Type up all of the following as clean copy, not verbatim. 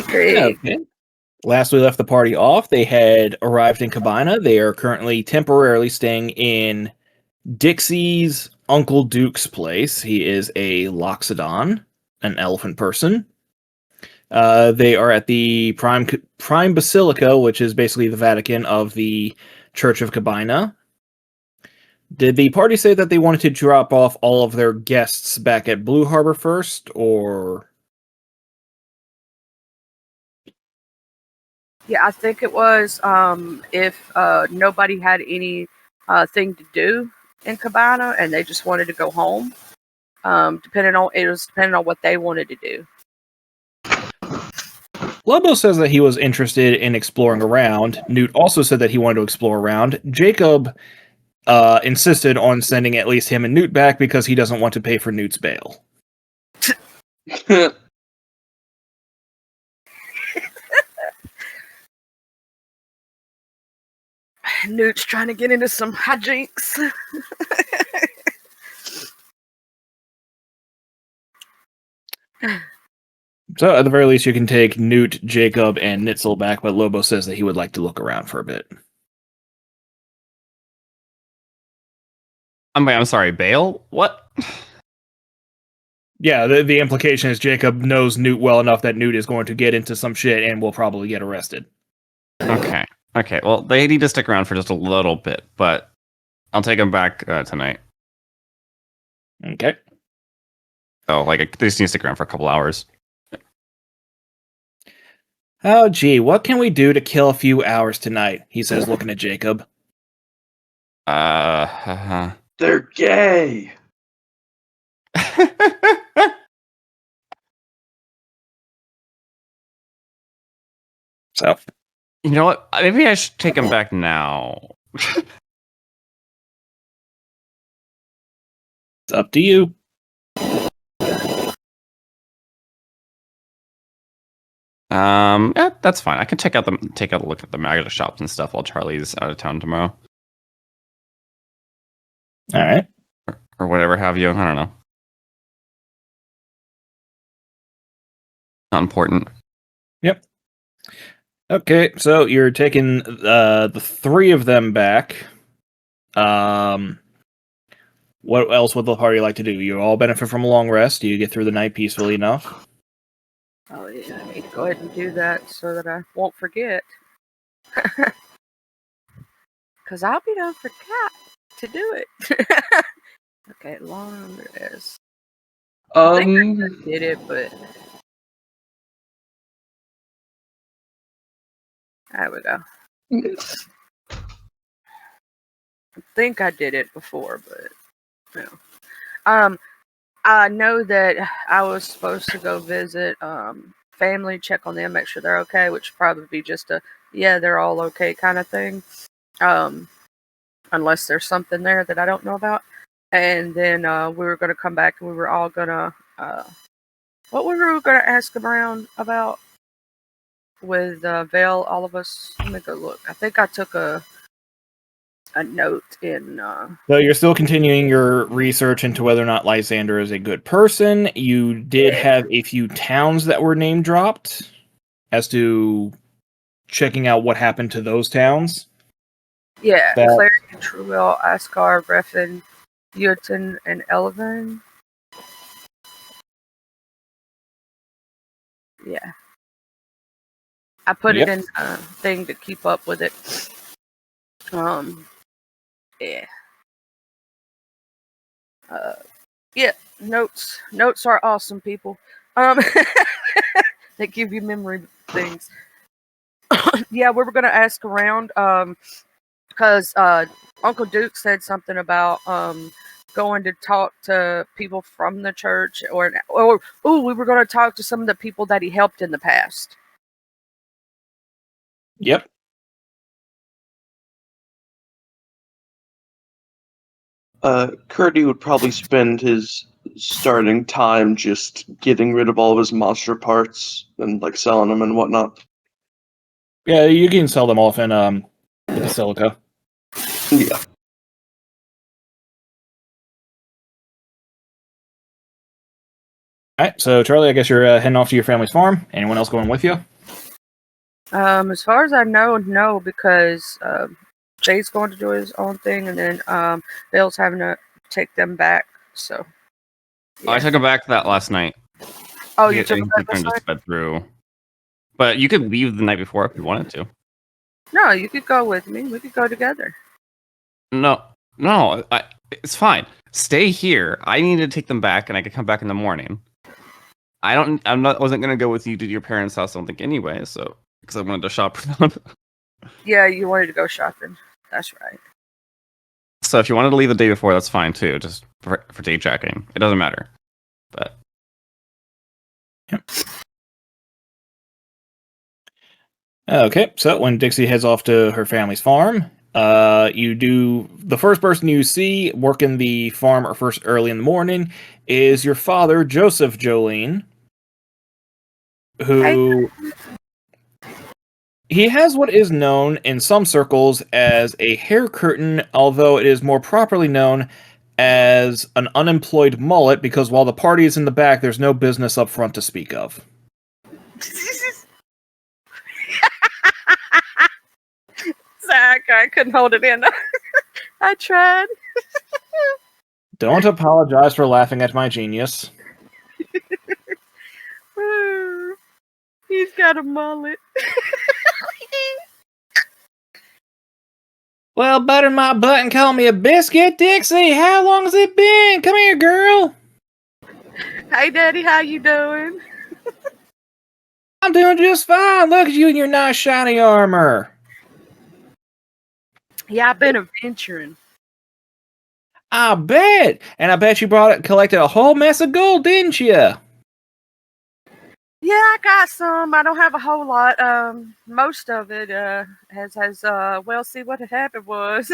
Great. Okay. Last we left the party off, they had arrived in Cabina. They are currently temporarily staying in Dixie's Uncle Duke's place. He is a Loxodon, an elephant person. They are at the Prime Basilica, which is basically the Vatican of the Church of Cabina. Did the party say that they wanted to drop off all of their guests back at Blue Harbor first, or? Yeah, I think it was if nobody had any thing to do in Cabana and they just wanted to go home. Depending on what they wanted to do. Lobo says that he was interested in exploring around. Newt also said that he wanted to explore around. Jacob insisted on sending at least him and Newt back because he doesn't want to pay for Newt's bail. Newt's trying to get into some hijinks. So, at the very least, you can take Newt, Jacob, and Nitzel back, but Lobo says that he would like to look around for a bit. I'm sorry, bail? What? Yeah, the implication is Jacob knows Newt well enough that Newt is going to get into some shit and will probably get arrested. Okay. Well, they need to stick around for just a little bit, but I'll take them back tonight. Okay. So, they just need to stick around for a couple hours. Oh, gee, what can we do to kill a few hours tonight? He says, looking at Jacob. They're gay. So, you know what? Maybe I should take him back now. It's up to you. Yeah, that's fine. I can take out a look at the magnet shops and stuff while Charlie's out of town tomorrow. All right. Or whatever have you. I don't know. Not important. Yep. Okay, so you're taking the three of them back. What else would the party like to do? You all benefit from a long rest. Do you get through the night peacefully enough? Oh yeah, I need to go ahead and do that so that I won't forget. Because I'll be done forgot to do it. Okay, long rest. I think I did it, but there we go. I think I did it before, but no. I know that I was supposed to go visit family, check on them, make sure they're okay, which would probably be just a they're all okay kind of thing. Unless there's something there that I don't know about. And then we were going to come back and we were all going to what we were going to ask around about with Vale, all of us. Let me go look. I think I took a note in. So you're still continuing your research into whether or not Lyzander is a good person. You did have a few towns that were name dropped as to checking out what happened to those towns. Yeah, Clarion, Truwell, Ascar, Refin, Uton, and Elven. Yeah. I put it in a thing to keep up with it. Yeah. Yeah, notes are awesome, people. They give you memory things. Yeah, we were going to ask around because Uncle Duke said something about going to talk to people from the church we were going to talk to some of the people that he helped in the past. Yep. Curdy would probably spend his starting time just getting rid of all of his monster parts and selling them and whatnot. Yeah, you can sell them off in the Basilica. Yeah. Alright, so Charlie, I guess you're heading off to your family's farm. Anyone else going with you? As far as I know, no, because Jay's going to do his own thing, and then Bill's having to take them back. So, I yeah. took him back that last night. Oh, I you took think him he back kind last of just night? sped through. But you could leave the night before if you wanted to. No, you could go with me. We could go together. No, it's fine. Stay here. I need to take them back, and I could come back in the morning. Wasn't gonna go with you to your parents' house. I don't think anyway. So because I wanted to shop for them. Yeah, you wanted to go shopping. That's right. So if you wanted to leave the day before, that's fine too. Just for day tracking, it doesn't matter. But Okay, so when Dixie heads off to her family's farm, the first person you see working the farm or first early in the morning is your father, Joseph Jolene, who he has what is known in some circles as a hair curtain, although it is more properly known as an unemployed mullet because while the party is in the back, there's no business up front to speak of. Zach, I couldn't hold it in. I tried. Don't apologize for laughing at my genius. He's got a mullet. Well, butter my butt and call me a biscuit, Dixie. How long has it been? Come here, girl. Hey, Daddy, how you doing? I'm doing just fine. Look at you in your nice shiny armor. Yeah, I've been adventuring. I bet. And I bet you collected a whole mess of gold, didn't you? Yeah, I got some. I don't have a whole lot. Most of it well, see what had happened was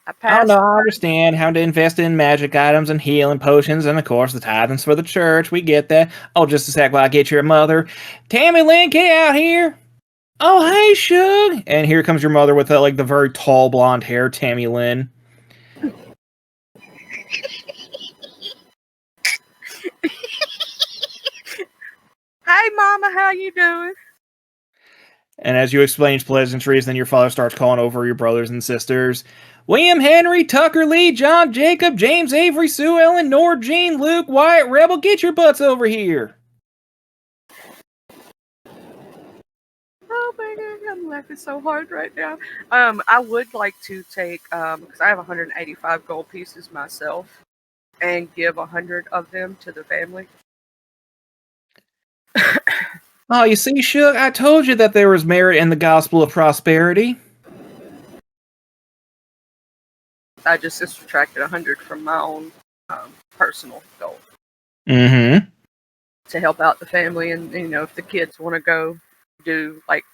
I Oh passed. no, I understand how to invest in magic items and healing potions, and of course the tithings for the church. We get that. Oh, just a sec while I get your mother. Tammy Lynn, get out here. Oh, hey, Shug. And here comes your mother with the very tall blonde hair, Tammy Lynn. Hey, Mama, how you doing? And as you exchange pleasantries, then your father starts calling over your brothers and sisters. William Henry, Tucker Lee, John Jacob, James Avery, Sue Ellen, Nora Jean, Luke, Wyatt, Rebel, get your butts over here. Oh my God, I'm laughing so hard right now. I would like to take because I have 185 gold pieces myself, and give 100 of them to the family. Oh, you see, Shug, I told you that there was merit in the gospel of prosperity. I just subtracted 100 from my own personal goal Mm-hmm. to help out the family, and if the kids want to go do like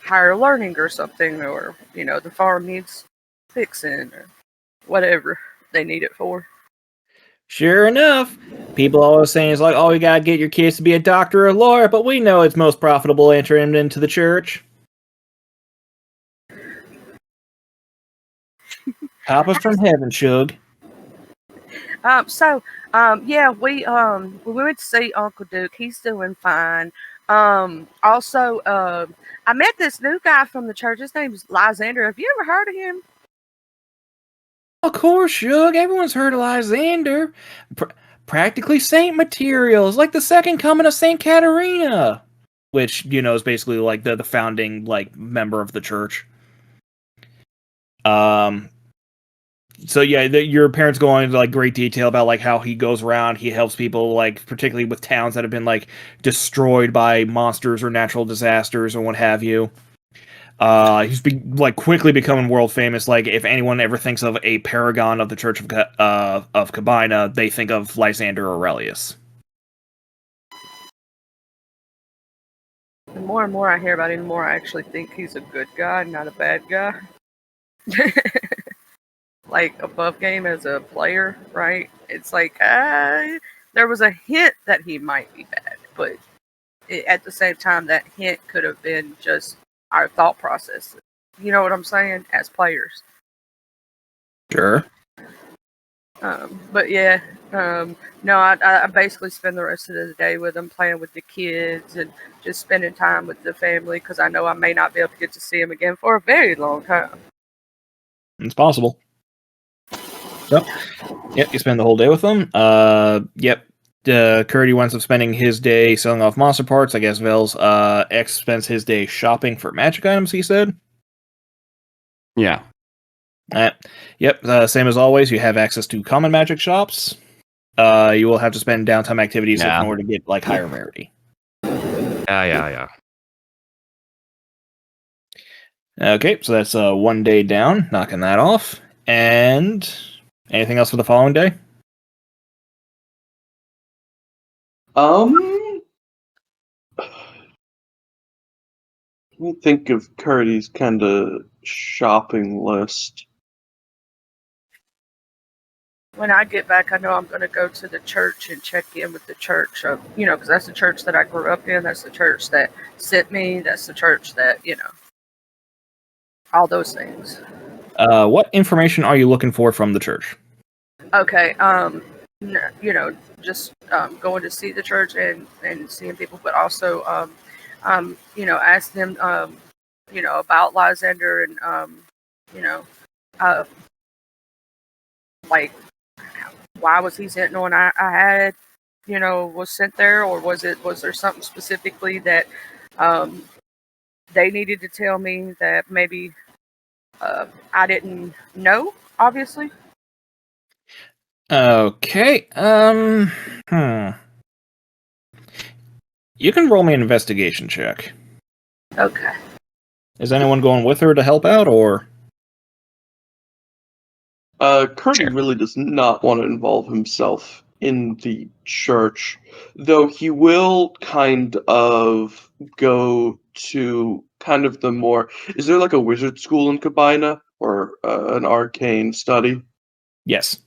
higher learning or something, or the farm needs fixing or whatever they need it for. Sure enough, people always saying it's like, oh, you gotta get your kids to be a doctor or a lawyer, but we know it's most profitable entering them into the church. Papa's from heaven, Shug. Yeah, we went to see Uncle Duke. He's doing fine. Also, I met this new guy from the church. His name's Lyzander. Have you ever heard of him? Of course, Shug. Everyone's heard of Lyzander. Practically saint materials, like the second coming of Saint Katerina, which is basically like the founding member of the church. So yeah, your parents go into great detail about how he goes around, he helps people particularly with towns that have been destroyed by monsters or natural disasters or what have you. He's quickly becoming world famous. If anyone ever thinks of a paragon of the Church of Cabina, they think of Lysander Aurelius. The more and more I hear about him, the more I actually think he's a good guy, not a bad guy. Above game as a player, right? It's there was a hint that he might be bad, but at the same time, that hint could have been just our thought process. You know what I'm saying? As players. Sure. But yeah, no, I basically spend the rest of the day with them, playing with the kids and just spending time with the family because I know I may not be able to get to see them again for a very long time. It's possible. So, yep, you spend the whole day with them. Yep. Curdy winds up spending his day selling off monster parts. I guess Vel's X spends his day shopping for magic items, he said. Yeah. Yep, same as always, you have access to common magic shops. You will have to spend downtime activities in order to get like higher rarity. Yeah. Okay, so that's one day down, knocking that off. And anything else for the following day? Let me think of Curdy's kind of shopping list. When I get back, I know I'm going to go to the church and check in with the church. Because that's the church that I grew up in. That's the church that sent me. That's the church that, all those things. What information are you looking for from the church? Okay. Just going to see the church and seeing people, but also, ask them, about Lyzander and, like, why was he sent when I had, was sent there, or was there something specifically that they needed to tell me that maybe I didn't know, obviously? Okay, You can roll me an investigation check. Okay. Is anyone going with her to help out, or? Curdy really does not want to involve himself in the church, though he will kind of go to kind of the more... Is there like a wizard school in Kabina, or an arcane study? Yes.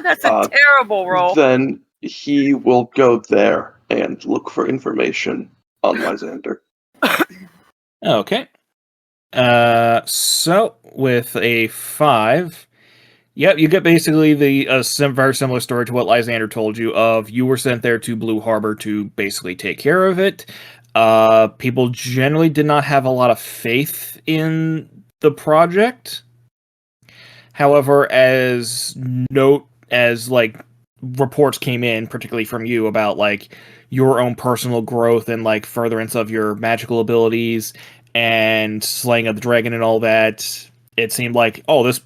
That's a terrible roll. Then he will go there and look for information on Lyzander. Okay. So with a 5, yep, you get basically the very similar story to what Lyzander told you. Of you were sent there to Blue Harbor to basically take care of it. People generally did not have a lot of faith in the project. However, as reports came in, particularly from you, about like your own personal growth and like furtherance of your magical abilities and slaying of the dragon and all that, it seemed like, oh, this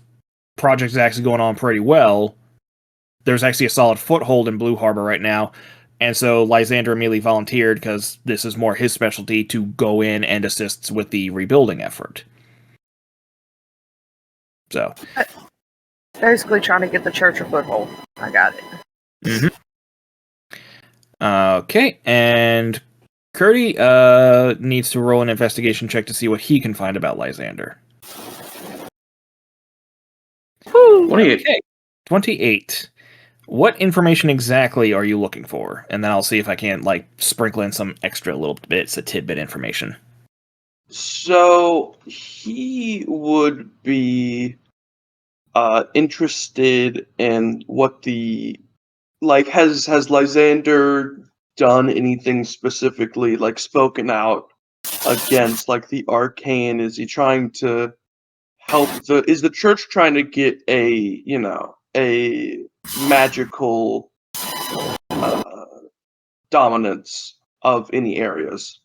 project is actually going on pretty well. There's actually a solid foothold in Blue Harbor right now. And so Lyzander immediately volunteered, because this is more his specialty, to go in and assist with the rebuilding effort. So basically trying to get the church a foothold. I got it. Mm-hmm. Okay, and Curdy needs to roll an investigation check to see what he can find about Lyzander. 28. Okay. 28. What information exactly are you looking for? And then I'll see if I can like sprinkle in some extra little bits of tidbit information. So he would be interested in what the has Lyzander done anything specifically, like spoken out against like the arcane? Is he trying to help is the church trying to get a magical dominance of any areas?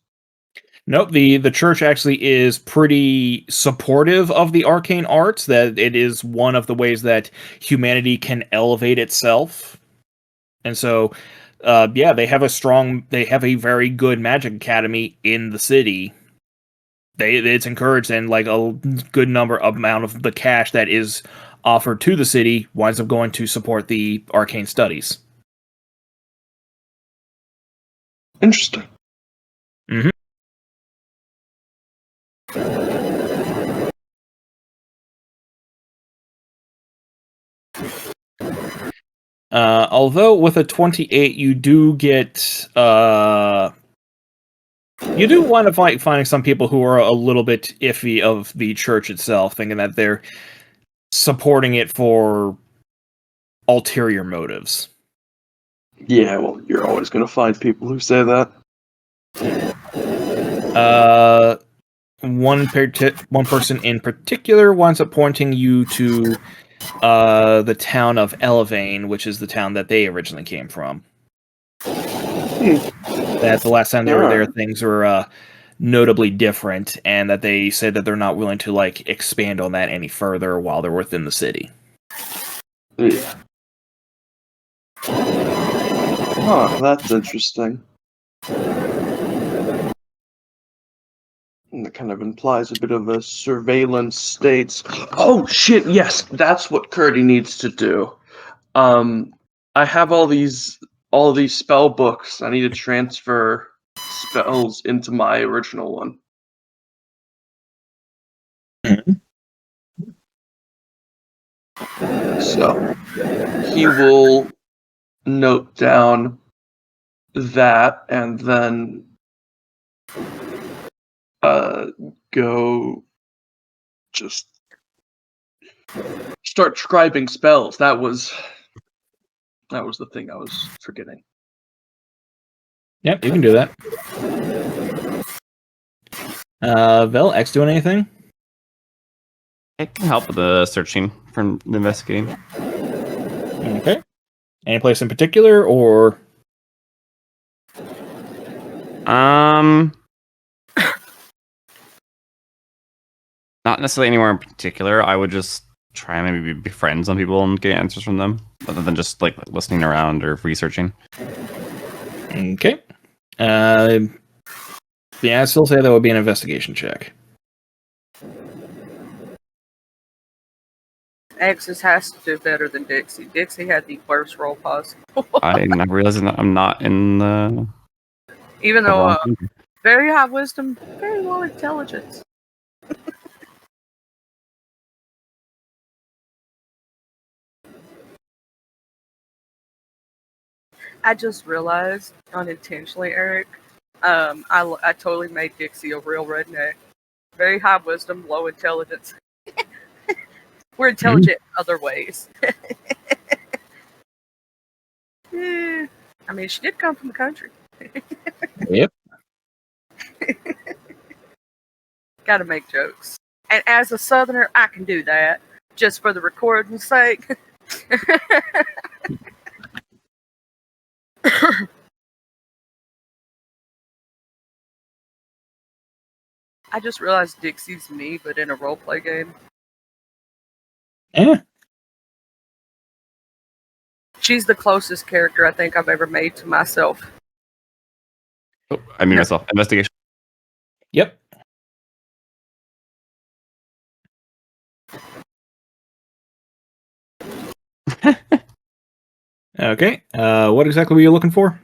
Nope, the church actually is pretty supportive of the arcane arts, that it is one of the ways that humanity can elevate itself. And so, they have a very good magic academy in the city. It's encouraged, and like a good amount of the cash that is offered to the city winds up going to support the arcane studies. Interesting. Mm-hmm. Although with a 28, you do get you do wind up finding some people who are a little bit iffy of the church itself, thinking that they're supporting it for ulterior motives. Yeah, well, you're always going to find people who say that. One person in particular winds up pointing you to the town of Elevane, which is the town that they originally came from. That the last time they were there, things were notably different, and that they said that they're not willing to expand on that any further while they're within the city. Yeah. Huh, that's interesting. And that kind of implies a bit of a surveillance state. Oh shit, yes, that's what Curdy needs to do. I have all these spell books. I need to transfer spells into my original one. So he will note down that and then go just start scribing spells. That was the thing I was forgetting. Yep, you can do that. Vel, X doing anything? I can help with the searching from the investigating. Okay. Any place in particular, or? Not necessarily anywhere in particular. I would just try and maybe befriend some people and get answers from them, other than just listening around or researching. Okay. Yeah, I'd still say that would be an investigation check. Axis has to do better than Dixie. Dixie had the worst roll possible. I'm realizing that I'm not in the. Even though very high wisdom, very low intelligence. I just realized unintentionally, Eric. I totally made Dixie a real redneck. Very high wisdom, low intelligence. We're intelligent in other ways. I mean, she did come from the country. Yep. Gotta make jokes. And as a southerner, I can do that. Just for the recording's sake. I just realized Dixie's me, but in a roleplay game. Yeah. She's the closest character I think I've ever made to myself. Oh, I mean myself. Investigation. Yep. Okay. What exactly were you looking for?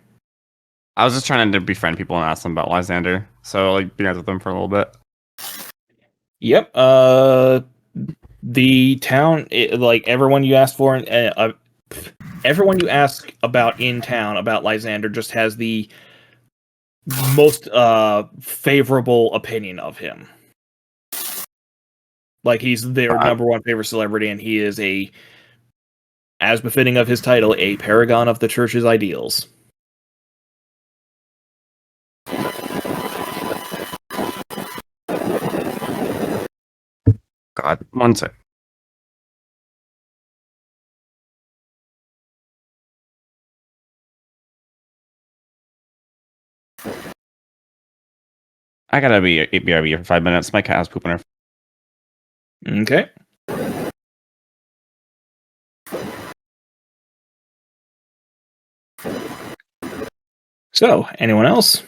I was just trying to befriend people and ask them about Lyzander. So be nice with them for a little bit. Yep. The town, everyone you asked for, everyone you ask about in town about Lyzander just has the most favorable opinion of him. Like, he's their number one favorite celebrity, and he is as befitting of his title, a paragon of the church's ideals. God, one sec. I gotta be at BRB for 5 minutes. My cat has poop on her. Okay. So, anyone else?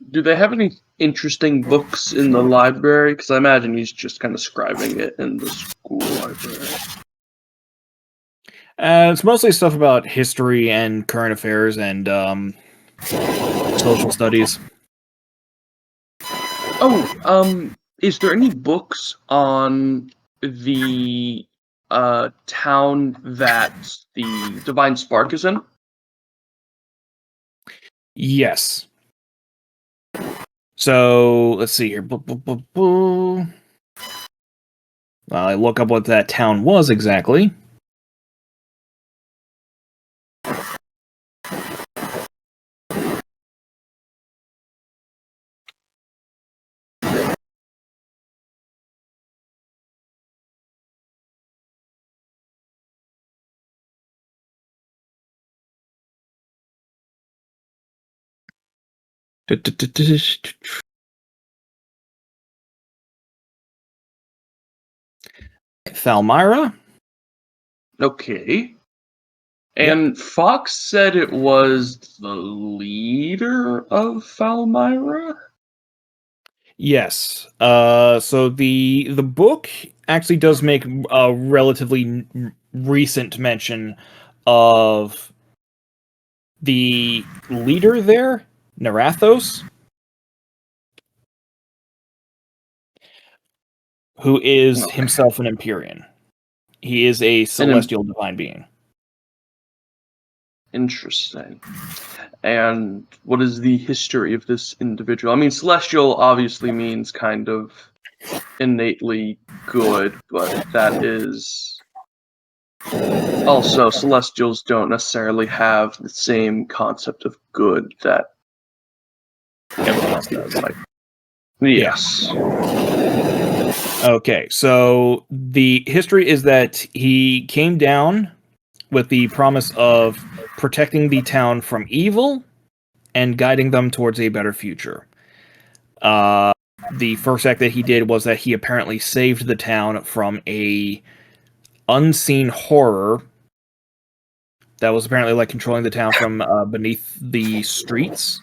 Do they have any interesting books in the library? Because I imagine he's just kind of scribing it in the school library. It's mostly stuff about history and current affairs and social studies. Oh, is there any books on the town that the Divine Spark is in? Yes. So, let's see here. I look up what that town was exactly. Thalmyra? Okay. And Fox said it was the leader of Falmyra? Yes. So the book actually does make a relatively recent mention of the leader there, Narathos, who is Okay. himself an Empyrean. He is a An celestial divine being. Interesting. And what is the history of this individual? I mean, celestial obviously means kind of innately good, but that is also celestials don't necessarily have the same concept of good that Everything else does. like yes. Okay, so the history is that he came down with the promise of protecting the town from evil and guiding them towards a better future. The first act that he did was that he apparently saved the town from a unseen horror that was apparently like controlling the town from beneath the streets.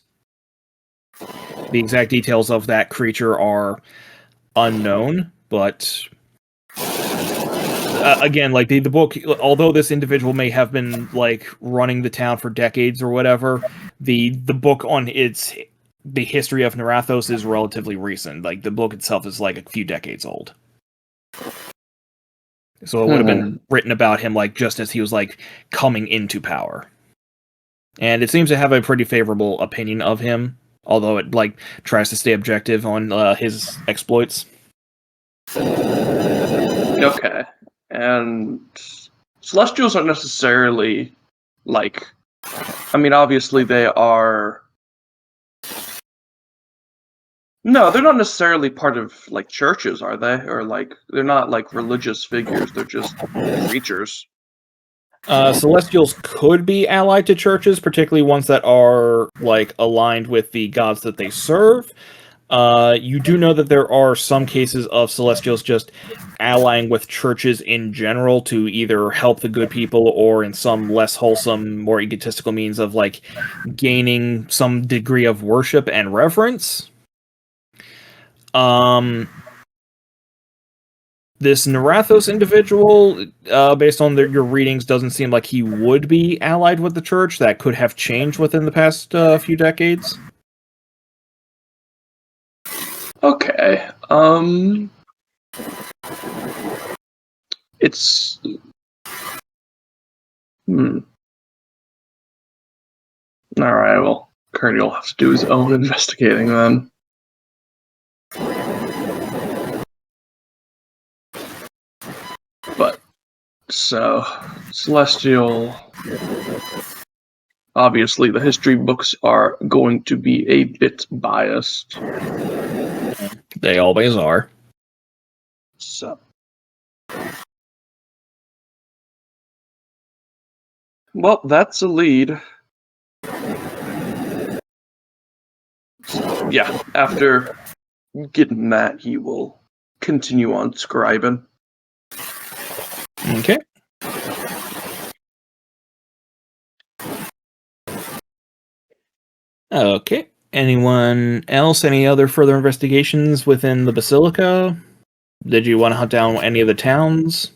The exact details of that creature are unknown, but again, like the book, although this individual may have been like running the town for decades or whatever, the book on the history of Narathos is relatively recent. Like the book itself is like a few decades old. So it would have been written about him like just as he was like coming into power. And it seems to have a pretty favorable opinion of him, although it like tries to stay objective on his exploits. Okay. And celestials aren't necessarily like I mean obviously they are no, they're not necessarily part of like churches, are they? Or like they're not like religious figures, they're just creatures. Celestials could be allied to churches, particularly ones that are like aligned with the gods that they serve. You do know that there are some cases of Celestials just allying with churches in general to either help the good people or in some less wholesome, more egotistical means of like gaining some degree of worship and reverence. This Narathos individual, based on your readings, doesn't seem like he would be allied with the church. That could have changed within the past few decades. Okay. It's Alright, well, Kearney will have to do his own investigating then. But so Celestial obviously the history books are going to be a bit biased. They always are. So well, that's a lead. So, yeah, after getting that, he will continue on scribing. Okay. Okay. Anyone else? Any other further investigations within the Basilica? Did you want to hunt down any of the towns?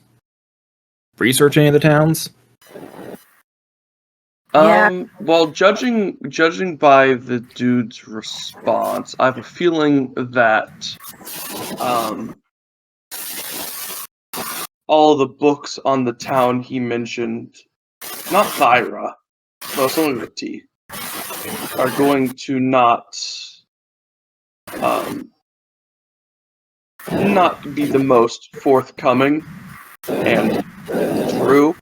Research any of the towns? Yeah. Well, judging by the dude's response, I have a feeling that all the books on the town he mentioned, not Thyra, well, something with a T, are going to not not be the most forthcoming and true.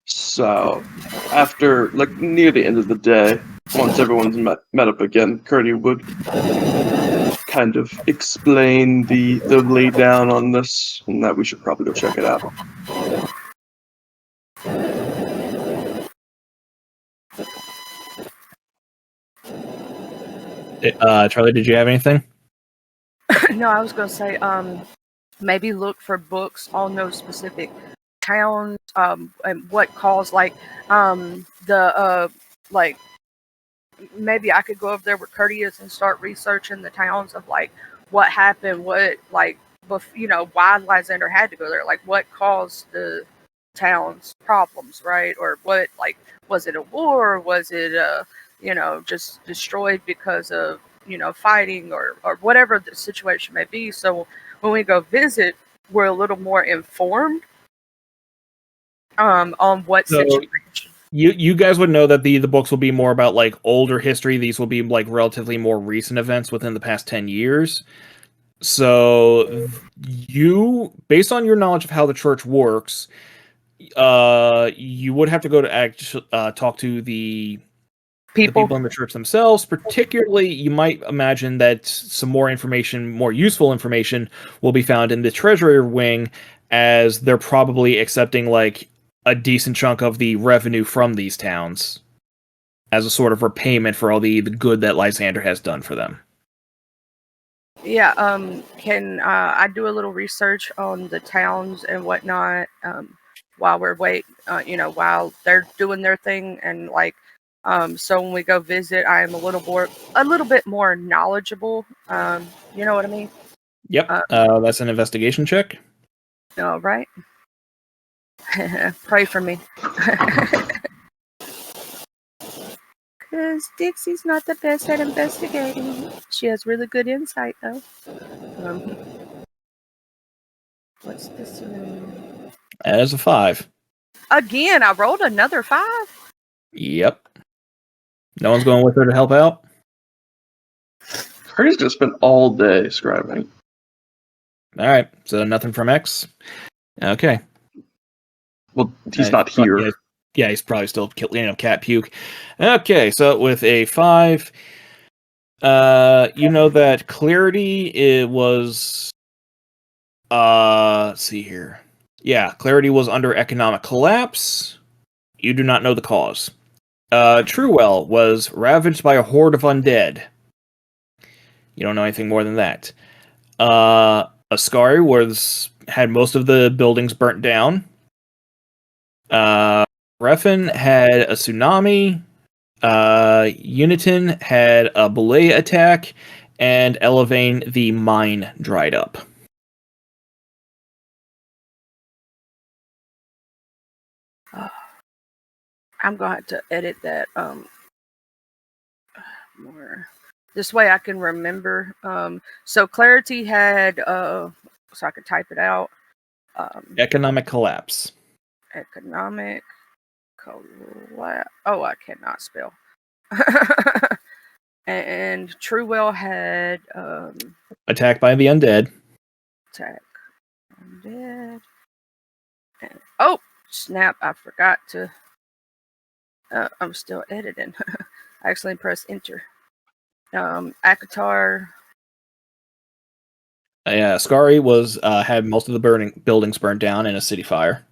So, after, like, near the end of the day, once everyone's met up again, Curdy would kind of explain the lay down on this, and that we should probably go check it out. Charlie, did you have anything? No, I was gonna say, maybe look for books on those specific towns, and what caused, like, like, maybe I could go over there with Curtius and start researching the towns of, like, what happened, what, like, why Lyzander had to go there, like, what caused the town's problems, right? Or what, like, was it a war? Was it, just destroyed because of, fighting, or whatever the situation may be. So when we go visit, we're a little more informed on what So- situation. You guys would know that the books will be more about like older history. These will be like relatively more recent events within the past 10 years. So you, based on your knowledge of how the church works, you would have to go to talk to the people in the church themselves. Particularly, you might imagine that some more information, more useful information, will be found in the treasury wing, as they're probably accepting like a decent chunk of the revenue from these towns as a sort of repayment for all the good that Lysander has done for them. Yeah, can I do a little research on the towns and whatnot, while we're while they're doing their thing, and like, so when we go visit, I am a little bit more knowledgeable. You know what I mean? Yep, that's an investigation check. All right. Pray for me. Because Dixie's not the best at investigating. She has really good insight, though. What's this one? As a 5. Again, I rolled another 5. Yep. No one's going with her to help out? Curdy's gonna spend all day scribing. Alright, so nothing from X? Okay. Well, he's not here. Yeah, he's probably still cat puke. Okay, so with a 5, you know that Clarity, it was let's see here. Yeah, Clarity was under economic collapse. You do not know the cause. Truewell was ravaged by a horde of undead. You don't know anything more than that. Ascari had most of the buildings burnt down. Refin had a tsunami. Uniton had a belay attack, and Elevane, the mine dried up. I'm going to have to edit that more. This way I can remember. So Clarity had, so I could type it out. Economic collapse. Economic collapse. Oh, I cannot spell. And Truewell had Attacked by the undead. attack undead. And, oh, snap! I forgot to. I'm still editing. I accidentally pressed enter. Akatar. Yeah, Ascari had most of the buildings burned down in a city fire.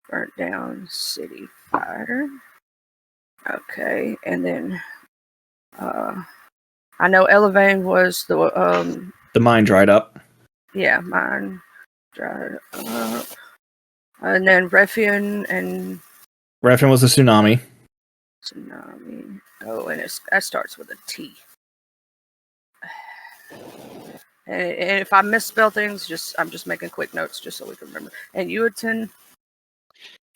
Burnt down city fire. Okay, and then I know Elevane was the mine dried up. Yeah, mine dried up. And then Refin was a tsunami. Tsunami. Oh, and that starts with a T. And if I misspell things, I'm just making quick notes just so we can remember. And Uniton.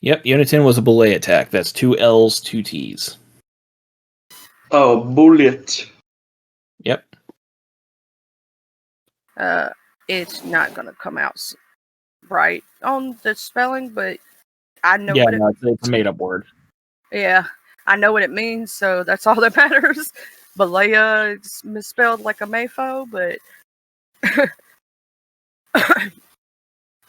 Yep, Uniton was a belay attack. That's 2 L's, 2 T's. Oh, bullet. Yep. It's not gonna come out right on the spelling, but I know. Yeah, no, it's a made-up word. Yeah, I know what it means, so that's all that matters. Balea is misspelled like a Mayfo, but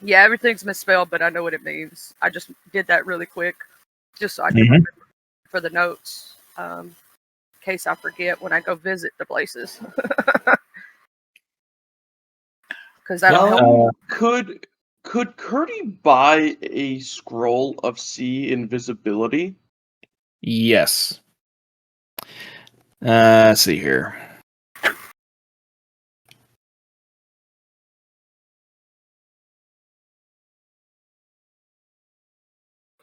Yeah, everything's misspelled, but I know what it means. I just did that really quick, just so I can Mhm. remember for the notes, in case I forget when I go visit the places. Because that'll Yeah, help. Could Curdy buy a scroll of sea invisibility? Yes. Let's see here.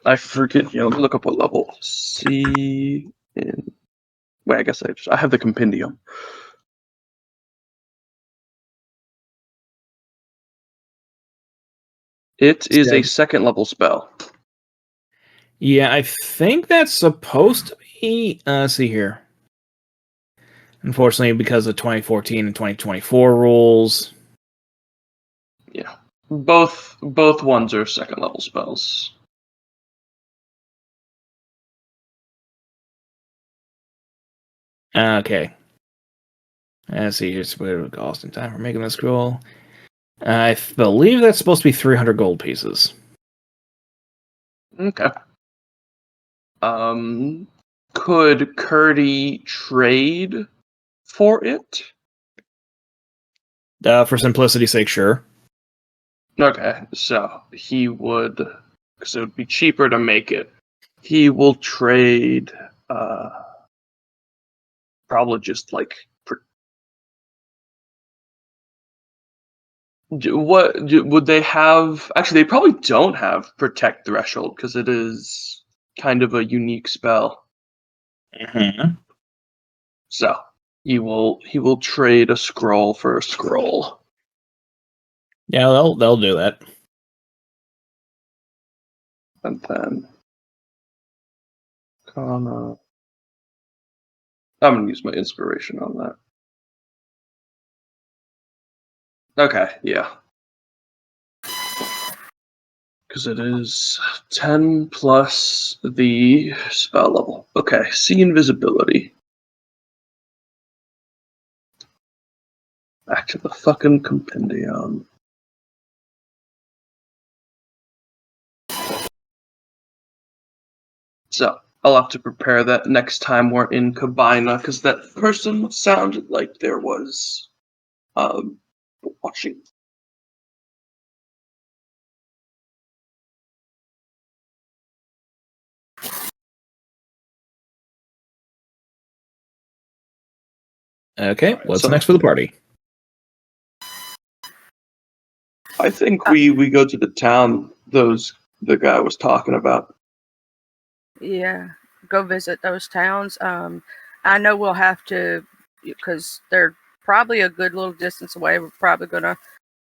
I forget. Let me look up what level. Sea in. Wait, I guess I have the compendium. It is a second level spell. Yeah, I think that's supposed to be. Let's see here. Unfortunately, because of 2014 and 2024 rules. Yeah, both ones are second level spells. Okay. Let's see. Here's what it would cost in time for making this scroll. I believe that's supposed to be 300 gold pieces. Okay. Could Curdy trade for it? For simplicity's sake, sure. Okay, so he would, because it would be cheaper to make it. He will trade, probably just like would they have? Actually, they probably don't have protect threshold because it is kind of a unique spell. Mm-hmm. So he will trade a scroll for a scroll. Yeah, they'll do that. And then I'm gonna use my inspiration on that. Okay, yeah. Because it is 10 plus the spell level. Okay, see invisibility. Back to the fucking compendium. So, I'll have to prepare that next time we're in Kabina, because that person sounded like there was watching. Okay, Alright, what's so next for the party? I think we go to the town the guy was talking about. Yeah, go visit those towns. I know we'll have to, because they're probably a good little distance away. We're probably gonna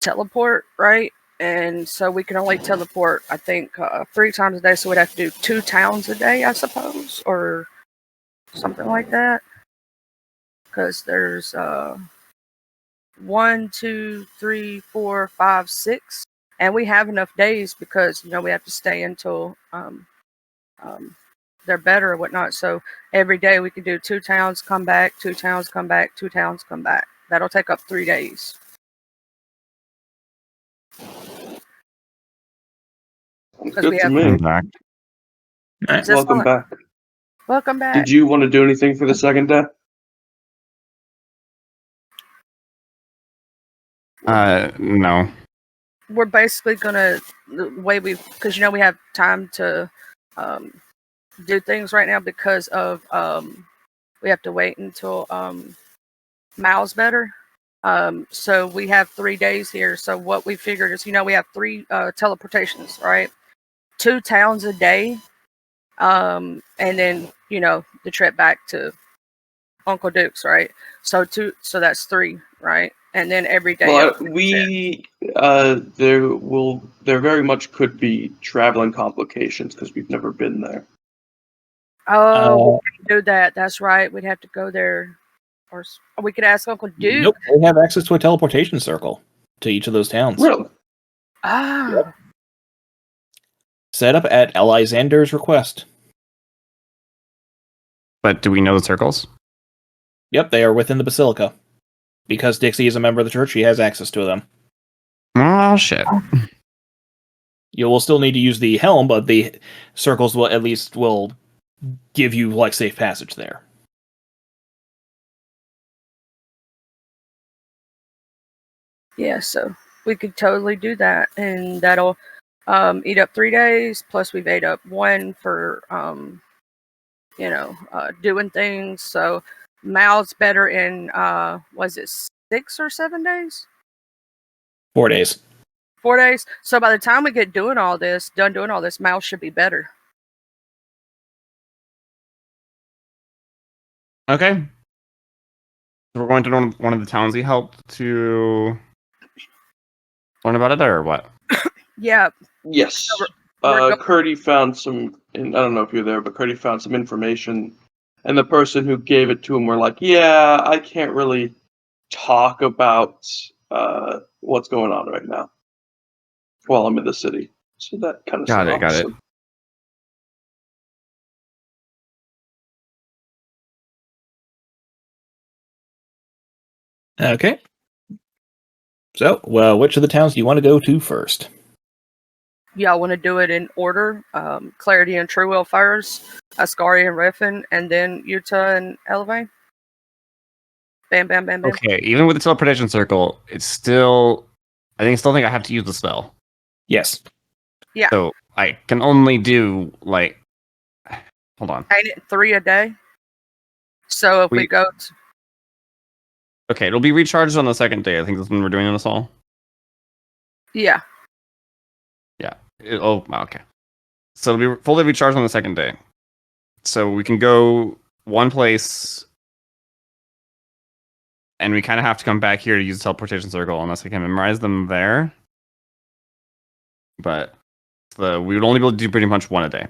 teleport, right? And so we can only teleport, I think, 3 times a day. So we'd have to do 2 towns a day, I suppose, or something like that. Because there's 1, 2, 3, 4, 5, 6, and we have enough days because we have to stay until um, they're better or whatnot. So every day we can do 2 towns, come back, 2 towns, come back, 2 towns, come back. That'll take up 3 days. Because we Good to have. me. I'm back. Alright. Welcome back. Welcome back. Did you want to do anything for the second day? No. We're basically gonna the way because we have time to do things right now because of we have to wait until Mal's better. So we have 3 days here. So what we figured is, we have 3 teleportations, right? 2 towns a day, and then the trip back to Uncle Duke's, right? So that's 3, right? And then every day. Well, there very much could be traveling complications because we've never been there. Oh, we can't do that. That's right. We'd have to go there, or we could ask Uncle Duke. Nope, they have access to a teleportation circle to each of those towns. Really? Ah, Yep. Set up at Lyzander's request. But do we know the circles? Yep, they are within the basilica. Because Dixie is a member of the church, she has access to them. Oh shit. You will still need to use the helm, but the circles will give you like safe passage there. Yeah, so we could totally do that, and that'll eat up 3 days. Plus, we've ate up one for doing things. So Mal's better in was it 6 or 7 days? 4 days. 4 days. So by the time we get done doing all this, Mal should be better. Okay. So we're going to one of the towns he helped to learn about it, or what? Yeah. Yes. So we're Curdy found some, and I don't know if you're there, but Curdy found some information, and the person who gave it to him were like, yeah, I can't really talk about what's going on right now while I'm in the city. So that kind of Got it. stops. Okay. So, well, which of the towns do you want to go to first? Y'all want to do it in order? Clarity and Truewell first, Ascari and Riffin, and then Utah and Elevate? Bam, bam, bam, bam. Okay, even with the teleportation circle, it's still. I still think I have to use the spell. Yes. Yeah. So I can only do like. Hold on. Ain't it 3 a day? So if we go to. Okay, it'll be recharged on the second day. I think that's when we're doing this all. Yeah. Yeah. Okay. So it'll be fully recharged on the second day. So we can go one place, and we kind of have to come back here to use the teleportation circle unless we can memorize them there. But we would only be able to do pretty much one a day.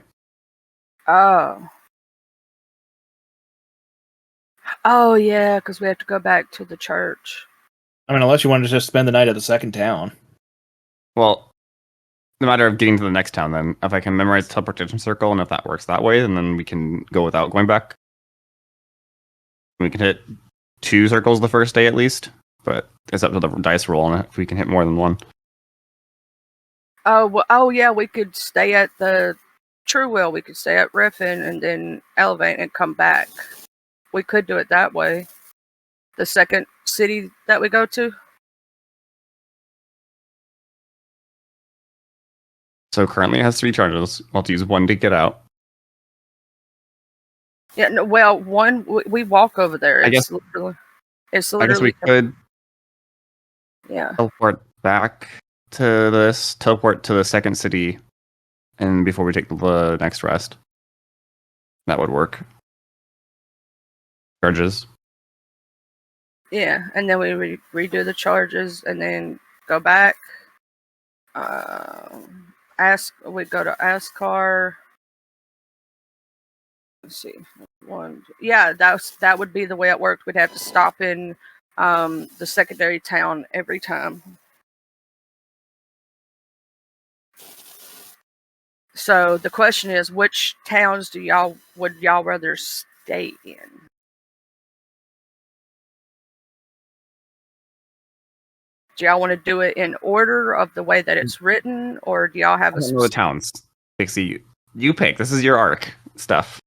Oh. Oh, yeah, because we have to go back to the church. I mean, unless you want to just spend the night at the second town. Well, no matter of getting to the next town, then if I can memorize the teleportation circle, and if that works that way, then we can go without going back. We can hit 2 circles the first day at least, but it's up to the dice roll on it if we can hit more than one. Oh, well, oh yeah, we could stay at the Truewell. We could stay at Riffin and then Elevate and come back. We could do it that way. The second city that we go to. So currently it has 3 charges. I'll have to use 1 to get out. Yeah, no, well, one we walk over there. It's I guess literally. I guess we could. Yeah. Teleport back to teleport to the second city, and before we take the next rest. That would work. Charges. Yeah, and then we redo the charges and then go back. We go to Ascar. Let's see. Yeah, that would be the way it worked. We'd have to stop in the secondary town every time. So the question is, which towns would y'all rather stay in? Do y'all want to do it in order of the way that it's written, or do y'all have the towns? Pixie, you pick. This is your arc stuff.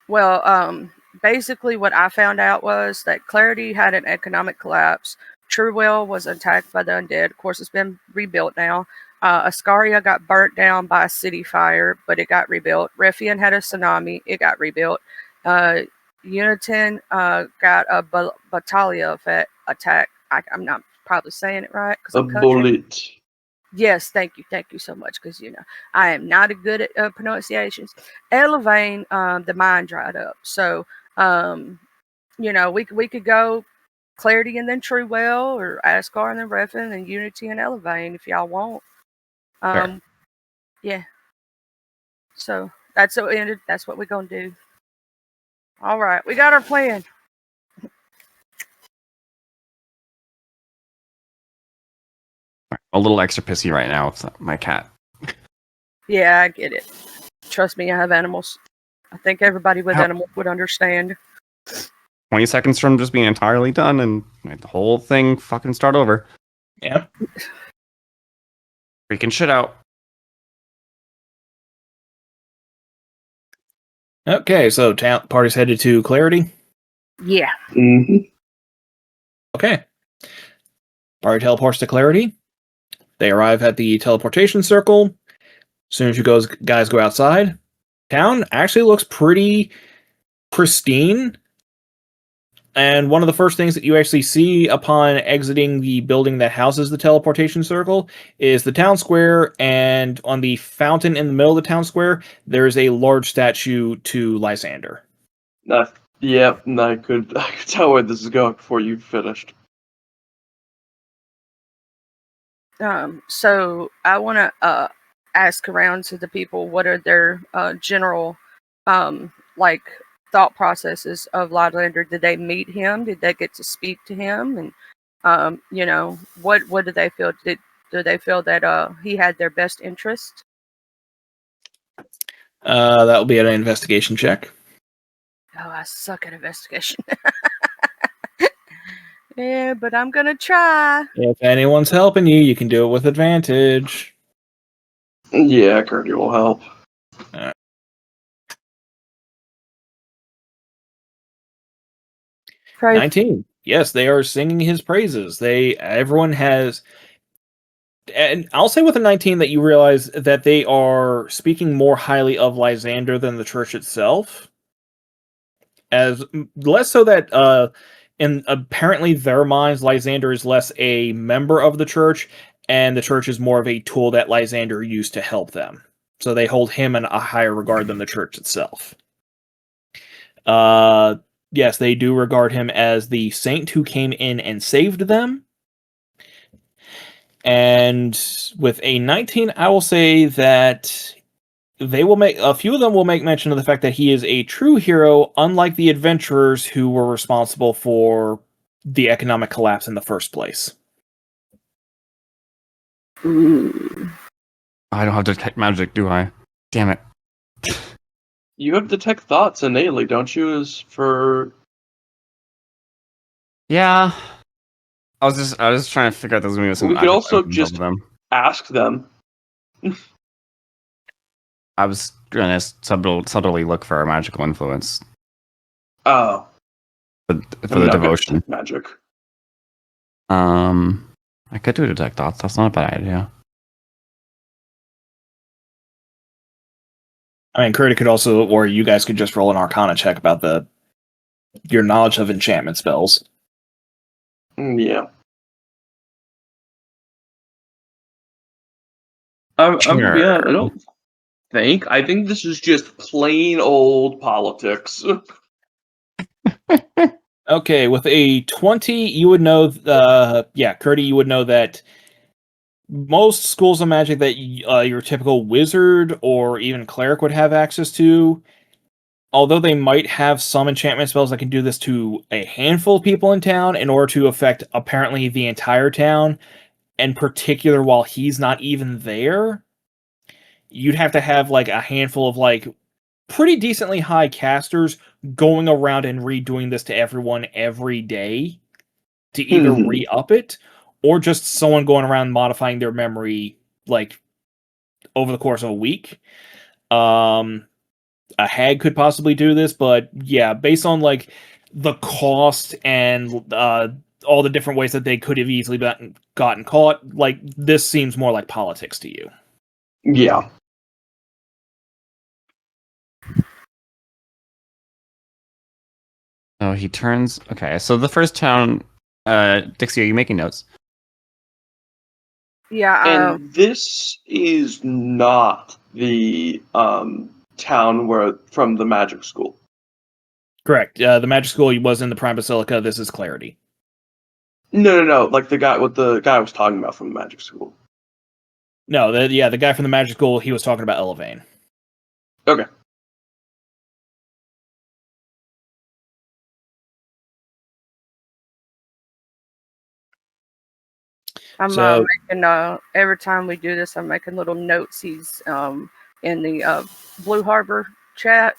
Well, basically what I found out was that Clarity had an economic collapse. Truewell was attacked by the undead. Of course, it's been rebuilt now. Ascaria got burnt down by a city fire, but it got rebuilt. Refian had a tsunami. It got rebuilt. Uniton got a Battalia attack. I'm not probably saying it right. A bullet. Yes, thank you so much, because I am not good at pronunciations. Elevane, the mine dried up, so we could go Clarity and then Truewell, or Ascar and then Refin, and Unity and Elevane if y'all want. Sure. Yeah. So that's what ended. That's what we're gonna do. All right, we got our plan. A little extra pissy right now with my cat. Yeah, I get it. Trust me, I have animals. I think everybody with animals would understand. 20 seconds from just being entirely done and the whole thing fucking start over. Yeah. Freaking shit out. Okay, so party's headed to Clarity. Yeah. Hmm. Okay. Party teleports to Clarity. They arrive at the teleportation circle. As soon as you guys go outside, town actually looks pretty pristine. And one of the first things that you actually see upon exiting the building that houses the teleportation circle is the town square, and on the fountain in the middle of the town square, there's a large statue to Lyzander. Yeah, I could tell where this is going before you finished. So I want to ask around to the people what are their general like thought processes of Lyzander. Did they meet him? Did they get to speak to him? And what did they feel? Do they feel that he had their best interest? That will be an investigation check. Oh, I suck at investigation. Yeah, but I'm gonna try. If anyone's helping you, you can do it with advantage. Yeah, Curdy will help. 19. Yes, they are singing his praises. Everyone has, and I'll say with a 19 that you realize that they are speaking more highly of Lyzander than the church itself. As less so that in apparently their minds, Lyzander is less a member of the church, and the church is more of a tool that Lyzander used to help them. So they hold him in a higher regard than the church itself. Yes, they do regard him as the saint who came in and saved them. And with a 19, I will say that a few of them will make mention of the fact that he is a true hero, unlike the adventurers who were responsible for the economic collapse in the first place. Ooh. I don't have detect magic, do I? Damn it. You have detect thoughts innately, don't you? As for Yeah. I was just trying to figure out there's gonna be some we could magical also influence just over them. ask them. I was gonna subtly look for a magical influence Oh, for the devotion. Magic. I could do detect thoughts. That's not a bad idea. I mean, Curdy could also, or you guys could just roll an Arcana check about your knowledge of enchantment spells. Yeah. I'm gonna be honest, I think this is just plain old politics. Okay, with a 20, you would know, Curdy, you would know that most schools of magic that your typical wizard or even cleric would have access to, although they might have some enchantment spells that can do this to a handful of people in town in order to affect apparently the entire town, in particular while he's not even there, you'd have to have like a handful of like pretty decently high casters going around and redoing this to everyone every day to either re-up it or just someone going around modifying their memory like over the course of a week. A hag could possibly do this, but yeah, based on like the cost and all the different ways that they could have easily gotten caught, like this seems more like politics to you. Yeah. Oh, he turns. Okay, so the first town, Dixie, are you making notes? Yeah. And this is not the town from the magic school. Correct. The magic school was in the Prime Basilica. This is Clarity. No. Like the guy I was talking about from the magic school. No, the guy from the magic school, he was talking about Elevane. Okay. I'm making every time we do this, I'm making little notes. He's in the Blue Harbor chat.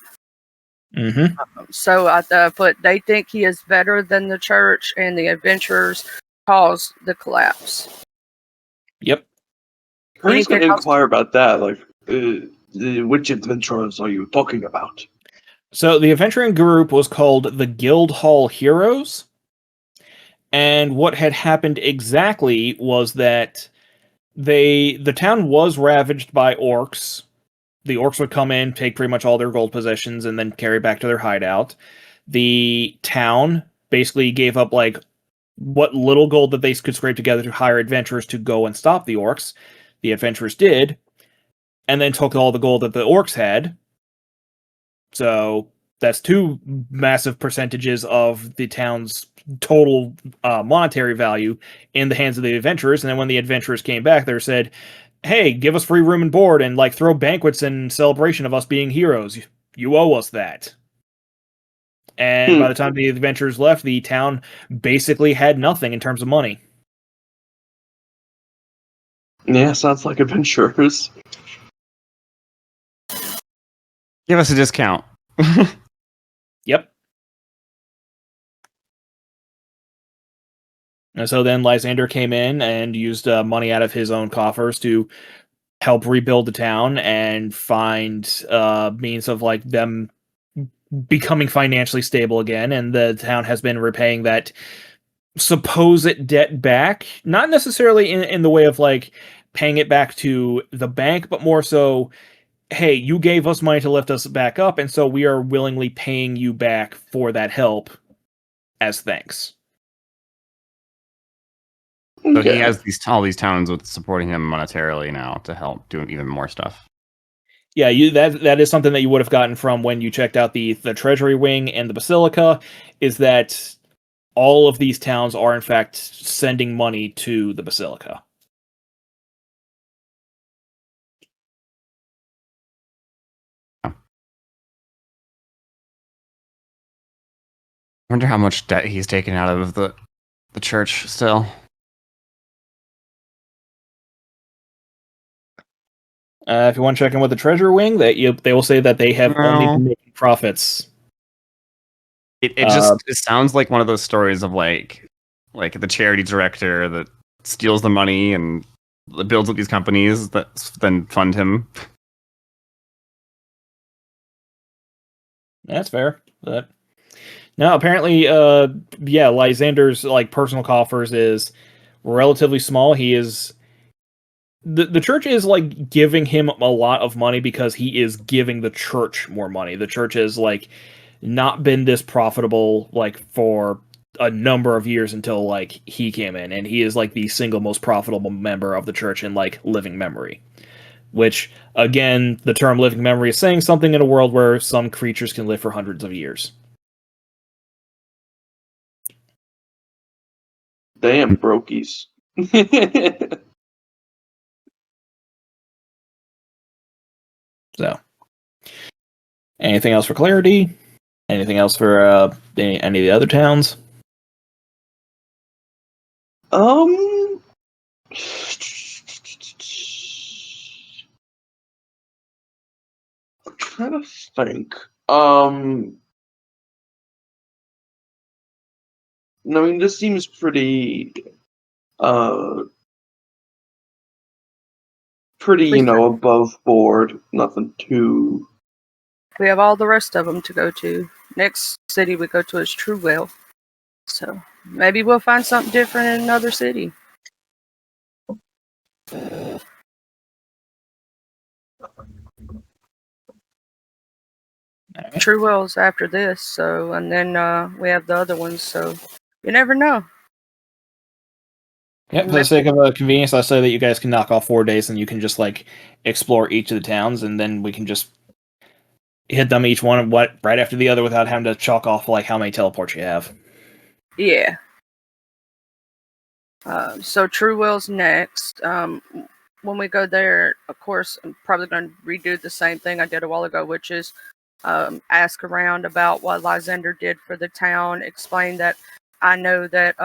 Mm-hmm. So I put they think he is better than the church, and the adventurers caused the collapse. Yep. I was Anything going to else? inquire about that. Like, which adventurers are you talking about? So the adventuring group was called the Guildhall Heroes. And what had happened exactly was that the town was ravaged by orcs. The orcs would come in, take pretty much all their gold possessions, and then carry back to their hideout. The town basically gave up like what little gold that they could scrape together to hire adventurers to go and stop the orcs. The adventurers did, and then took all the gold that the orcs had. So that's two massive percentages of the town's total monetary value in the hands of the adventurers. And then when the adventurers came back, they said, "Hey, give us free room and board, and like throw banquets in celebration of us being heroes. You owe us that." And by the time the adventurers left, the town basically had nothing in terms of money. Yeah, sounds like adventurers. Give us a discount. Yep. And so then Lyzander came in and used money out of his own coffers to help rebuild the town and find means of like them becoming financially stable again. And the town has been repaying that supposed debt back, not necessarily in the way of like paying it back to the bank, but more so, hey, you gave us money to lift us back up, and so we are willingly paying you back for that help as thanks. So he Okay. has all these towns with supporting him monetarily now to help do even more stuff. Yeah, that is something that you would have gotten from when you checked out the treasury wing and the basilica, is that all of these towns are in fact sending money to the basilica. I wonder how much debt he's taken out of the church still. If you want to check in with the treasury wing, they will say that they have only been making profits. It sounds like one of those stories of like the charity director that steals the money and builds up these companies that then fund him. That's fair. But no, apparently, Lyzander's like personal coffers is relatively small. He is the church is like giving him a lot of money because he is giving the church more money. The church has like not been this profitable like for a number of years until like he came in, and he is like the single most profitable member of the church in like living memory. Which again, the term living memory is saying something in a world where some creatures can live for hundreds of years. Damn brokies. So, anything else for clarity? Anything else for any of the other towns? I'm trying to think. I mean, this seems pretty, above board. Nothing too. We have all the rest of them to go to. Next city we go to is Truewell. So maybe we'll find something different in another city. Right. Truewell's after this, so and then we have the other ones. So you never know. Yep, for the sake of convenience, I say that you guys can knock off 4 days, and you can just like explore each of the towns, and then we can just hit them each one right after the other without having to chalk off like how many teleports you have. Yeah. So Truewell's next. When we go there, of course, I'm probably going to redo the same thing I did a while ago, which is ask around about what Lyzander did for the town. Explain that I know that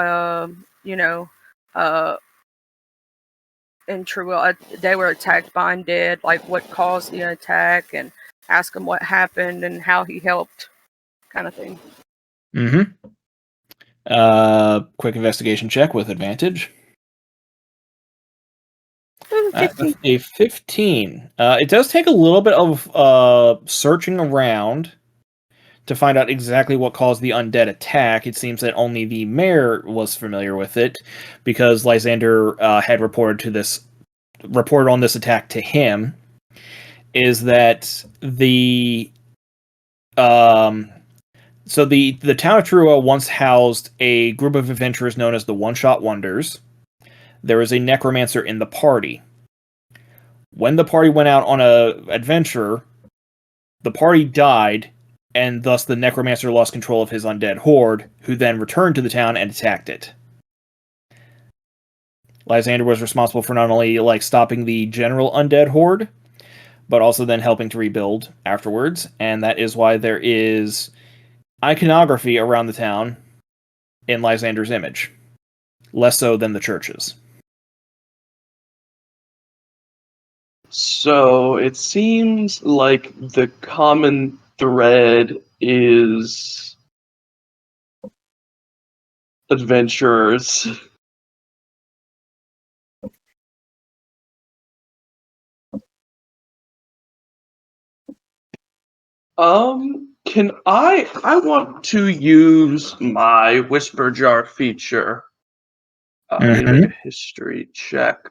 in Truewell they were attacked by undead. Like what caused the attack, and ask him what happened and how he helped, kind of thing. Mm-hmm. Quick investigation check with advantage. 15. A 15. It does take a little bit of searching around to find out exactly what caused the undead attack. It seems that only the mayor was familiar with it, because Lyzander had reported on this attack to him. Is that the so the town of Trua once housed a group of adventurers known as the One-Shot Wonders. There was a necromancer in the party. When the party went out on an adventure, the party died, and thus the necromancer lost control of his undead horde, who then returned to the town and attacked it. Lysander was responsible for not only stopping the general undead horde, but also then helping to rebuild afterwards, and that is why there is iconography around the town in Lysander's image. Less so than the churches. So it seems like the common thread is adventurers. Can I want to use my Whisper Jar feature. I'm gonna make a history check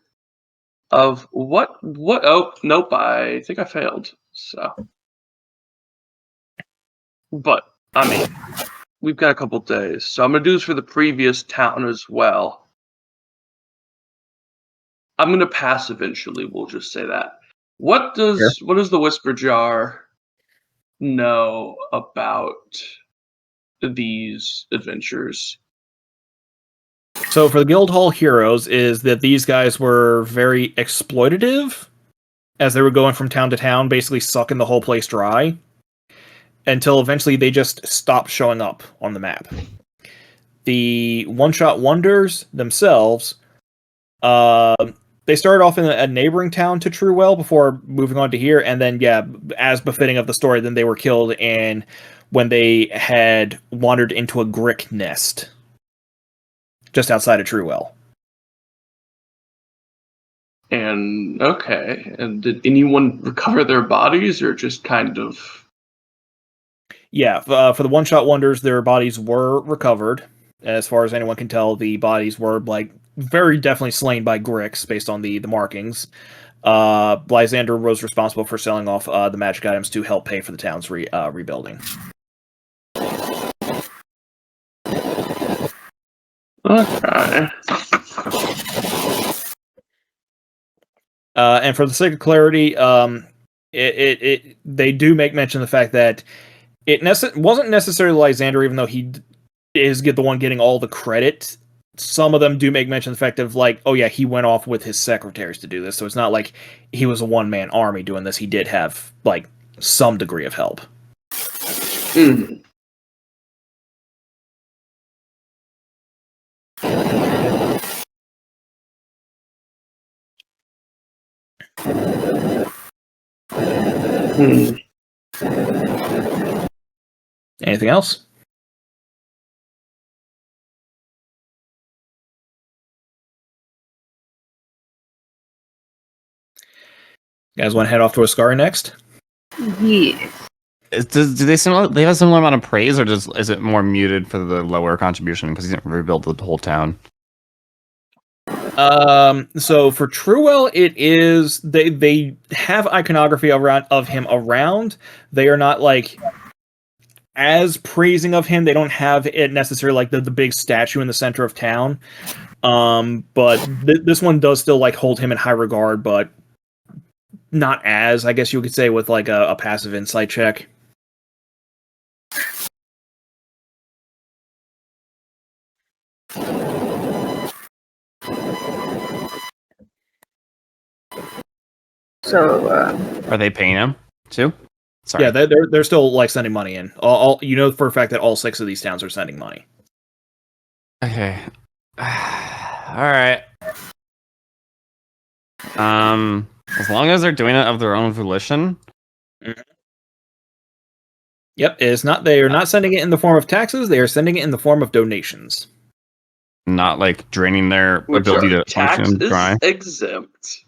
of what oh nope, I think I failed. So but I mean we've got a couple days, so I'm gonna do this for the previous town as well. I'm gonna pass eventually, we'll just say that. What does the Whisper Jar know about these adventures? So for the Guildhall heroes is that these guys were very exploitative as they were going from town to town, basically sucking the whole place dry, until eventually they just stopped showing up on the map. The One-Shot Wonders themselves, they started off in a neighboring town to Truewell before moving on to here, and then, yeah, as befitting of the story, then they were killed when they had wandered into a Grick nest just outside of Truewell. And okay, and did anyone recover their bodies, or just kind of? Yeah, for the One-Shot Wonders, their bodies were recovered. As far as anyone can tell, the bodies were very definitely slain by Grix based on the markings. Lysander was responsible for selling off the magic items to help pay for the town's rebuilding. Okay. And for the sake of clarity, they do make mention of the fact that it wasn't necessarily Lysander, even though he is the one getting all the credit. Some of them do make mention of the fact of oh yeah, he went off with his secretaries to do this, so it's not like he was a one-man army doing this. He did have some degree of help. Mm. Anything else? You guys want to head off to Ascari next? Yes. Do they they have a similar amount of praise, or is it more muted for the lower contribution because he didn't rebuild the whole town? So for Truewell, it is they have iconography of him around. They are not as praising of him. They don't have it necessarily the big statue in the center of town. But this one does still hold him in high regard, but not as, I guess you could say, with a passive insight check. So, Are they paying him too? Sorry. Yeah, they're still sending money in. All you know for a fact that all 6 of these towns are sending money. Okay. All right. As long as they're doing it of their own volition. Yep, it's not. They are not sending it in the form of taxes. They are sending it in the form of donations. Not draining their ability to function dry. Exempt.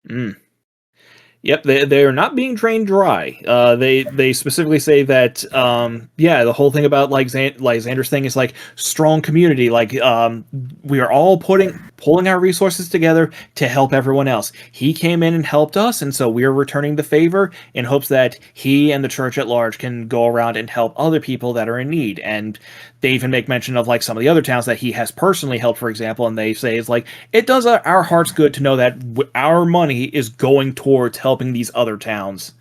Mm. Yep, they're not being drained dry. They specifically say that the whole thing about like Lyzander's thing is like strong community. Like we are all pulling our resources together to help everyone else. He came in and helped us, and so we're returning the favor in hopes that he and the church at large can go around and help other people that are in need. And they even make mention of like some of the other towns that he has personally helped, for example, and they say it's like it does our hearts good to know that our money is going towards helping these other towns.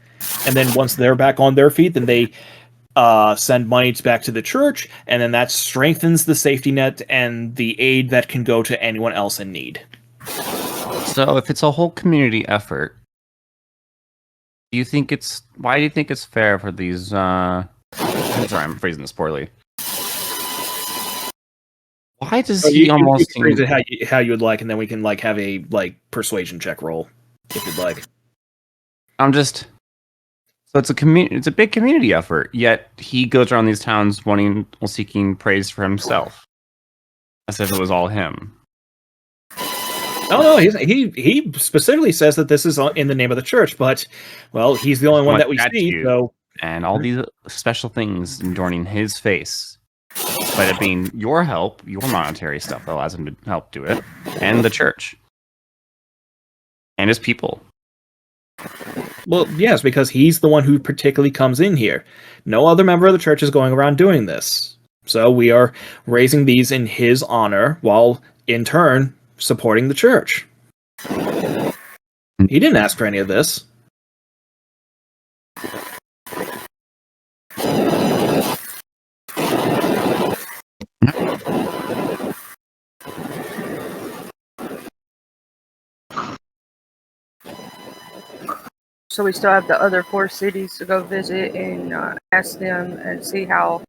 And then once they're back on their feet, then they send money back to the church, and then that strengthens the safety net and the aid that can go to anyone else in need. So if it's a whole community effort, why do you think it's fair for these I'm sorry, I'm phrasing this poorly. Why does he almost you phrase it how you would like, and then we can like have a like persuasion check roll if you'd like. So it's a big community effort, yet he goes around these towns seeking praise for himself. As if it was all him. Oh no, he specifically says that this is in the name of the church, but well, he's the only one that we see. So and all these special things adorning his face, despite it being your help, your monetary stuff that allows him to help do it, and the church and his people. Well, yes, because he's the one who particularly comes in here. No other member of the church is going around doing this. So we are raising these in his honor, while in turn supporting the church. He didn't ask for any of this. So we still have the other 4 cities to go visit and ask them and see how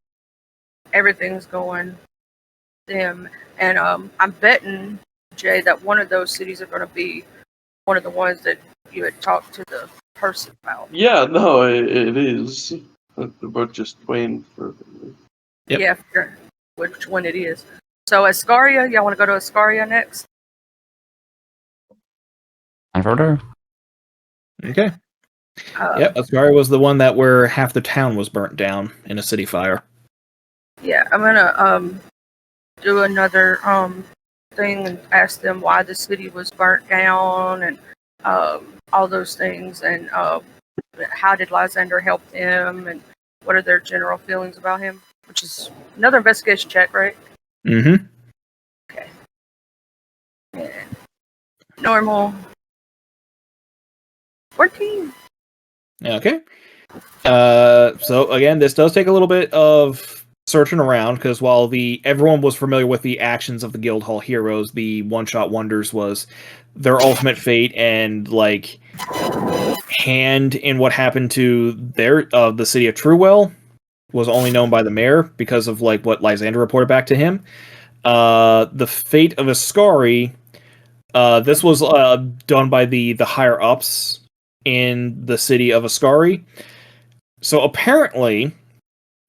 everything's going. Them and I'm betting, Jay, that one of those cities are going to be one of the ones that you had talked to the person about. Yeah, no, it is. We're just waiting for. Yep. Yeah, for which one it is. So Ascaria, y'all want to go to Ascaria next? Order. Okay. Yep, Ascaria was the one that where half the town was burnt down in a city fire. Yeah, I'm gonna do another thing and ask them why the city was burnt down and all those things, and how did Lyzander help them, and what are their general feelings about him, which is another investigation check, right? Mm-hmm. Okay. And normal 14. Okay. So again, this does take a little bit of searching around, because while everyone was familiar with the actions of the Guildhall heroes, the one-shot wonders was their ultimate fate, and like hand in what happened to the city of Truewell was only known by the mayor because of like what Lysander reported back to him. The fate of Ascari, this was done by the higher ups in the city of Ascari. So apparently,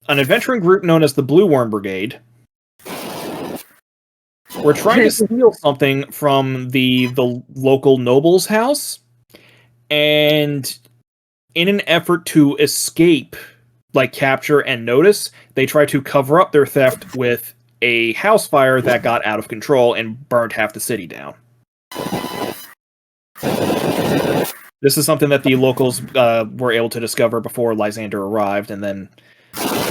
an adventuring group known as the Blue Worm Brigade were trying to steal something from the local noble's house, and in an effort to escape, like capture and notice, they tried to cover up their theft with a house fire that got out of control and burned half the city down. This is something that the locals were able to discover before Lysander arrived, and then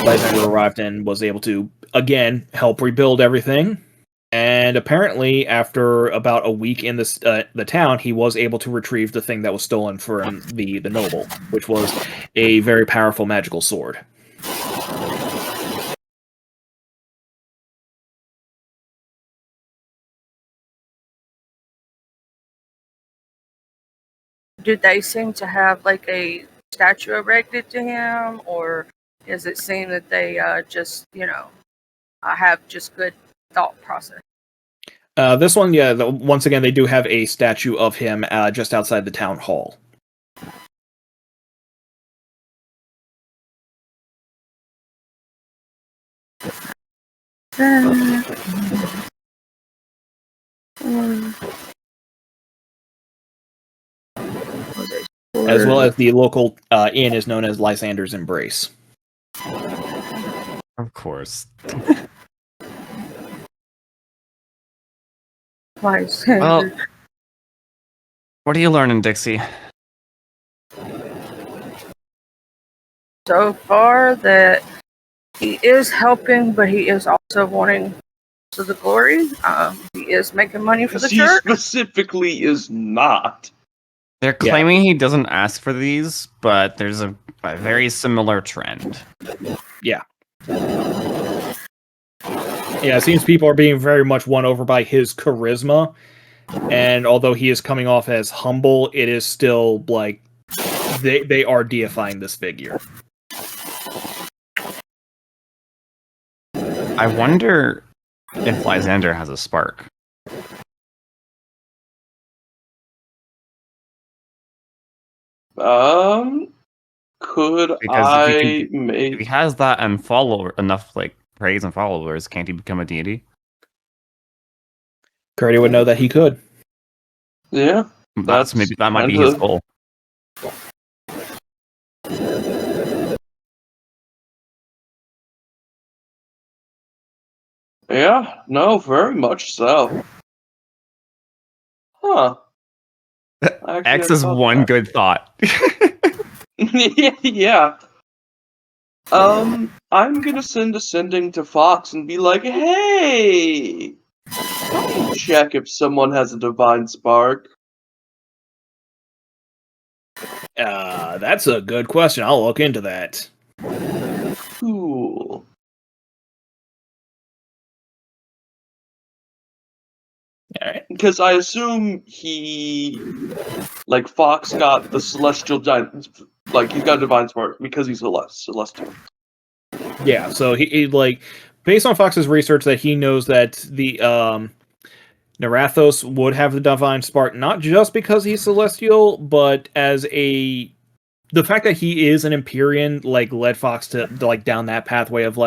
Lysander arrived and was able to, again, help rebuild everything. And apparently, after about a week in the town, he was able to retrieve the thing that was stolen from the noble, which was a very powerful magical sword. Do they seem to have like a statue erected to him, or does it seem that they just, have just good thought process? This one, yeah, once again, they do have a statue of him just outside the town hall. as well as the local inn is known as Lyzander's Embrace. Of course. Well, what are you learning, Dixie? So far that he is helping, but he is also wanting to the glory. He is making money for the He church. specifically is not. They're claiming he doesn't ask for these, but there's a very similar trend. Yeah. Yeah, it seems people are being very much won over by his charisma, and although he is coming off as humble, it is still like they are deifying this figure. I wonder if Lyzander has a spark. Could Because if he make has that and enough like praise and followers, can't he become a deity? Curdy would know that he could. Yeah, That might be his goal. Yeah, no, very much so. Huh. X is one good thought. Yeah. I'm gonna send a sending to Fox and be like, hey, help me check if someone has a divine spark. That's a good question. I'll look into that. Cool. Alright. Because I assume Fox got the celestial giant, he's got a divine spark because he's celestial. Yeah, so he like based on Fox's research that he knows that the Narathos would have the divine spark not just because he's celestial, but as the fact that he is an Empyrean led Fox to down that pathway of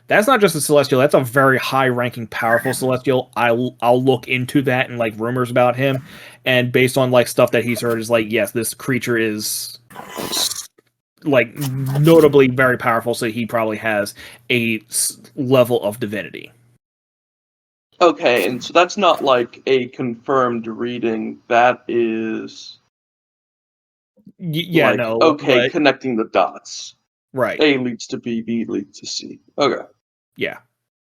that's not just a celestial, that's a very high-ranking, powerful celestial. I'll look into that and rumors about him, and based on stuff that he's heard is yes, this creature is notably very powerful, so he probably has a level of divinity. Okay, and so that's not a confirmed reading. That is but connecting the dots. right. A leads to B, B leads to C. Okay. Yeah.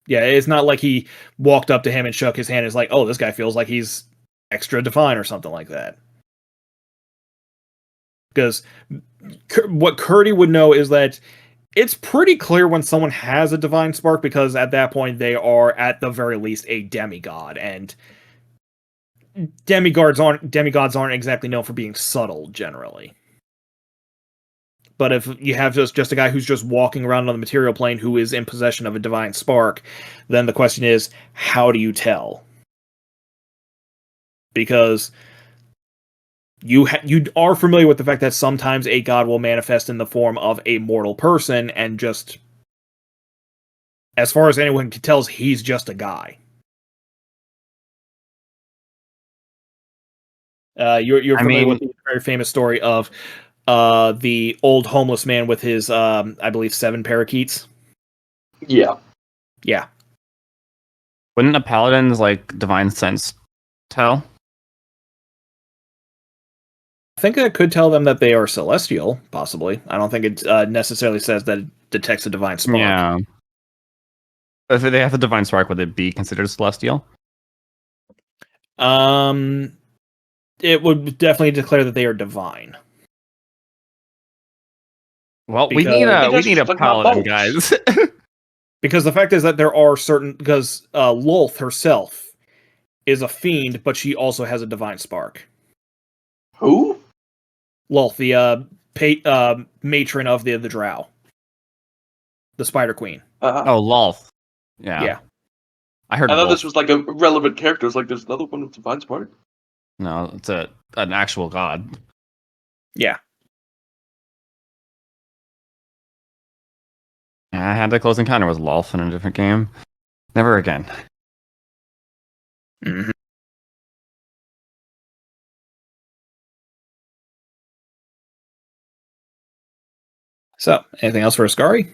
Yeah, it's not like he walked up to him and shook his hand and is like, oh, this guy feels like he's extra divine or something like that. Because what Curdy would know is that it's pretty clear when someone has a divine spark, because at that point they are at the very least a demigod, and demigods aren't exactly known for being subtle generally. But if you have just a guy who's just walking around on the material plane who is in possession of a divine spark, then the question is, how do you tell? Because you are familiar with the fact that sometimes a god will manifest in the form of a mortal person, and just, as far as anyone can tell, he's just a guy. You're familiar with the very famous story of the old homeless man with his, I believe, 7 parakeets? Yeah. Yeah. Wouldn't a paladin's divine sense tell? I think that could tell them that they are celestial, possibly. I don't think it necessarily says that it detects a divine spark. Yeah. If they have the divine spark, would it be considered celestial? It would definitely declare that they are divine. Well, we need a paladin, guys. Because the fact is that there are certain, because Lolth herself is a fiend, but she also has a divine spark. Who? Lolth, the matron of the Drow, the Spider Queen. Oh, Lolth. Yeah. I thought this was a relevant character. It's there's another one with divine spark. No, it's an actual god. Yeah. I had the close encounter with Lolth in a different game. Never again. Mm-hmm. So, anything else for Ascari?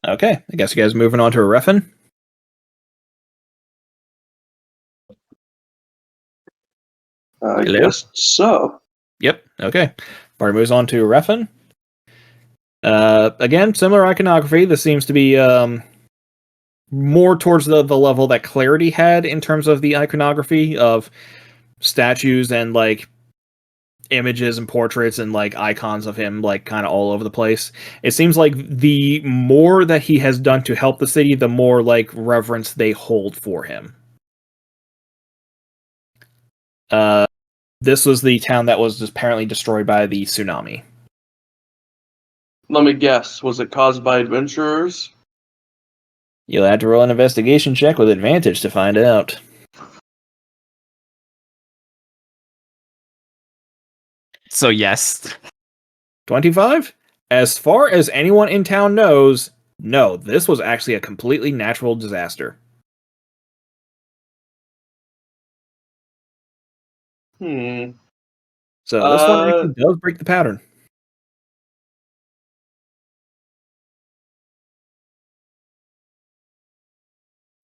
Okay, I guess you guys are moving on to Arefin. I Hello? guess so. Yep, okay. Party moves on to Arefin. Again, similar iconography. This seems to be more towards the level that Clarity had in terms of the iconography of statues and like images and portraits and like icons of him like kind of all over the place. It seems like the more that he has done to help the city, the more like reverence they hold for him. This was the town that was apparently destroyed by the tsunami. Let me guess. Was it caused by adventurers? You'll have to roll an investigation check with advantage to find out. So yes. 25? As far as anyone in town knows, no, this was actually a completely natural disaster. Hmm. So this one actually does break the pattern.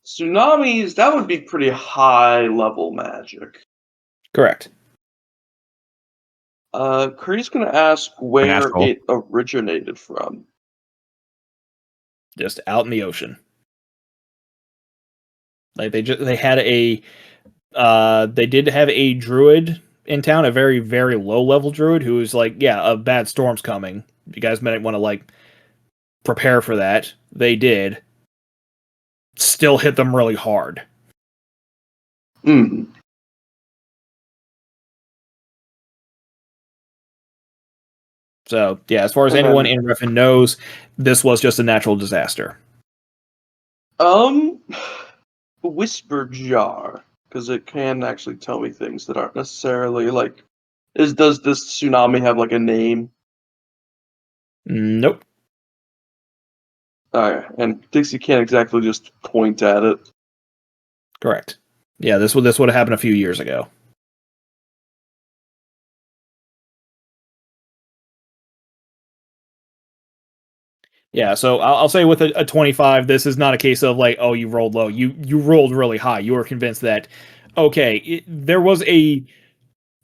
Tsunamis, that would be pretty high level magic. Correct. Curry's gonna ask where Natural. it originated from. Just out in the ocean. Like they had a they did have a druid in town, a very, very low level druid who was like, yeah, a bad storm's coming. You guys might want to like prepare for that. They did. Still hit them really hard. Hmm. So yeah, as far as anyone in Refin knows, this was just a natural disaster. Whisper jar, because it can actually tell me things that aren't necessarily like. Does this tsunami have like a name? Nope. And Dixie can't exactly just point at it. Correct. Yeah, this would have happened a few years ago. Yeah, so I'll say with a 25, this is not a case of like, oh, you rolled low. You rolled really high. You were convinced that, okay, there was a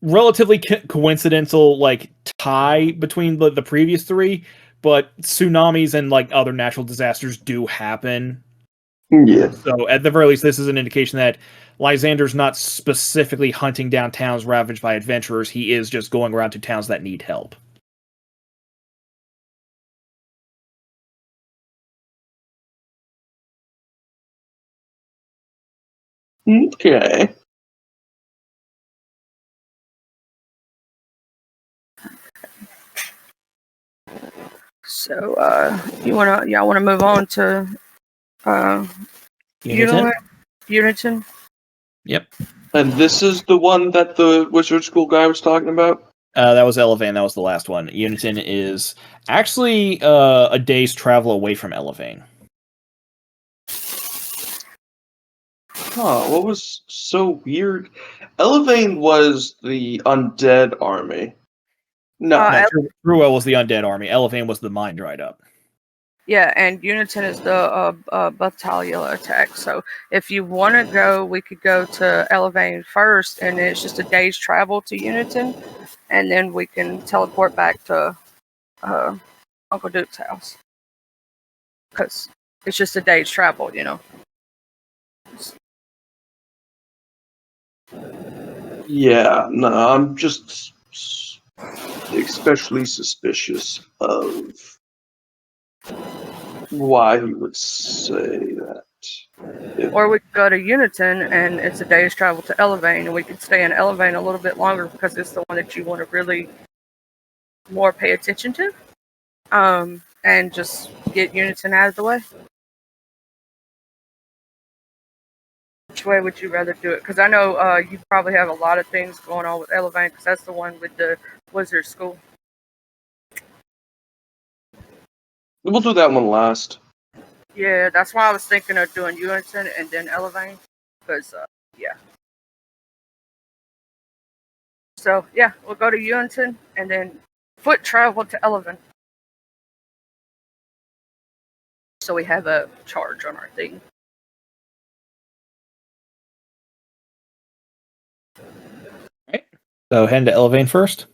relatively coincidental like tie between the previous three, but tsunamis and like other natural disasters do happen. Yeah. So at the very least, this is an indication that Lyzander's not specifically hunting down towns ravaged by adventurers. He is just going around to towns that need help. Okay. So y'all wanna move on to Uniton? Uniton? Yep. And this is the one that the wizard school guy was talking about? That was Elevane. That was the last one. Uniton is actually a day's travel away from Elevane. Huh, what was so weird? Elevane was the undead army. No. Uh, Truwell was the undead army. Elevane was the mine dried up. Yeah, and Uniton is the battalion attack. So if you want to go, we could go to Elevane first, and it's just a day's travel to Uniton, and then we can teleport back to Uncle Duke's house. Because it's just a day's travel, you know. Yeah, no, I'm just especially suspicious of why he would say that. Or we could go to Uniton, and it's a day's travel to Elevane, and we could stay in Elevane a little bit longer because it's the one that you want to really more pay attention to. And just get Uniton out of the way. Which way would you rather do it? Because I know you probably have a lot of things going on with Elevane, because that's the one with the wizard school. We'll do that one last. Yeah, that's why I was thinking of doing Uniton and then Elevane. Because, yeah. So yeah, we'll go to Ewanton and then foot travel to Eleven. So we have a charge on our thing. Right. So heading to Elevane first.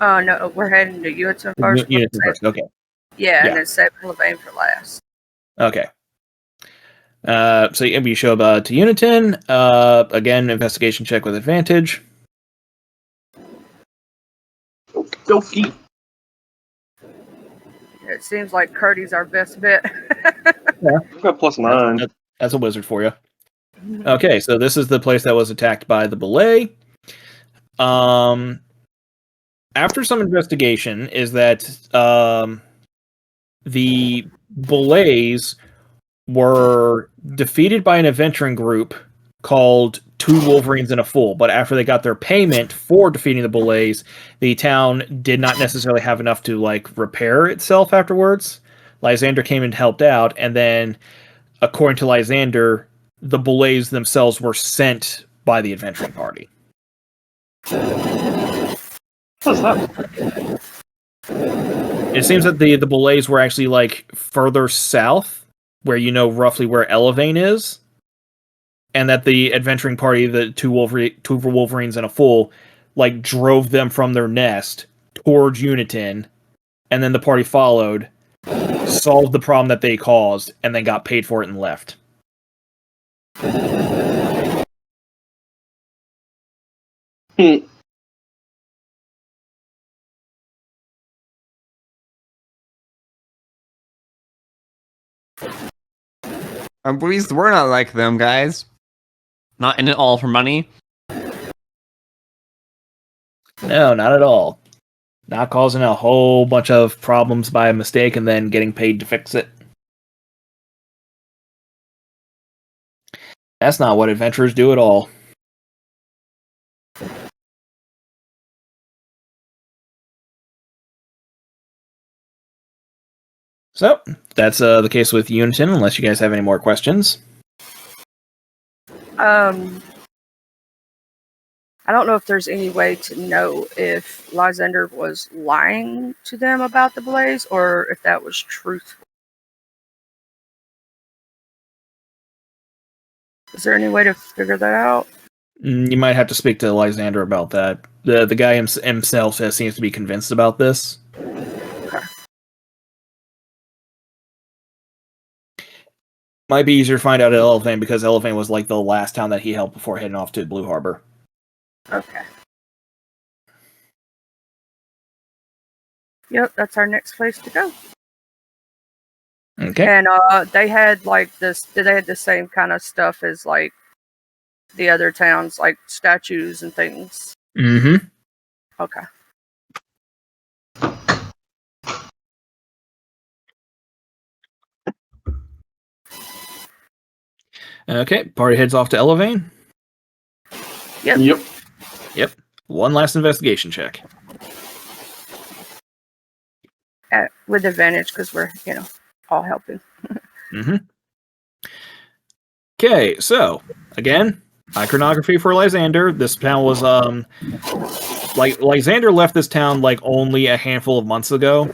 No, we're heading to Ewanton first. Ewanton first. Okay. Yeah, Yeah. and then save Eleven for last. Okay. So you show up to Uniton. Again, investigation check with advantage. Okie. It seems like Curdy's our best bet. I've got +9. That's a wizard for you. Okay, so this is the place that was attacked by the belay. After some investigation, is that the belays were defeated by an adventuring group called Two Wolverines and a Fool. But after they got their payment for defeating the belays, the town did not necessarily have enough to repair itself afterwards. Lyzander came and helped out, and then, according to Lyzander, the belays themselves were sent by the adventuring party. What's that? It seems that the belays were actually further south, where roughly where Elevane is, and that the adventuring party, the two Wolverines and a Fool, drove them from their nest towards Uniton, and then the party followed, solved the problem that they caused, and then got paid for it and left. I'm pleased we're not like them, guys. Not in it all for money. No, not at all. Not causing a whole bunch of problems by mistake and then getting paid to fix it. That's not what adventurers do at all. So, that's the case with Uniton, unless you guys have any more questions. I don't know if there's any way to know if Lyzander was lying to them about the blaze or if that was truthful. Is there any way to figure that out? You might have to speak to Lyzander about that. The guy himself seems to be convinced about this. Okay. Might be easier to find out at Elevane because Elevane was the last town that he helped before heading off to Blue Harbor. Okay. Yep, that's our next place to go. Okay. And they had this. They had the same kind of stuff as the other towns, like statues and things. Mm-hmm. Okay. Okay. Party heads off to Elevane. Yep. Yep. One last investigation check. With advantage because we're all helping. Mm-hmm. Okay, so again, iconography for Lyzander. This town was Lyzander left this town only a handful of months ago.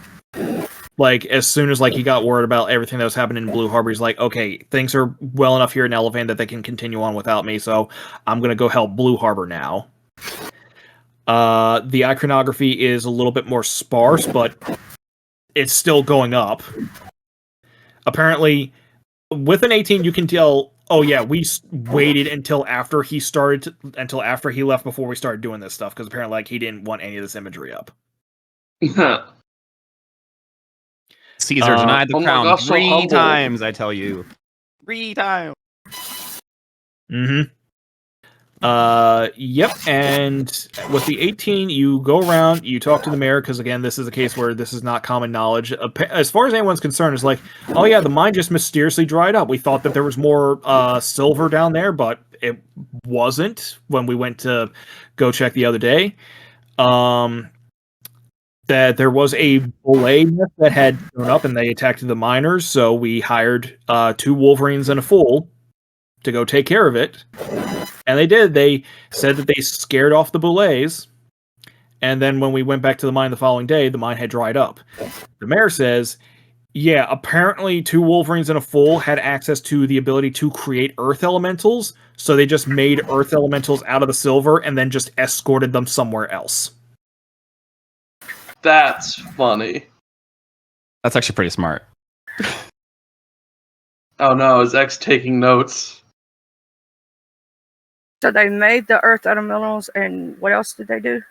As soon as he got word about everything that was happening in Blue Harbor, he's like, okay, things are well enough here in Elevane that they can continue on without me, so I'm gonna go help Blue Harbor now. The iconography is a little bit more sparse, but it's still going up. Apparently, with an 18, you can tell. Oh yeah, we waited until after he left before we started doing this stuff because apparently, he didn't want any of this imagery up. Caesar denied the crown gosh, so 3 humble. times. I tell you, 3 times. Mm-hmm. Yep, and with the 18, you go around, you talk to the mayor, because again, this is a case where this is not common knowledge. As far as anyone's concerned, it's oh yeah, the mine just mysteriously dried up. We thought that there was more silver down there, but it wasn't when we went to go check the other day. That there was a belay that had shown up and they attacked the miners, so we hired 2 Wolverines and a Fool to go take care of it. And they did. They said that they scared off the belays, And then when we went back to the mine the following day, the mine had dried up. The mayor says, yeah, apparently 2 Wolverines and a Foal had access to the ability to create Earth Elementals, so they just made Earth Elementals out of the silver and then just escorted them somewhere else. That's funny. That's actually pretty smart. Oh no, is X taking notes? So they made the Earth Elementals, and what else did they do?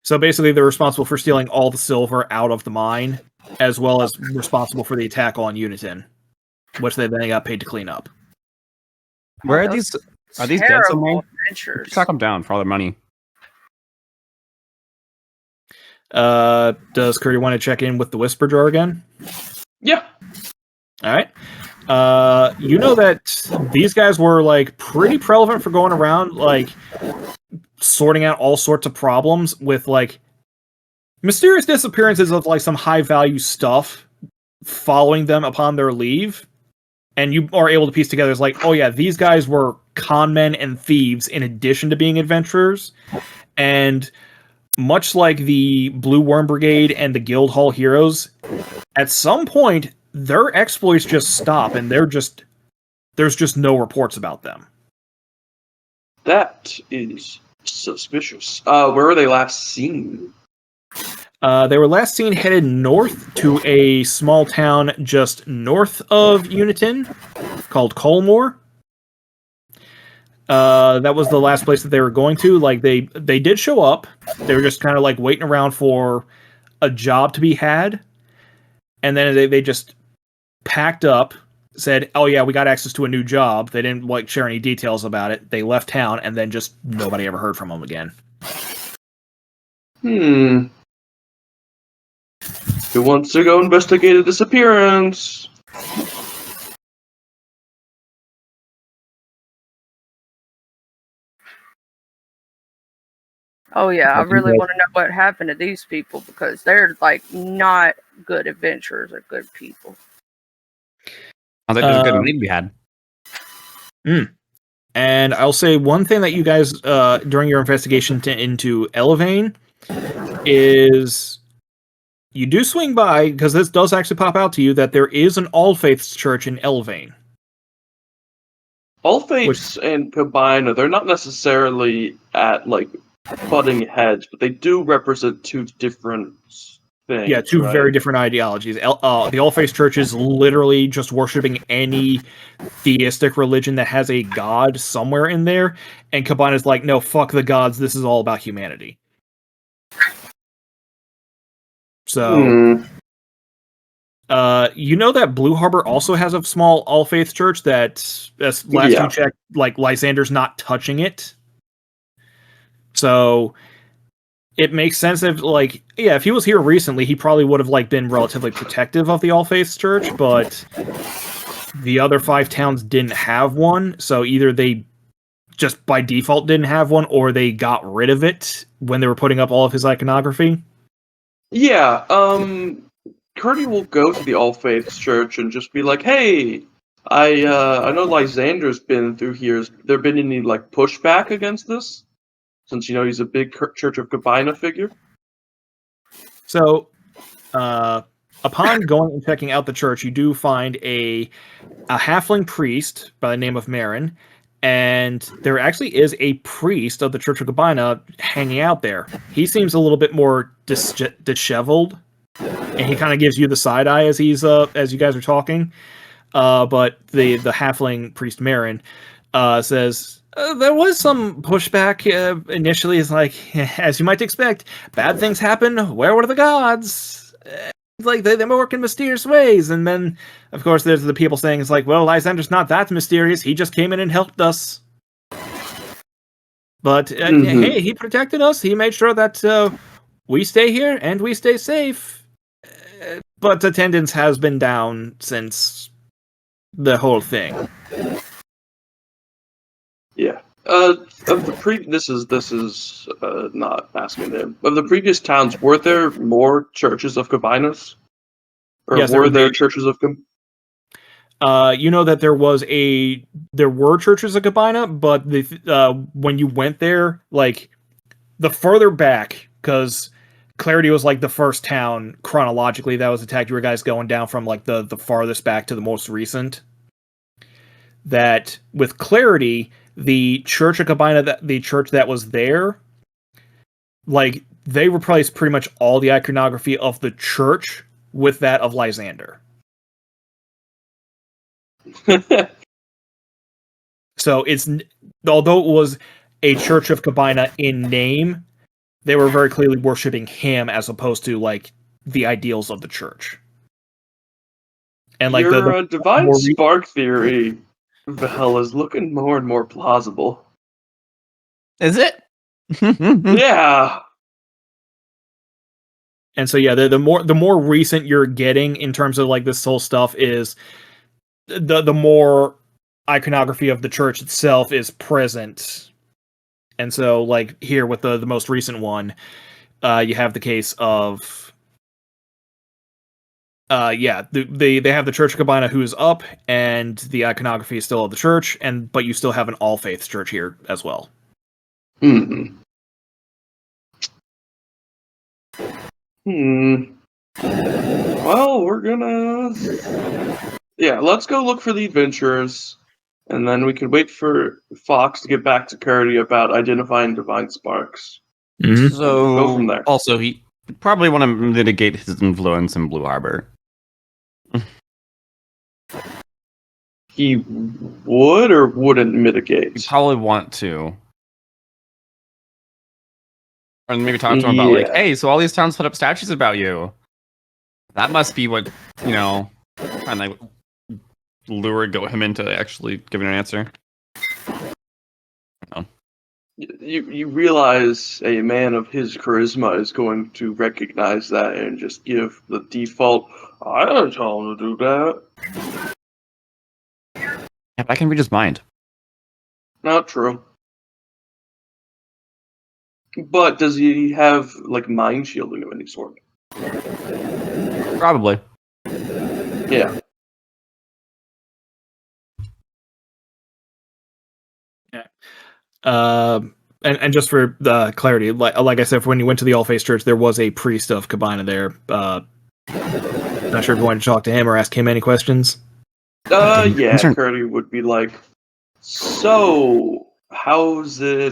So basically, they're responsible for stealing all the silver out of the mine, as well as responsible for the attack on Unitin, which they then got paid to clean up. Where are Those these? Are these dead terrible somewhere? adventures. Track them down for all their money. Does Curdy want to check in with the Whisper Jar again? Yeah. All right. You know that these guys were like pretty prevalent for going around like sorting out all sorts of problems with like mysterious disappearances of like some high value stuff following them upon their leave. And you are able to piece together as like, oh yeah, these guys were con men and thieves in addition to being adventurers. And much like the Blue Worm Brigade and the Guildhall Heroes, at some point their exploits just stop and there's just no reports about them. That is suspicious. Where were they last seen? They were last seen headed north to a small town just north of Unitin called Colmore. That was the last place that they were going to. Like they did show up. They were just kind of like waiting around for a job to be had. And then they just packed up, said, oh yeah, we got access to a new job. They didn't like share any details about it. They left town and then just nobody ever heard from them again. Who wants to go investigate a disappearance? Oh yeah, I I think really that- want to know what happened to these people because they're like not good adventurers or good people. I think there's a good money to be had. And I'll say one thing that you guys, during your investigation into Elevane, is you do swing by, because this does actually pop out to you, that there is an All Faiths church in Elevane. All Faiths and Combina, they're not necessarily at like butting heads, but they do represent 2 different things. Yeah, 2 right? very different ideologies. The All Faiths church is literally just worshipping any theistic religion that has a god somewhere in there, and Combina's like, no, fuck the gods, this is all about humanity. So, you know that Blue Harbor also has a small All Faith church that, as last Yeah. you checked, like Lyzander's not touching it. So it makes sense if, like, yeah, if he was here recently, he probably would have like been relatively protective of the All Faiths church, but the other 5 towns didn't have one, so either they just by default didn't have one, or they got rid of it when they were putting up all of his iconography. Yeah, Curdy will go to the All Faiths Church and just be like, "Hey, I know Lyzander's been through here. Has there been any like pushback against this? Since he's a big Church of Combina figure." So, upon going and checking out the church, you do find a halfling priest by the name of Marin, and there actually is a priest of the Church of Combina hanging out there. He seems a little bit more disheveled, and he kind of gives you the side eye as he's as you guys are talking. But the halfling priest Marin says there was some pushback initially. It's like, as you might expect, bad things happen. Where were the gods? Like they work in mysterious ways, and then of course there's the people saying it's like, well, Lysander's not that mysterious. He just came in and helped us. But hey, he protected us. He made sure that we stay here and we stay safe. But attendance has been down since the whole thing. Yeah. Of the this is not asking him. Of the previous towns, were there more churches of Combinas? Or Yes, were there churches of you know that there were churches of Combina, but when you went there, like the further back because Clarity was like the first town chronologically that was attacked. You were guys going down from like the farthest back to the most recent. That with Clarity, the Church of Kabina, the church that was there, like they replaced pretty much all the iconography of the church with that of Lyzander. So it's, although it was a Church of Kabina in name, they were very clearly worshipping him as opposed to like the ideals of the church. And like your the divine spark theory, Val, is looking more and more plausible. Is it? Yeah. And so yeah, the more recent you're getting in terms of like this whole stuff is the more iconography of the church itself is present. And so like here with the most recent one, you have the case of they have the Church of Kabina who's up, and the iconography is still of the church, but you still have an all faith church here as well. Well, we're gonna... Yeah, let's go look for the adventurers, and then we can wait for Fox to get back to Curdy about identifying divine sparks. Mm-hmm. So Go from there. Also, he probably want to mitigate his influence in Blue Harbor. He would or wouldn't mitigate? You probably want to. Or maybe talk to him about, like, hey, so all these towns put up statues about you. That must be what, and like lure him into actually giving an answer. You realize a man of his charisma is going to recognize that and just give the default, I don't tell him to do that. Yeah, but I can read his mind. Not true. But does he have, like, mind shielding of any sort? Probably. Yeah. And just for the clarity, like I said, when you went to the All Faith Church, there was a priest of Kabina there. Not sure if you wanted to talk to him or ask him any questions. Yeah, Curdy would be like, so, how's it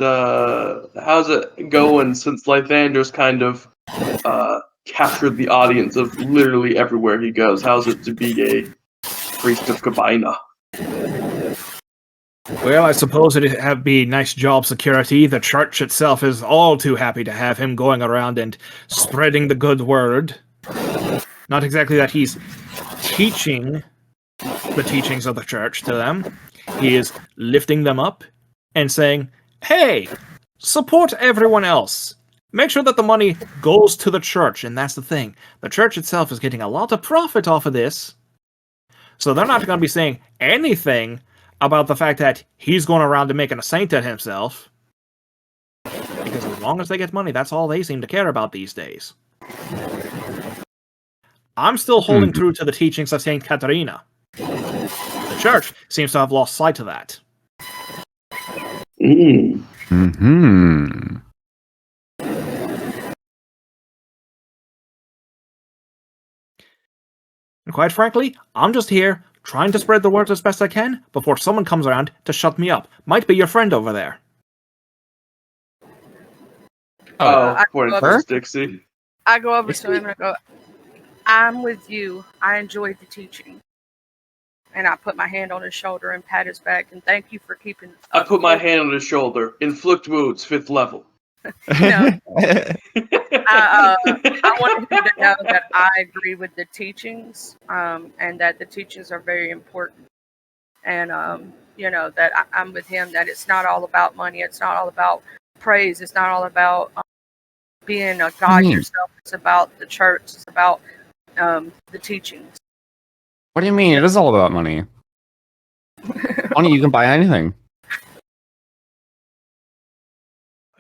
going since Lyzander's kind of, captured the audience of literally everywhere he goes? How's it to be a priest of Kabina? Well, I suppose it'd be nice job security. The church itself is all too happy to have him going around and spreading the good word. Not exactly that he's teaching the teachings of the church to them. He is lifting them up and saying, hey, support everyone else. Make sure that the money goes to the church, and that's the thing. The church itself is getting a lot of profit off of this. So they're not going to be saying anything about the fact that he's going around and making a saint of himself. Because as long as they get money, that's all they seem to care about these days. I'm still holding true to the teachings of Saint Katerina. The church seems to have lost sight of that. Mm-hmm. And quite frankly, I'm just here trying to spread the word as best I can before someone comes around to shut me up. Might be your friend over there. Pointing to Dixie. I go over to him and I go, I'm with you. I enjoyed the teaching. And I put my hand on his shoulder and pat his back and thank you for keeping... I put my hand on his shoulder. Inflict wounds, 5th level. I wanted him to know that I agree with the teachings, and that the teachings are very important. And, that I'm with him, that it's not all about money. It's not all about praise. It's not all about being a god yourself. It's about the church. It's about the teachings. What do you mean? It is all about money. Money, you can buy anything.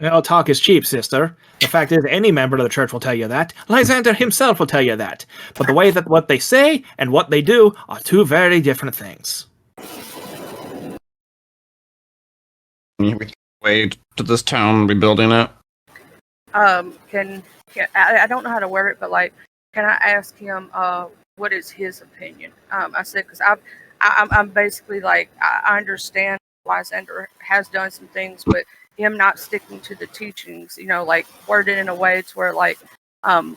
Well, talk is cheap, sister. The fact is, any member of the church will tell you that. Lyzander himself will tell you that. But the way that what they say and what they do are two very different things. Way to this town, rebuilding it. Can I don't know how to word it, but like, can I ask him what is his opinion? I said because I'm basically like I understand Lysander has done some things, but him not sticking to the teachings, like worded in a way to where like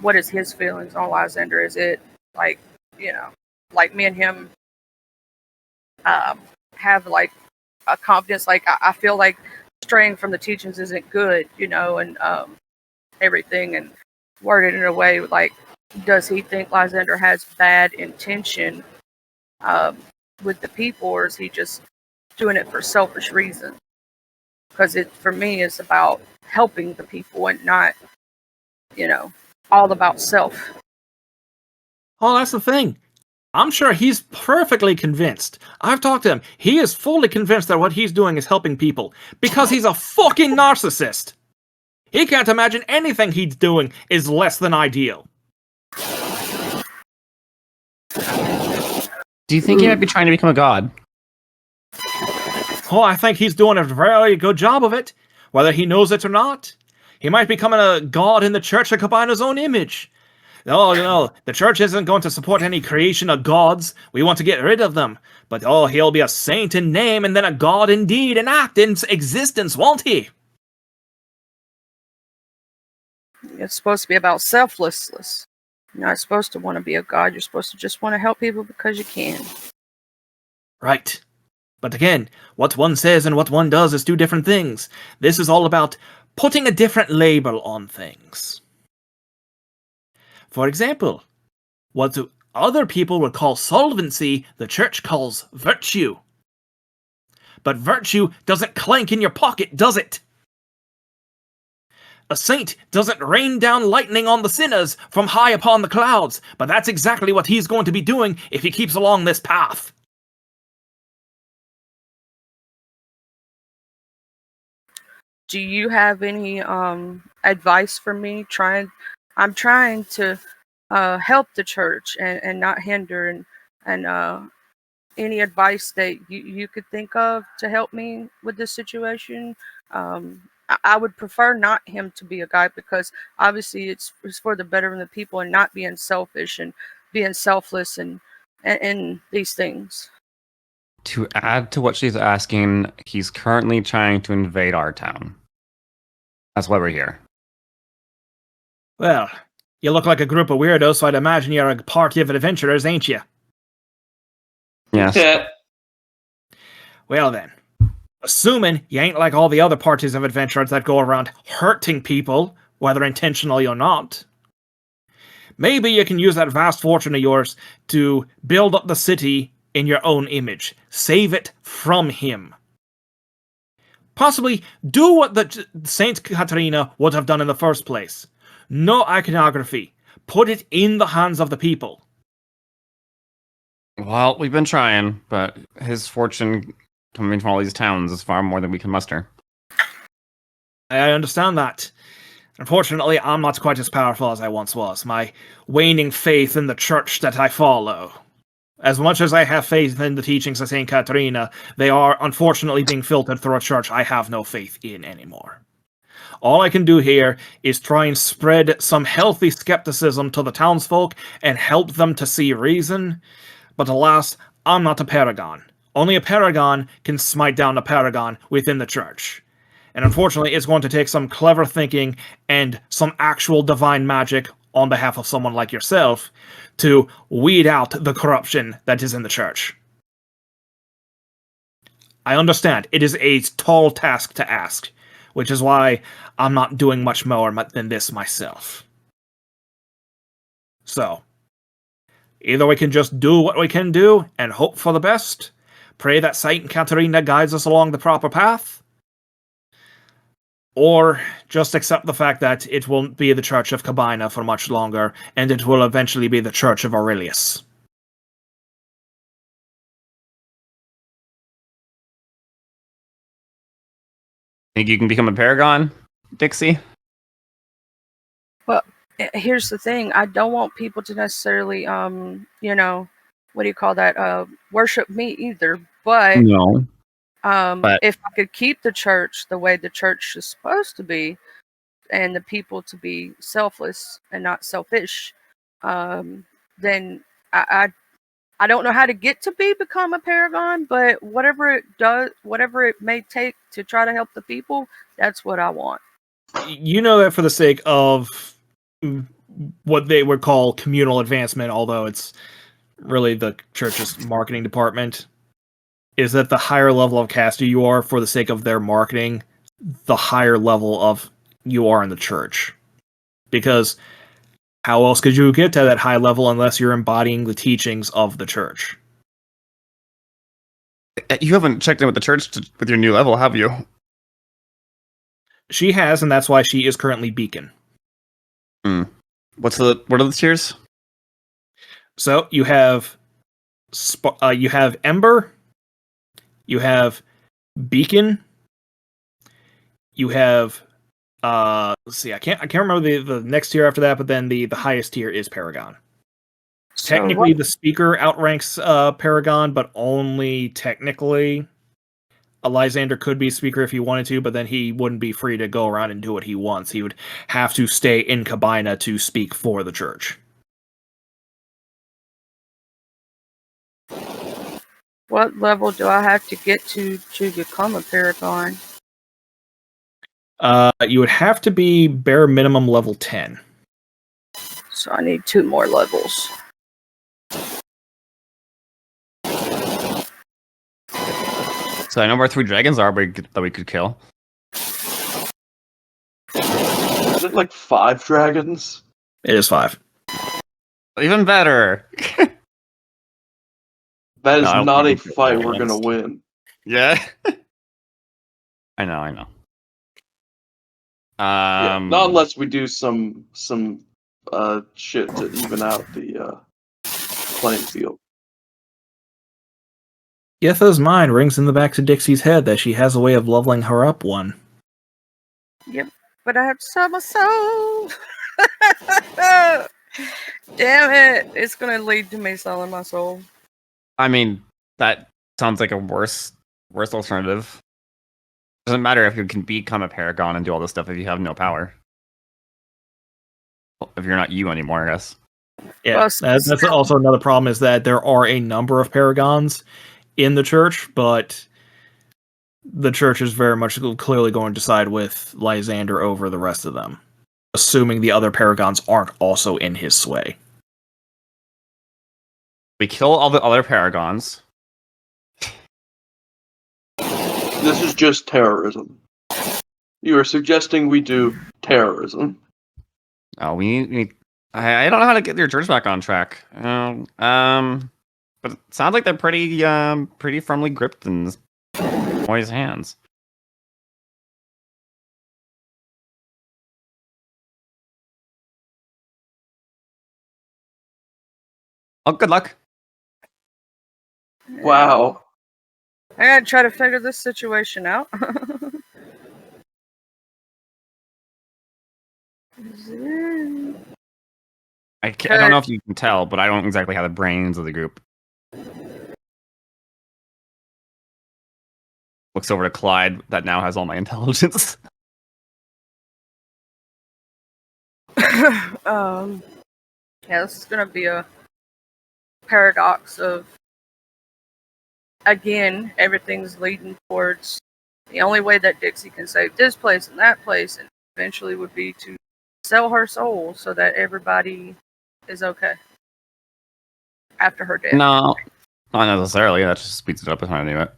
what is his feelings on Lysander? Is it like like me and him have like a confidence? Like I feel like straying from the teachings isn't good, and everything, and worded in a way like, does he think Lysander has bad intention um, with the people, or is he just doing it for selfish reasons? Because it, for me, is about helping the people and not, all about self. Oh, that's the thing. I'm sure he's perfectly convinced. I've talked to him. He is fully convinced that what he's doing is helping people because he's a fucking narcissist. He can't imagine anything he's doing is less than ideal. Do you think he might be trying to become a god? Oh, I think he's doing a very good job of it, whether he knows it or not. He might be becoming a god in the Church of Cabina's own image. Oh, no, the church isn't going to support any creation of gods. We want to get rid of them. But he'll be a saint in name and then a god in deed and act in existence, won't he? It's supposed to be about selflessness. You're not supposed to want to be a god. You're supposed to just want to help people because you can. Right. But again, what one says and what one does is two different things. This is all about putting a different label on things. For example, what other people would call solvency, the church calls virtue. But virtue doesn't clank in your pocket, does it? A saint doesn't rain down lightning on the sinners from high upon the clouds, but that's exactly what he's going to be doing if he keeps along this path. Do you have any advice for me? I'm trying to help the church and not hinder, and any advice that you could think of to help me with this situation. I would prefer not him to be a guy, because obviously it's for the betterment of the people and not being selfish and being selfless and these things. To add to what she's asking, he's currently trying to invade our town. That's why we're here. Well, you look like a group of weirdos, so I'd imagine you're a party of adventurers, ain't you? Yes. Yeah. Well then, assuming you ain't like all the other parties of adventurers that go around hurting people, whether intentionally or not, maybe you can use that vast fortune of yours to build up the city in your own image. Save it from him. Possibly do what the Saint Katarina would have done in the first place. No iconography. Put it in the hands of the people. Well, we've been trying, but his fortune coming from all these towns is far more than we can muster. I understand that. Unfortunately, I'm not quite as powerful as I once was. My waning faith in the church that I follow. As much as I have faith in the teachings of St. Katarina, they are unfortunately being filtered through a church I have no faith in anymore. All I can do here is try and spread some healthy skepticism to the townsfolk and help them to see reason. But alas, I'm not a paragon. Only a paragon can smite down a paragon within the church. And unfortunately, it's going to take some clever thinking and some actual divine magic on behalf of someone like yourself to weed out the corruption that is in the church. I understand, it is a tall task to ask, which is why I'm not doing much more than this myself. So, either we can just do what we can do and hope for the best, pray that Saint Katarina guides us along the proper path, or just accept the fact that it won't be the Church of Cabina for much longer, and it will eventually be the Church of Aurelius. Think you can become a paragon, Dixie? Well, here's the thing. I don't want people to necessarily, what do you call that? Worship me either. But No. if I could keep the church the way the church is supposed to be, and the people to be selfless and not selfish, then I don't know how to get to become a paragon, but whatever it may take to try to help the people, that's what I want. You know that for the sake of what they would call communal advancement, although it's really the church's marketing department, is that the higher level of caster you are, for the sake of their marketing, the higher level of you are in the church. Because how else could you get to that high level unless you're embodying the teachings of the church? You haven't checked in with the church with your new level, have you? She has, and that's why she is currently Beacon. What are the tiers? So you have Ember, you have Beacon, you have let's see, I can't remember the next tier after that, but then the highest tier is Paragon. So Technically, the speaker outranks Paragon, but only technically. Lyzander could be speaker if he wanted to, but then he wouldn't be free to go around and do what he wants. He would have to stay in Kabina to speak for the church. what level do I have to get to become a paragon? You would have to be bare minimum level 10. So I need 2 more levels. So I know where 3 dragons are that we could kill. Is it like 5 dragons? It is 5. Even better. That is No, I don't not a think we can fight kill we're gonna dragons. win. Yeah. I know. Yeah, not unless we do some shit to even out the playing field. Yetha's mind rings in the back to Dixie's head that she has a way of leveling her up one. Yep, but I have to sell my soul. Damn it! It's gonna lead to me selling my soul. I mean, that sounds like a worse alternative. Doesn't matter if you can become a paragon and do all this stuff if you have no power. If you're not you anymore, I guess. Yeah, Well, that's also another problem, is that there are a number of paragons in the church, but the church is very much clearly going to side with Lyzander over the rest of them, assuming the other paragons aren't also in his sway. We kill all the other paragons. This is just terrorism. You are suggesting we do terrorism. Oh, we need. I don't know how to get your church back on track. But it sounds like they're pretty firmly gripped in Moy's hands. Oh, good luck. Wow. I gotta try to figure this situation out. I don't know if you can tell, but I don't exactly have the brains of the group. Looks over to Clyde, that now has all my intelligence. Yeah, this is gonna be a paradox of, again, everything's leading towards the only way that Dixie can save this place and that place, and eventually would be to sell her soul so that everybody is okay after her death. No, not necessarily. That just speeds it up a tiny bit.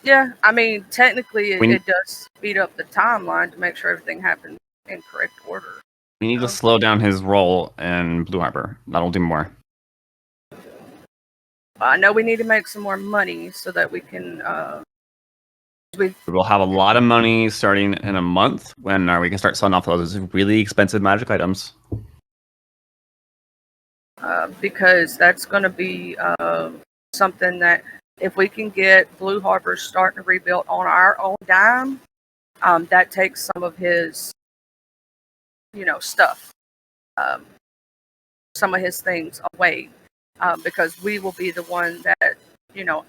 Yeah, I mean, technically, it does speed up the timeline to make sure everything happens in correct order. We need to slow down his role in Blue Harbor. That'll do more. I know we need to make some more money so that we can. We'll have a lot of money starting in a month when we can start selling off those really expensive magic items. Because that's going to be something that, if we can get Blue Harbor starting to rebuild on our own dime, that takes some of his, stuff, some of his things away, because we will be the one that,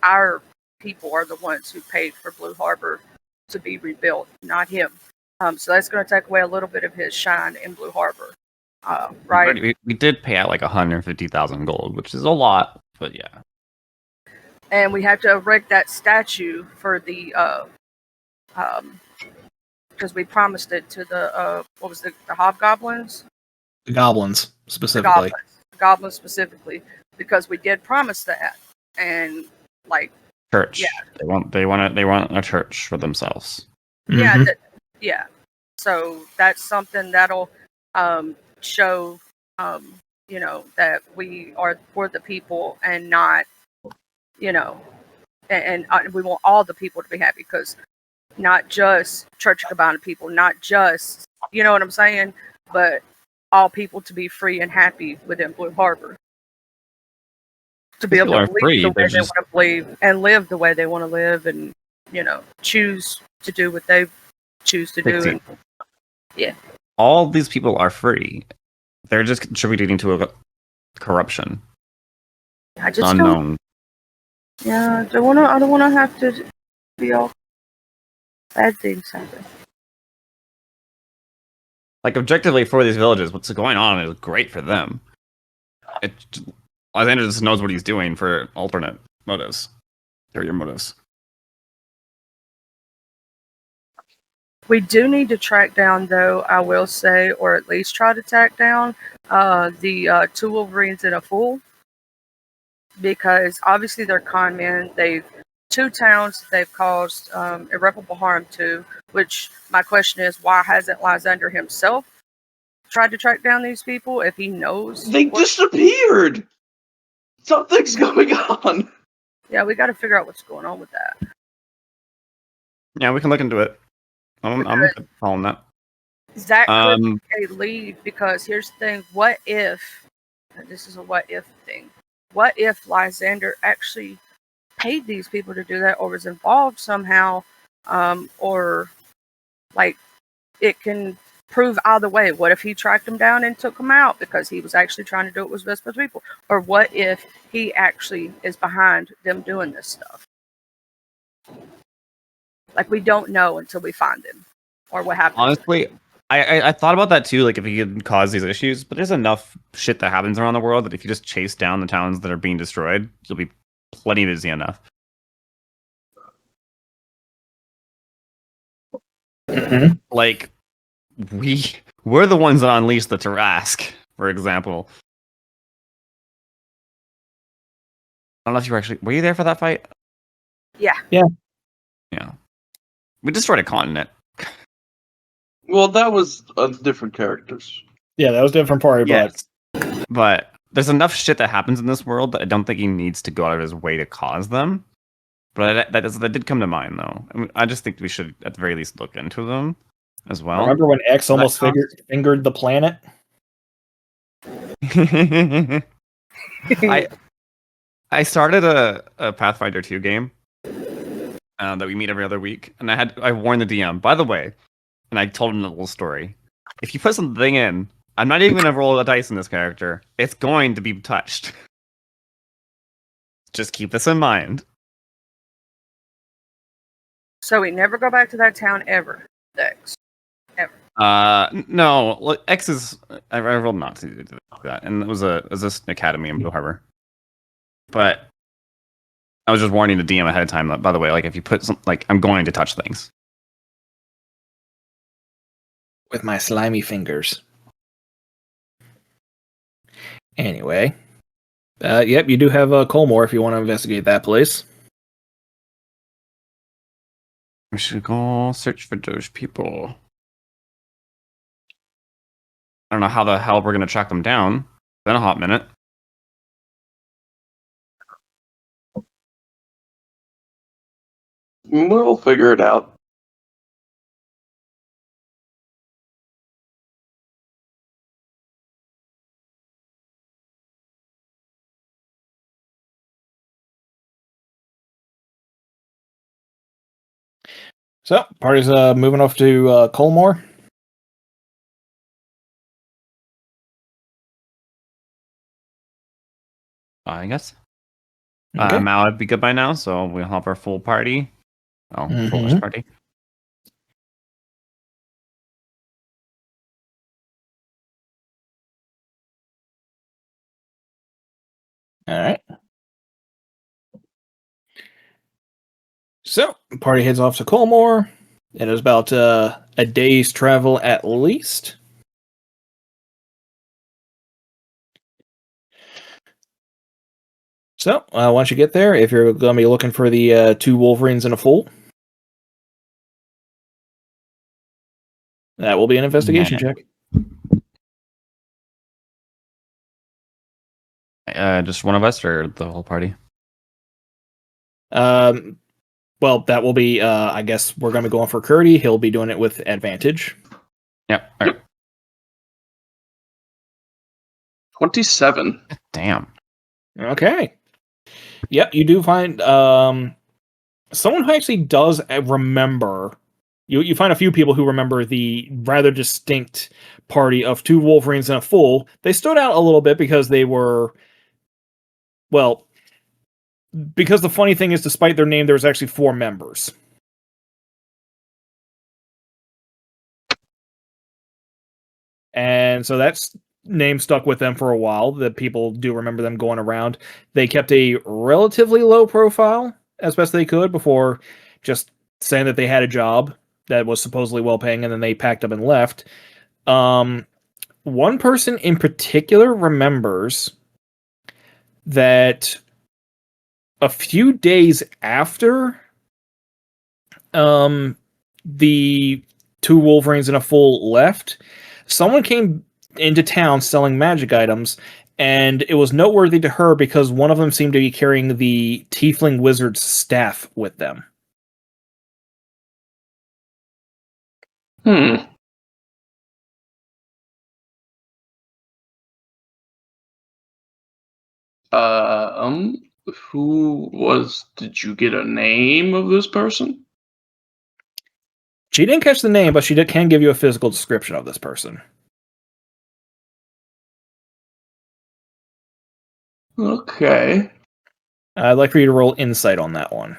our people are the ones who paid for Blue Harbor to be rebuilt, not him. So that's going to take away a little bit of his shine in Blue Harbor, right? We did pay out like 150,000 gold, which is a lot, but yeah. And we have to erect that statue for the because we promised it to the what was the hobgoblins? The goblins The specifically. goblins specifically, because we did promise that, and like Church. Yeah. They want a church for themselves. yeah, Mhm. yeah. So that's something that'll show that we are for the people and not and we want all the people to be happy, because not just Church of Cabana people, not just, you know what I'm saying, but all people to be free and happy within Blue Harbor. To be able People to are believe free, the way they're they just- want to believe and live the way they want to live, and choose to do what they choose to do. And All these people are free. They're just contributing to a corruption. I just Unknown. I don't want to have to be all bad things happen. Like, objectively, for these villages, what's going on is great for them. Lyzander just knows what he's doing for alternate motives. Ulterior motives. We do need to track down, though, I will say, or at least try to track down the two Wolverines and a Fool, because obviously they're con men. They've two towns they've caused irreparable harm to. Which my question is, why hasn't Lyzander himself tried to track down these people if he knows? They disappeared! Something's going on! Yeah, we got to figure out what's going on with that. Yeah, we can look into it. I'm following that. That could be a lead, because here's the thing: what if? This is a what if thing. What if Lyzander actually paid these people to do that, or was involved somehow, or like it can prove either way? What if he tracked them down and took them out because he was actually trying to do what was best for the people? Or what if he actually is behind them doing this stuff? Like, we don't know until we find him, or what happens. Honestly, I thought about that too, like if he could cause these issues, but there's enough shit that happens around the world that if you just chase down the towns that are being destroyed, you'll be plenty busy enough. Mhm. Like, we're the ones that unleashed the Tarask, for example. I don't know if you were you there for that fight? Yeah. Yeah. Yeah. We destroyed a continent. Well, that was different characters. Yeah, that was different party, Yes. But there's enough shit that happens in this world that I don't think he needs to go out of his way to cause them. But that did come to mind, though. I mean, I just think we should, at the very least, look into them as well. Remember when X almost That fingered the planet? I started a Pathfinder 2 game that we meet every other week, and I warned the DM, by the way, and I told him the little story. If you put something in, I'm not even gonna roll a dice in this character. It's going to be touched. Just keep this in mind. So we never go back to that town ever. Dex. No. Look, X is. I rolled not to do that, and it was an academy in Blue Harbor. But I was just warning the DM ahead of time. That, by the way, like if you put I'm going to touch things With my slimy fingers. Anyway. Yep, you do have Colmore if you want to investigate that place. We should go search for those people. I don't know how the hell we're gonna track them down. It's been a hot minute. We'll figure it out. So, party's moving off to Colmore. I guess. Okay. Mal would be good by now, so we'll have our full party. Oh, Mhm. full party. All right. So, the party heads off to Colmore. It is about a day's travel at least. So, once you get there, if you're going to be looking for the 2 Wolverines and a fool, that will be an investigation check. Just one of us or the whole party? Well, that will be, I guess we're going to be going for Curdy. He'll be doing it with advantage. Yep. All right. 27. Damn. Okay. Yep, you do find someone who actually does remember. You find a few people who remember the rather distinct party of 2 Wolverines and a fool. They stood out a little bit because they were, well, because the funny thing is, despite their name, there was actually 4 members. And so that's name stuck with them for a while. That people do remember them going around. They kept a relatively low profile as best they could before just saying that they had a job that was supposedly well paying, and then they packed up and left. One person in particular remembers that a few days after the 2 Wolverines and a fool left, someone came into town selling magic items, and it was noteworthy to her because one of them seemed to be carrying the Tiefling Wizard's staff with them. Did you get a name of this person? She didn't catch the name, but can give you a physical description of this person. Okay. I'd like for you to roll insight on that one.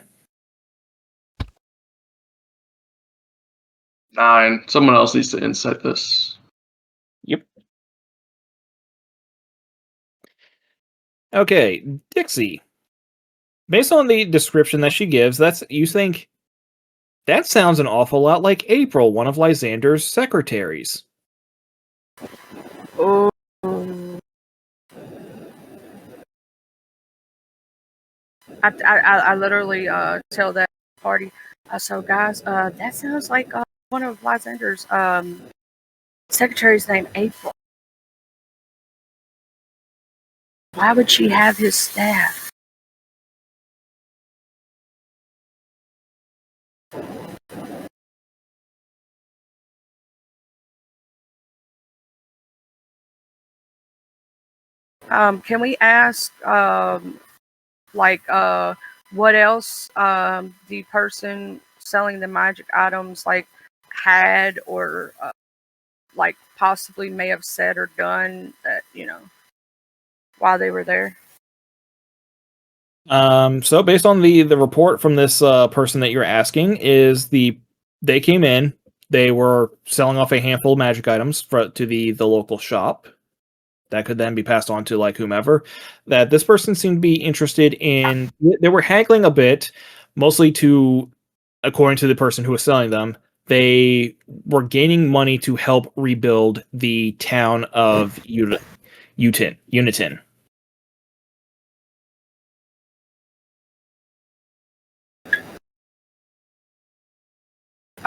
9. Someone else needs to insight this. Yep. Okay, Dixie. Based on the description that she gives, you think that sounds an awful lot like April, one of Lyzander's secretaries. Oh. I literally tell that party. So guys, that sounds like one of Lyzander's secretary's name, April. Why would she have his staff? Can we ask, what else the person selling the magic items had, or possibly may have said or done that, while they were there? So based on the report from this person that you're asking, they came in, they were selling off a handful of magic items to the local shop that could then be passed on to whomever. That this person seemed to be interested in. They were haggling a bit, mostly according to the person who was selling them, they were gaining money to help rebuild the town of Unitin.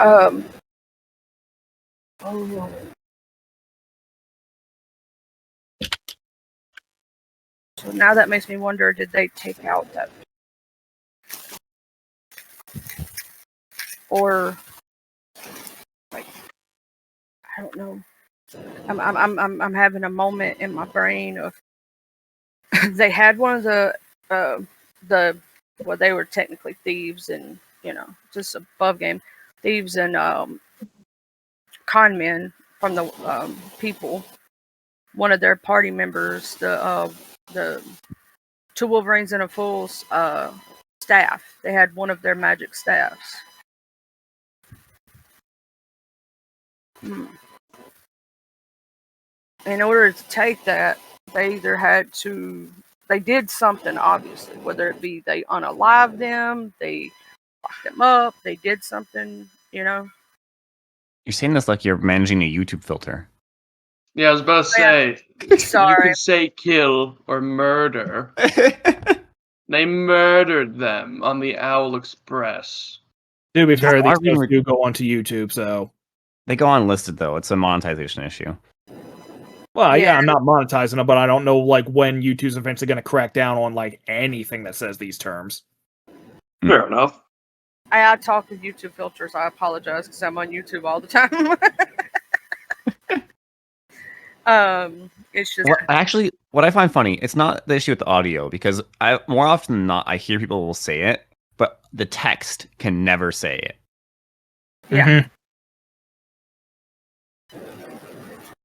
Oh. So now that makes me wonder, did they take out that, or I don't know. I'm having a moment in my brain of they had one of the well, they were technically thieves and just above game thieves and con men from the people. One of their party members, the 2 Wolverines and a Fool's staff. They had one of their magic staffs. In order to take that, they either had to they did something, obviously, whether it be they unalived them, they locked them up, they did something, you know. You're saying this like you're managing a YouTube filter. Yeah, I was about to say, Sorry. you could say kill or murder. They murdered them on the Owl Express. To be fair, these are being shows do go onto YouTube, so. They go unlisted though. It's a monetization issue. Well, yeah, Yeah. I'm not monetizing them, but I don't know like when YouTube's eventually going to crack down on like anything that says these terms. Fair enough. I talk with YouTube filters. I apologize because I'm on YouTube all the time. It's just Actually, what I find funny, it's not the issue with the audio because I more often than not I hear people will say it, but the text can never say it. Yeah.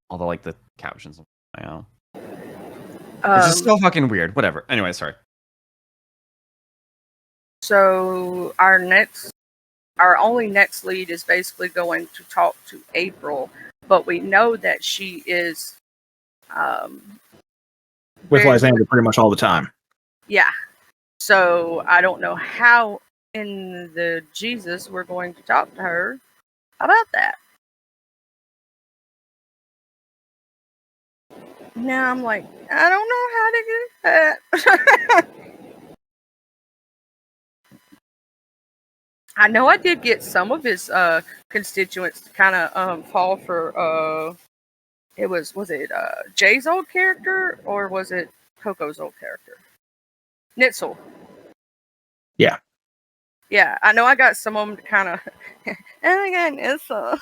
Although like the captions, I know. It's just so fucking weird. Whatever. Anyway, sorry. So our only next lead is basically going to talk to April, but we know that she is With very- Lyzander pretty much all the time. Yeah. So I don't know how in the Jesus we're going to talk to her about that. Now I'm like, I don't know how to get that. I know I did get some of his constituents to kind of fall for was it Jay's old character or was it Coco's old character? Nitzel. Yeah. Yeah, I know I got some of them to kind of I got Nitzel.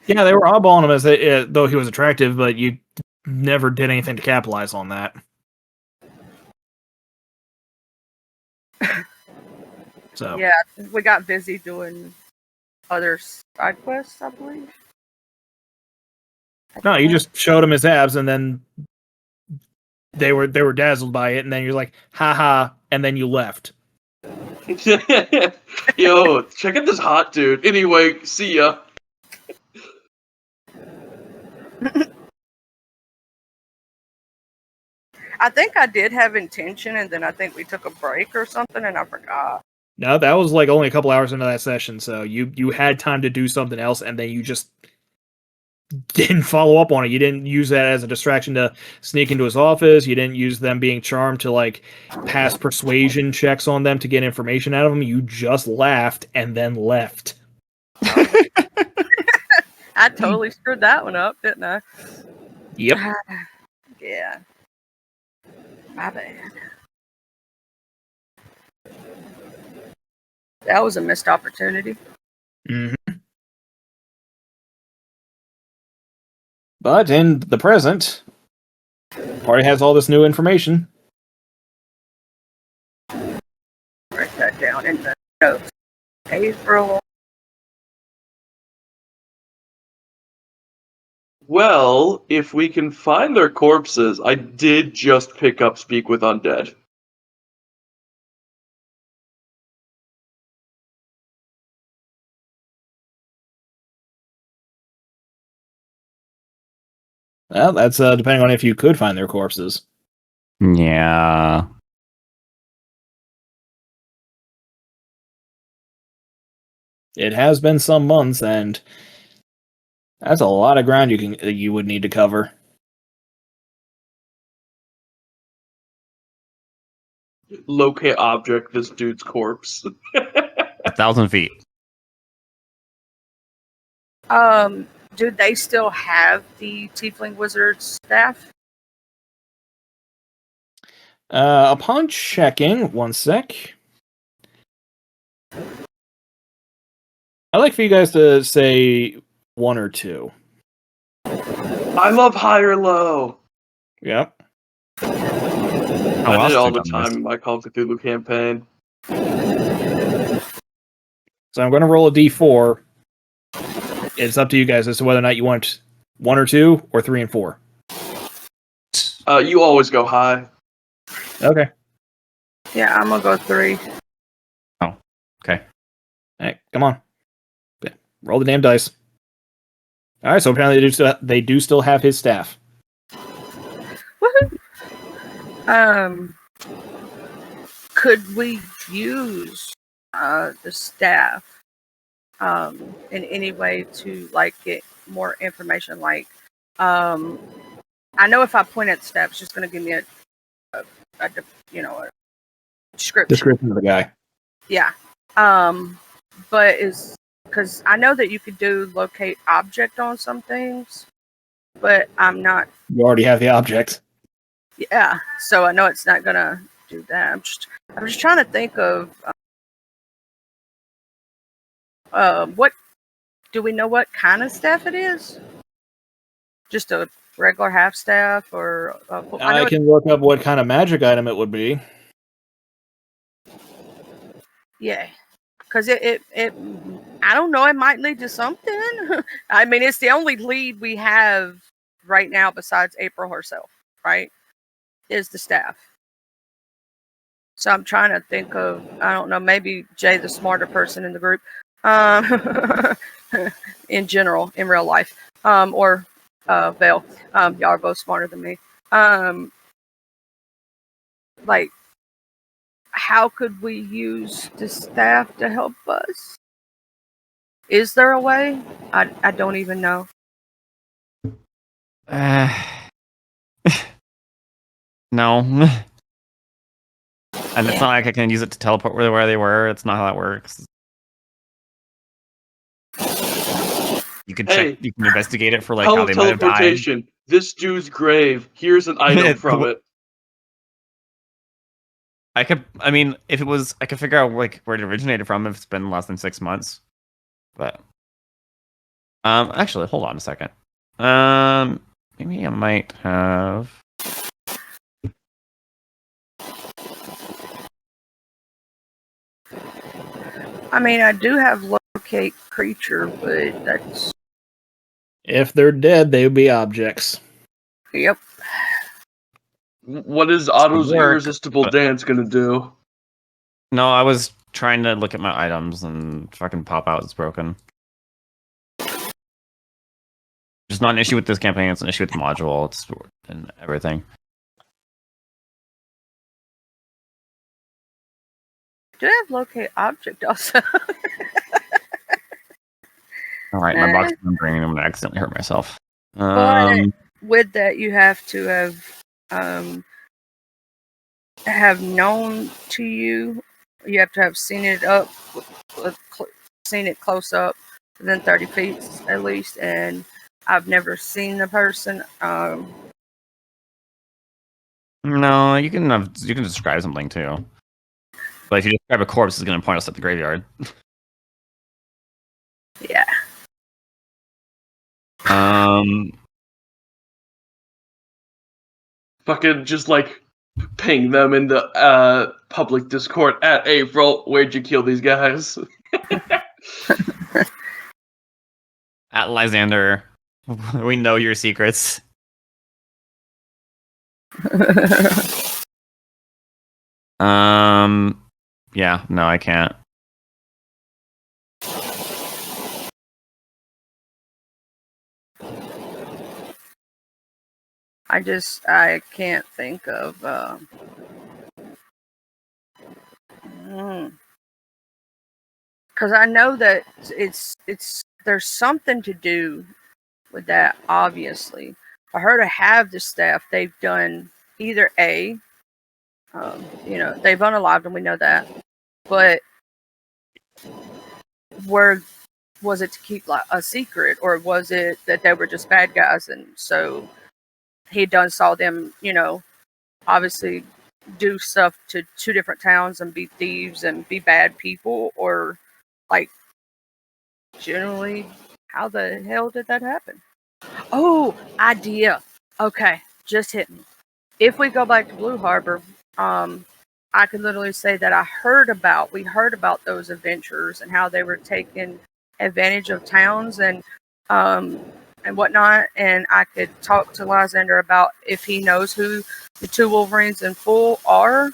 Yeah, they were eyeballing him as though he was attractive, but you never did anything to capitalize on that. So Yeah, we got busy doing other side quests, I believe. no, you just showed him his abs, and then they were dazzled by it, and then you're like, haha, and then you left. Yo, check out this hot dude. Anyway, see ya. I think I did have intention, and then I think we took a break or something, and I forgot. No, that was like only a couple hours into that session, so you had time to do something else, and then you just didn't follow up on it. You didn't use that as a distraction to sneak into his office. You didn't use them being charmed to like pass persuasion checks on them to get information out of them. You just laughed and then left. I totally screwed that one up, didn't I? Yep. Yeah. My bad. That was a missed opportunity. Mm-hmm. But in the present, the party has all this new information. Write that down in the notes. April. Well, if we can find their corpses, I did just pick up Speak with Undead. Well, that's depending on if you could find their corpses. Yeah. It has been some months, and that's a lot of ground you would need to cover. Locate object, this dude's corpse. 1,000 feet. Do they still have the Tiefling Wizard staff? Upon checking, one sec. I'd like for you guys to say 1 or 2. I love high or low. Yep. Oh, I did it all the Austin done time this. in my Call of Cthulhu campaign. So I'm going to roll a d4. It's up to you guys as to whether or not you want 1 or 2 or 3 and 4. You always go high. Okay. Yeah, I'm gonna go 3. Oh, okay. Hey, come on. Okay. Roll the damn dice. All right. So apparently they do still have his staff. Woohoo! Um, could we use the staff in any way to like get more information? Like, I know if I point at the staff, it's just going to give me a description. Description of the guy. Yeah. But is because I know that you could do locate object on some things, but I'm not. You already have the object. Yeah. So I know it's not gonna do that. I'm just trying to think of what do we know what kind of staff it is? Just a regular half staff or I can look up what kind of magic item it would be. Yeah. Because it I don't know, it might lead to something. I mean, it's the only lead we have right now besides April herself, right? Is the staff. So I'm trying to think of, I don't know, maybe Jay, the smarter person in the group, in general, in real life, or Vale. Y'all are both smarter than me. Like, how could we use the staff to help us? Is there a way? I don't even know. No. And it's not like I can use it to teleport where they were. It's not how that works. You can check. You can investigate it for like how they might have died. Teleportation. This dude's grave. Here's an item from it. I mean, if it was, I could figure out like where it originated from if it's been less than 6 months. But actually, hold on a second. Maybe I might have. I mean, I do have locate creature, but that's. If they're dead, they would be objects. Yep. What is Otto's irresistible dance gonna do? No, I was trying to look at my items and fucking pop out. It's broken. It's not an issue with this campaign. It's an issue with the module. It's and everything. Do I have locate object also? All right, my box is bringing. I'm gonna accidentally hurt myself. But with that, you have to have known to you. You have to have seen it seen it close up within 30 feet at least, and I've never seen the person. No, you can describe something too. But if you describe a corpse, it's going to point us at the graveyard. Yeah. Fucking just like ping them in the public Discord at April. Where'd you kill these guys? At Lyzander, we know your secrets. Yeah, no, I can't. I can't think of because I know that it's there's something to do with that. Obviously, for her to have the staff, they've done either they've unalived them. We know that, but where was it to keep like a secret, or was it that they were just bad guys, and so he saw them, obviously do stuff to 2 different towns and be thieves and be bad people, or like generally, how the hell did that happen? Oh, idea. Okay, just hit me. If we go back to Blue Harbor, I could literally say that we heard about those adventurers and how they were taking advantage of towns and whatnot, and I could talk to Lyzander about if he knows who the 2 Wolverines in full are,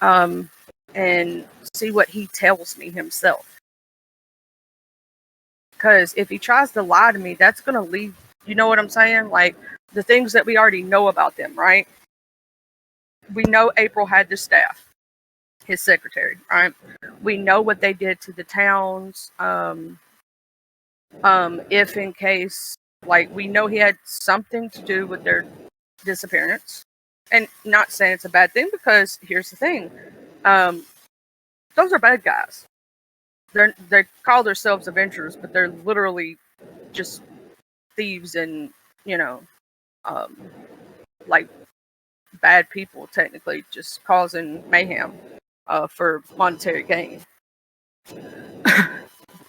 and see what he tells me himself. Because if he tries to lie to me, that's going to lead, you know what I'm saying? Like, the things that we already know about them, right? we know April had the staff, his secretary, right? We know what they did to the towns. If in case, like, we know he had something to do with their disappearance, and not saying it's a bad thing, because here's the thing, those are bad guys. They call themselves adventurers, but they're literally just thieves and, you know, like bad people, technically, just causing mayhem for monetary gain.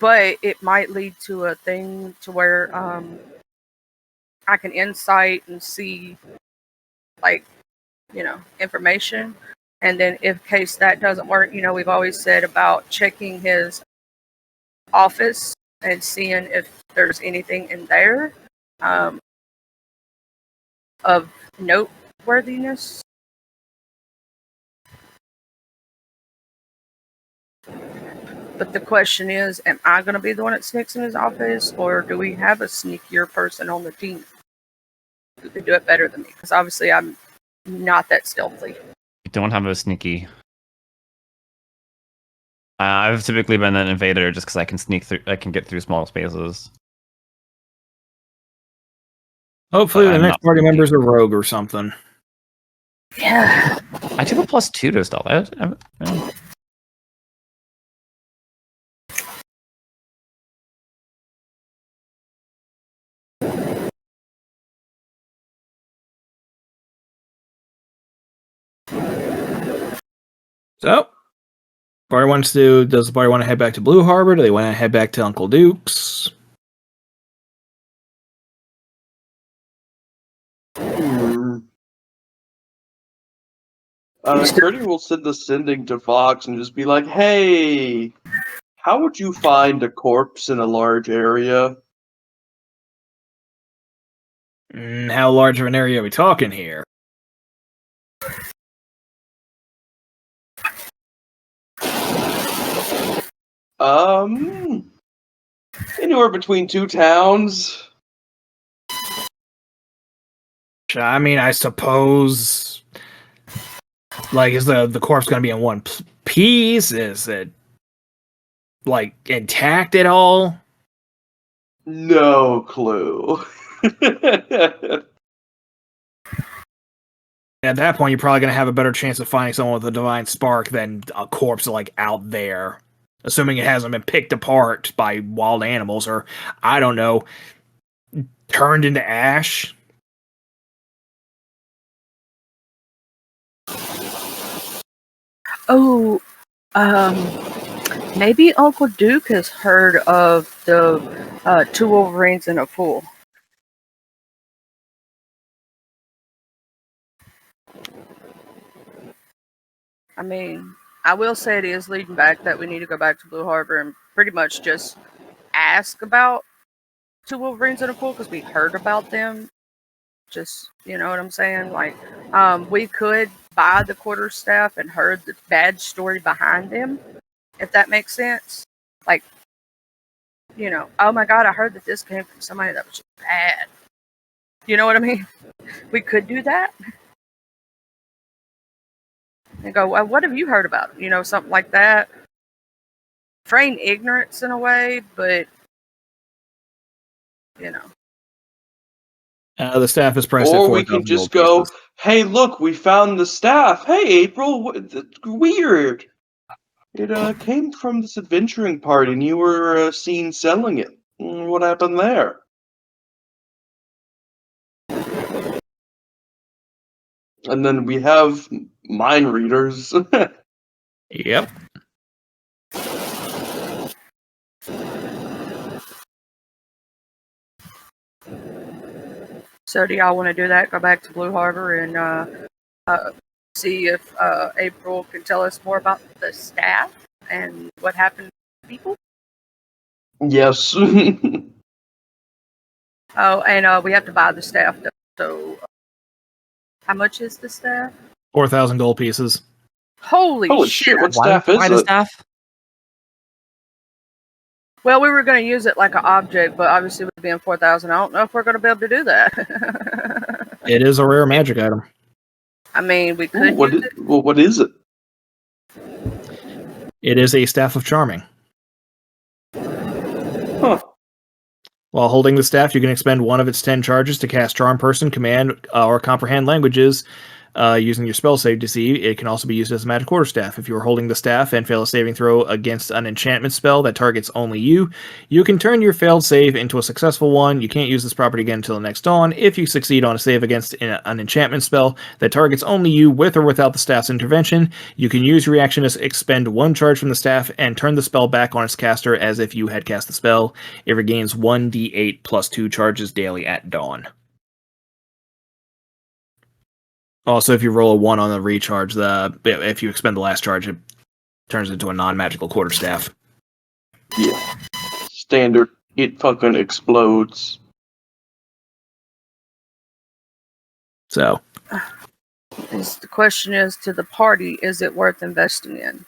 But it might lead to a thing to where I can insight and see, like, you know, information. And then if case that doesn't work, you know, we've always said about checking his office and seeing if there's anything in there of noteworthiness. But the question is, am I going to be the one that sneaks in his office, or do we have a sneakier person on the team who could do it better than me? Because obviously I'm not that stealthy. I don't have a sneaky. I've typically been an invader just because I can sneak through. I can get through small spaces. Hopefully, But the I'm next not party sneaky. member's a rogue or something. Yeah. I took a +2 to stealth. Yeah. So, does the party want to head back to Blue Harbor? Do they want to head back to Uncle Duke's? Curdy will send the sending to Fox and just be like, "Hey, how would you find a corpse in a large area?" How large of an area are we talking here? Anywhere between 2 towns. I mean, I suppose. Like, is the corpse going to be in one piece? Is it, like, intact at all? No clue. At that point, you're probably going to have a better chance of finding someone with a divine spark than a corpse, like, out there. Assuming it hasn't been picked apart by wild animals or, I don't know, turned into ash. Oh, maybe Uncle Duke has heard of the 2 Wolverines and a Fool. I mean, I will say it is leading back that we need to go back to Blue Harbor and pretty much just ask about 2 Wolverines and a Fool, because we heard about them. Just, you know what I'm saying? Like, we could buy the quarterstaff and heard the bad story behind them, if that makes sense. Like, you know, oh my God, I heard that this came from somebody that was just bad. You know what I mean? We could do that. And go, well, what have you heard about him? You know, something like that. Feign ignorance in a way, but, you know. The staff is priced Or at we can 4,000 just gold go, pieces. "Hey, look, we found the staff. Hey, April, weird. It came from this adventuring party, and you were seen selling it. What happened there?" And then we have mind readers. Yep. So do y'all want to do that? Go back to Blue Harbor and see if April can tell us more about the staff and what happened to people? Yes. Oh, and we have to buy the staff, though. So how much is the staff? 4,000 gold pieces. Holy shit, what Why staff is the it? staff? Well, we were going to use it like an object, but obviously with it being 4,000, I don't know if we're going to be able to do that. It is a rare magic item. I mean, we Ooh, could use it. what is it? It is a staff of charming. Huh. While holding the staff, you can expend one of its 10 charges to cast Charm Person, Command, or Comprehend Languages using your spell save DC. It can also be used as a magic quarterstaff. If you are holding the staff and fail a saving throw against an enchantment spell that targets only you, you can turn your failed save into a successful one. You can't use this property again until the next dawn. If you succeed on a save against an enchantment spell that targets only you with or without the staff's intervention, you can use your reaction to expend one charge from the staff and turn the spell back on its caster as if you had cast the spell. It regains 1d8 plus 2 charges daily at dawn. Also, if you roll a 1 on the recharge, if you expend the last charge, it turns into a non-magical quarterstaff. Yeah. Standard. It fucking explodes. So, The question is to the party: is it worth investing in?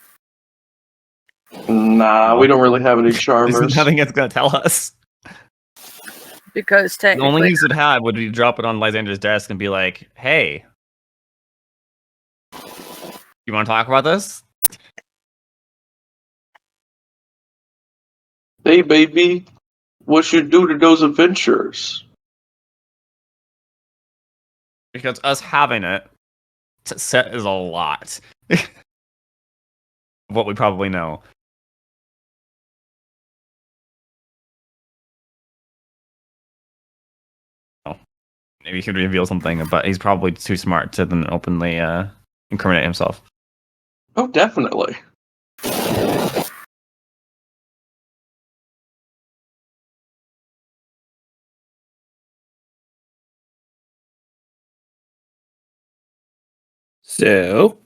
Nah, we don't really have any charmers. There's nothing it's gonna tell us. Because The only technically, use it had would be drop it on Lyzander's desk and be like, "Hey, you want to talk about this?" Hey, baby, what you do to those adventurers? Because us having it set is a lot. What we probably know. Oh, maybe he could reveal something, but he's probably too smart to then openly incriminate himself. Oh, definitely. So,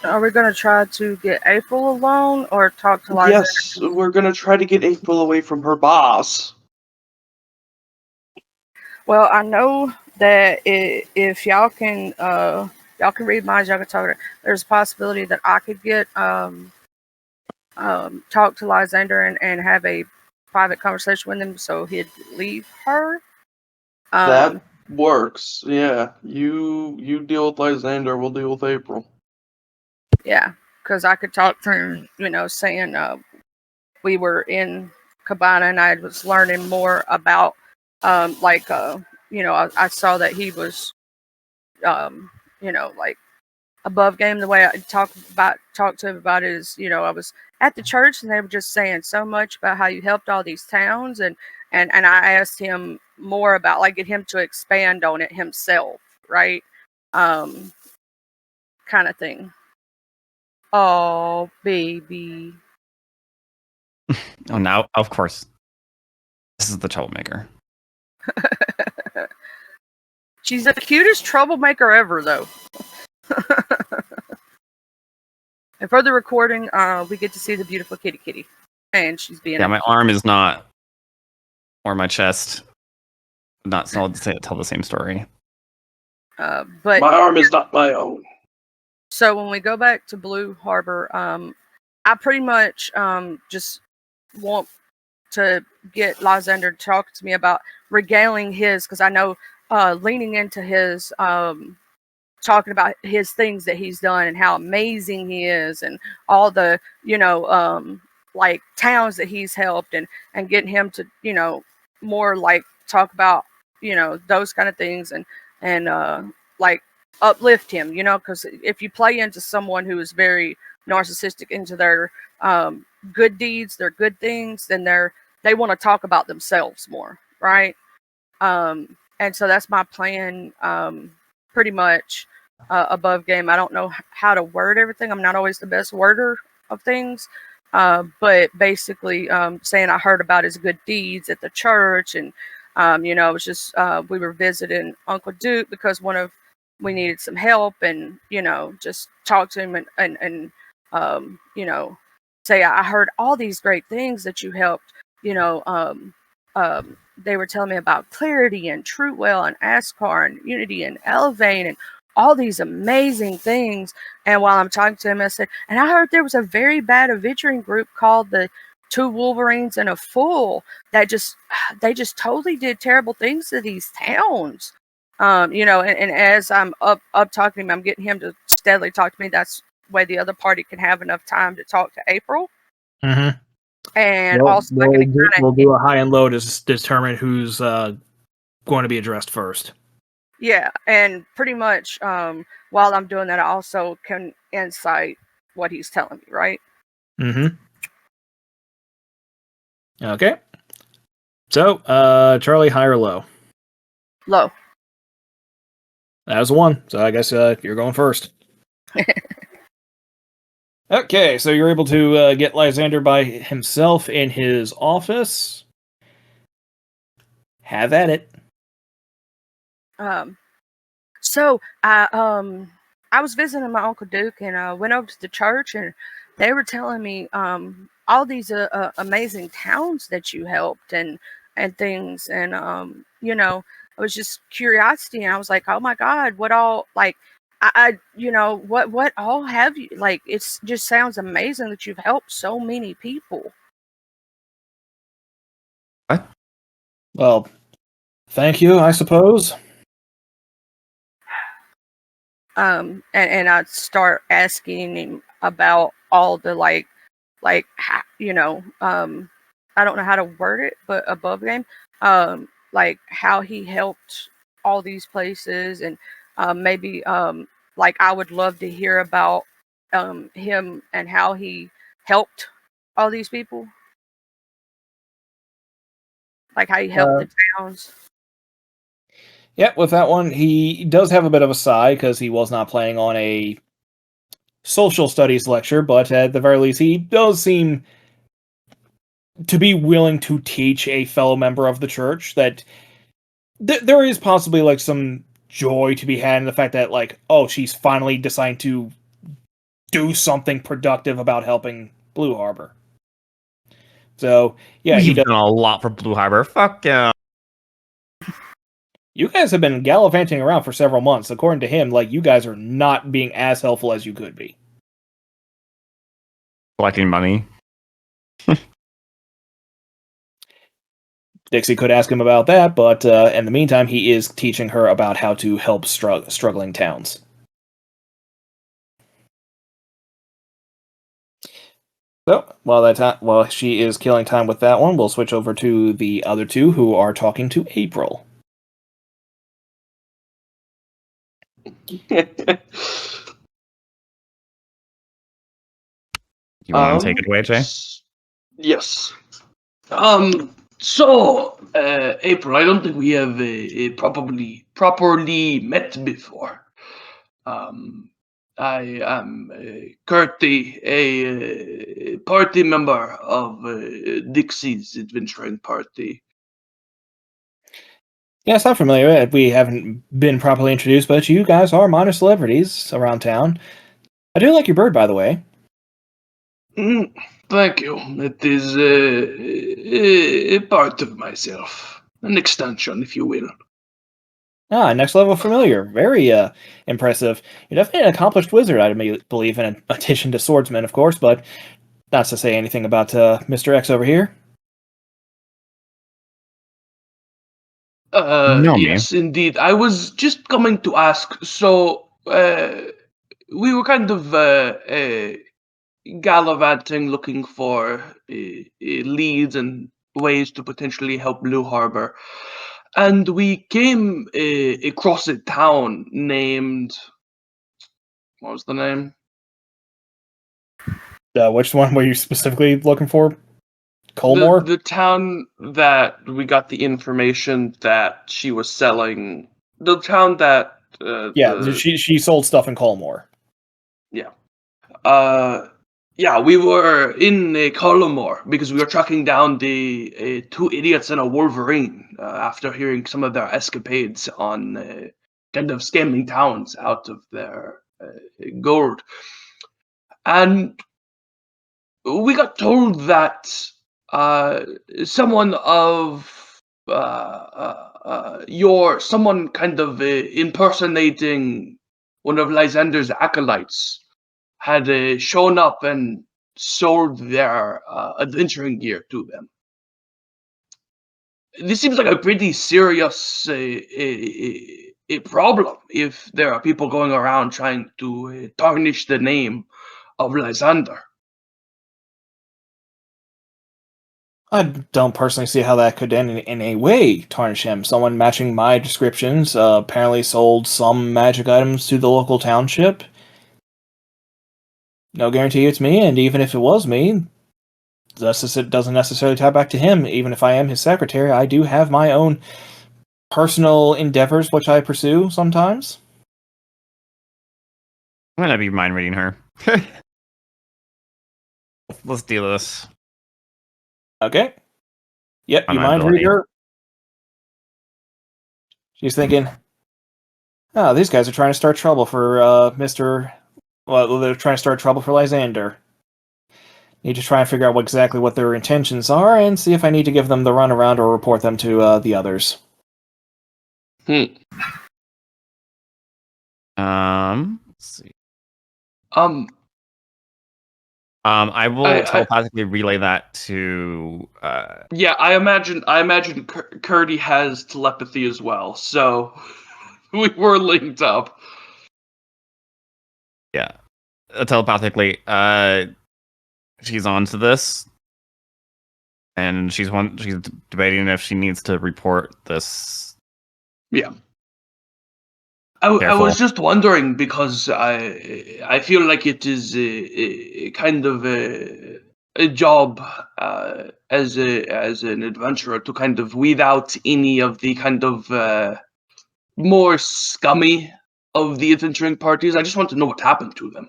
are we going to try to get April alone or talk to Lyzander? Yes, we're gonna try to get April away from her boss. Well, I know that if y'all can read minds, y'all can talk. There's a possibility that I could get talk to Lyzander and have a private conversation with him, so he'd leave her. That works. Yeah, you deal with Lysander. We'll deal with April. Yeah, because I could talk to him, saying we were in Cabana and I was learning more about, I saw that he was, like above game. The way I talked to him about it is, I was at the church and they were just saying so much about how you helped all these towns, and I asked him more about get him to expand on it himself, right? Kind of thing. Oh, baby. Oh, now of course, this is the troublemaker. She's the cutest troublemaker ever, though. And for the recording, we get to see the beautiful kitty, and she's being. Yeah, my arm is not, or my chest, not tell the same story. But My arm is not my own. so when we go back to Blue Harbor, I pretty much just want to get Lyzander to talk to me about regaling his, because I know leaning into his talking about his things that he's done and how amazing he is, and all the like towns that he's helped, and getting him to more like talk about those kind of things, and like uplift him, because if you play into someone who is very narcissistic into their good deeds, their good things, then they want to talk about themselves more, right? And so that's my plan, pretty much. Above game, I don't know how to word everything. I'm not always the best worder of things, but basically saying I heard about his good deeds at the church, and it was just we were visiting Uncle Duke because we needed some help, and just talk to him and say I heard all these great things that you helped. They were telling me about Clarity and Truewell and Askar and Unity and Elevane and all these amazing things. And while I'm talking to him, I said, and I heard there was a very bad adventuring group called the 2 Wolverines and a fool that they just totally did terrible things to these towns. And as I'm up talking to him, I'm getting him to steadily talk to me. That's the way the other party can have enough time to talk to April. Mm-hmm. And also, we'll do a high and low to determine who's going to be addressed first. Yeah, and pretty much while I'm doing that, I also can insight what he's telling me, right? Mm-hmm. Okay. So, Charlie, high or low? Low. That was 1, so I guess you're going first. Okay, so you're able to get Lyzander by himself in his office. Have at it. So I was visiting my Uncle Duke, and I went over to the church, and they were telling me all these amazing towns that you helped and things, and it was just curiosity, and I was like, oh my God, what all, like, what all have you, like, it's just sounds amazing that you've helped so many people. What? Well, thank you, I suppose. And I'd start asking him about all the like I don't know how to word it, but above game, like how he helped all these places, and maybe like I would love to hear about him and how he helped all these people, like how he helped the towns. Yep, with that one, he does have a bit of a sigh because he was not planning on a social studies lecture, but at the very least, he does seem to be willing to teach a fellow member of the church that there is possibly like some joy to be had in the fact that, like, oh, she's finally deciding to do something productive about helping Blue Harbor. So, yeah, You've done a lot for Blue Harbor. Fuck yeah. You guys have been gallivanting around for several months. According to him, like, you guys are not being as helpful as you could be. Collecting money. Dixie could ask him about that, but in the meantime, he is teaching her about how to help struggling towns. So, while she is killing time with that one, we'll switch over to the other two who are talking to April. You want to take it away, Jay? Yes. So, April, I don't think we have properly met before. I am currently a party member of Dixie's adventuring party. Yes, I'm familiar. We haven't been properly introduced, but you guys are minor celebrities around town. I do like your bird, by the way. Thank you. It is a part of myself. An extension, if you will. Ah, next level familiar. Very impressive. You're definitely an accomplished wizard, I believe, in addition to swordsman, of course, but not to say anything about Mr. X over here. Yes, indeed. I was just coming to ask, so we were kind of gallivanting, looking for leads and ways to potentially help Blue Harbor. And we came across a town named... What was the name? Which one were you specifically looking for? Colmore? The town that we got the information that she was selling. The town that... she sold stuff in Colmore. Yeah. Yeah, we were in Colmore because we were tracking down the 2 idiots and a Wolverine after hearing some of their escapades on kind of scamming towns out of their gold. And we got told that someone of someone kind of impersonating one of Lyzander's acolytes had shown up and sold their adventuring gear to them. This seems like a pretty serious a problem if there are people going around trying to tarnish the name of Lyzander. I don't personally see how that could in any way tarnish him. Someone matching my descriptions apparently sold some magic items to the local township. No guarantee it's me, and even if it was me, it doesn't necessarily tie back to him. Even if I am his secretary, I do have my own personal endeavors which I pursue sometimes. I'm gonna be mind reading her. Let's do this. Okay. Yep, On you my mind ability. read her? She's thinking, oh, these guys are trying to start trouble for Mr. Well, they're trying to start trouble for Lyzander. Need to try and figure out exactly what their intentions are and see if I need to give them the runaround or report them to the others. Let's see. I will telepathically relay that to. Yeah, I imagine Curdy has telepathy as well, so we were linked up. Yeah, telepathically. She's on to this, and she's debating if she needs to report this. Yeah. I was just wondering because I feel like it is a kind of a job as an adventurer to kind of weed out any of the kind of more scummy of the adventuring parties. I just want to know what happened to them.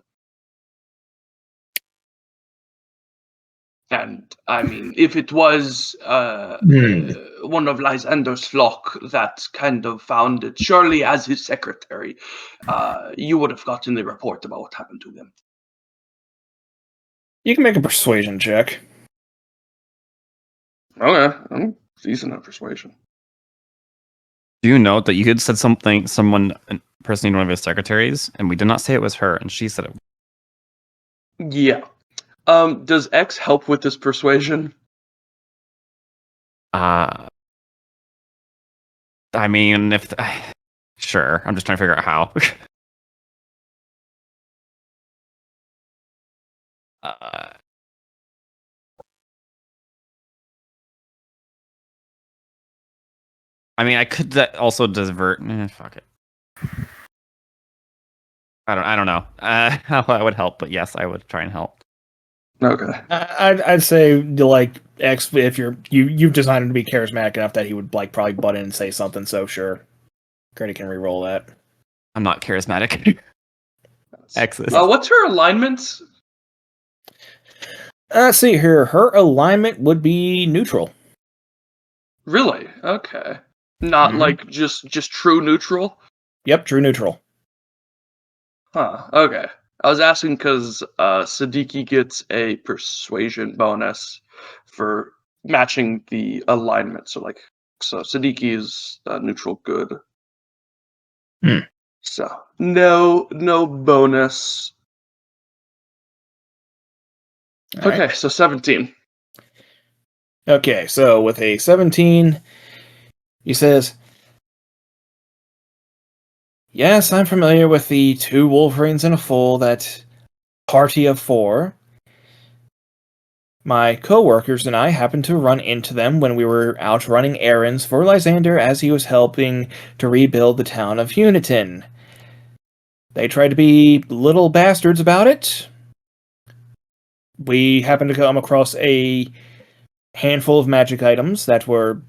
And I mean, if it was one of Lyzander's flock that kind of found it, surely as his secretary, you would have gotten the report about what happened to them. You can make a persuasion check. Okay, I'm decent at persuasion. Do you note that you had said someone impersonating one of his secretaries, and we did not say it was her, and she said it. Yeah. Does X help with this persuasion? I mean, if sure, I'm just trying to figure out how. I mean, I could also divert. Fuck it. I don't know how I would help, but yes, I would try and help. Okay. I'd say like X if you've designed him to be charismatic enough that he would like probably butt in and say something. So sure, Grady can re-roll that. I'm not charismatic. X is. What's her alignment? Let's see here. Her alignment would be neutral. Really? Okay. Not like just true neutral? Yep, true neutral. Huh, okay. I was asking because Siddiqui gets a persuasion bonus for matching the alignment. So Siddiqui is neutral good. So no bonus. All okay, right. so 17. Okay, so with a 17, he says, yes, I'm familiar with the 2 Wolverines and a fool, that party of 4. My co-workers and I happened to run into them when we were out running errands for Lyzander as he was helping to rebuild the town of Uniton. They tried to be little bastards about it. We happened to come across a handful of magic items that were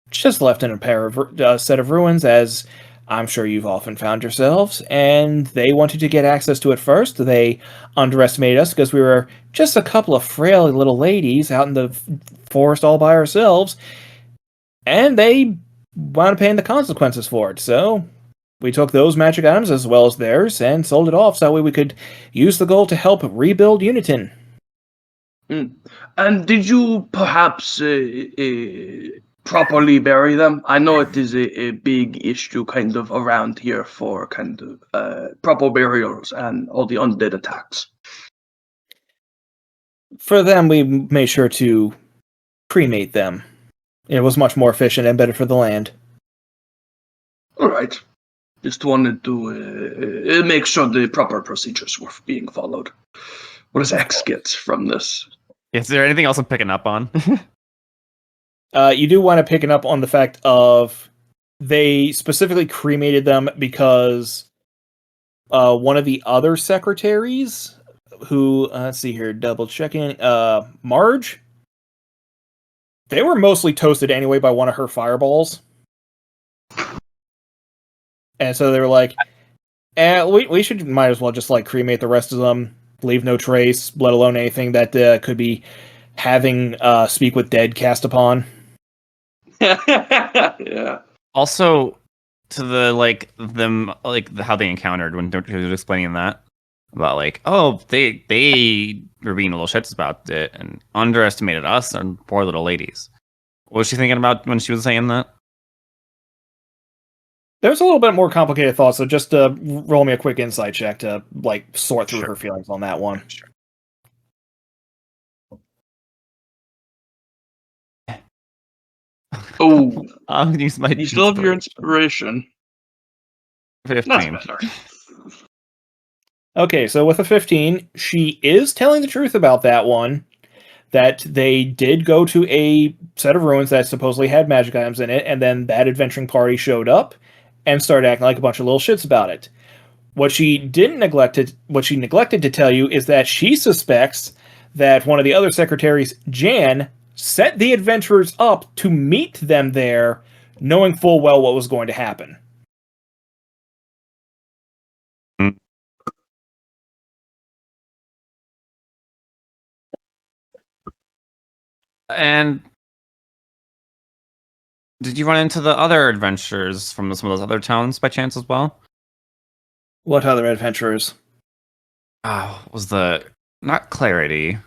just left in a set of ruins, as I'm sure you've often found yourselves, and they wanted to get access to it first. They underestimated us because we were just a couple of frail little ladies out in the forest all by ourselves, and they wound up paying the consequences for it. So we took those magic items as well as theirs and sold it off so that way we could use the gold to help rebuild Uniton. And did you perhaps properly bury them? I know it is a big issue kind of around here for kind of proper burials and all the undead attacks. For them, we made sure to cremate them. It was much more efficient and better for the land. All right. Just wanted to make sure the proper procedures were being followed. What does X get from this? Is there anything else I'm picking up on? You do want to pick it up on the fact of they specifically cremated them because one of the other secretaries, who let's see here, double checking, Marge, they were mostly toasted anyway by one of her fireballs, and so they were like, we should might as well just like cremate the rest of them, leave no trace, let alone anything that could be having speak with dead cast upon. Yeah. Also, to the them how they encountered when he was explaining that about they were being little shits about it and underestimated us and poor little ladies. What was she thinking about when she was saying that? There's a little bit more complicated thoughts, so just roll me a quick insight check to sort through her feelings on that one. Sure. Oh, I'll use my. you still have your inspiration. 15. That's better. Okay, so with a 15, she is telling the truth about that one. That they did go to a set of ruins that supposedly had magic items in it, and then that adventuring party showed up and started acting like a bunch of little shits about it. What she neglected to tell you is that she suspects that one of the other secretaries, Jan, set the adventurers up to meet them there, knowing full well what was going to happen. And did you run into the other adventurers from some of those other towns by chance as well? What other adventurers? Was the not Clarity?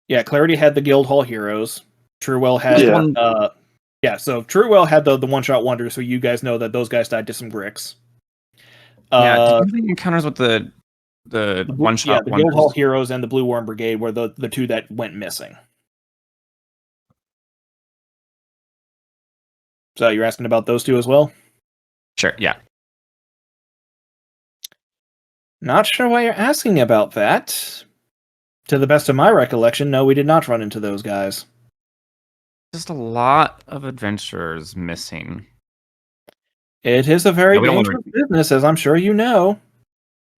Yeah, Clarity had the Guildhall Heroes. Truewell had so Truewell had the one-shot wonder, so you guys know that those guys died to some gricks. Did you have any encounters with the one-shot yeah, the wonders? Guildhall Heroes and the Blue Worm Brigade were the two that went missing. So you're asking about those two as well? Sure, yeah. Not sure why you're asking about that. To the best of my recollection, no, we did not run into those guys. Just a lot of adventurers missing. It is a very we don't dangerous business, as I'm sure you know.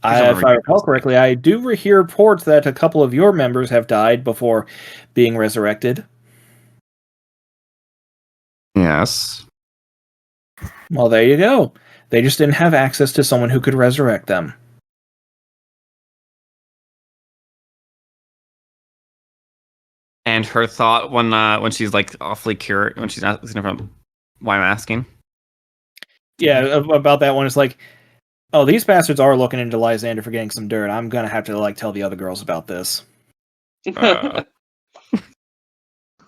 don't If I recall correctly, I do hear reports that a couple of your members have died before being resurrected. Yes. Well, there you go. They just didn't have access to someone who could resurrect them. And her thought when she's like awfully curious, when she's asking why I'm asking. Yeah, about that one, it's like, oh, these bastards are looking into Lyzander for getting some dirt. I'm gonna have to tell the other girls about this. Uh,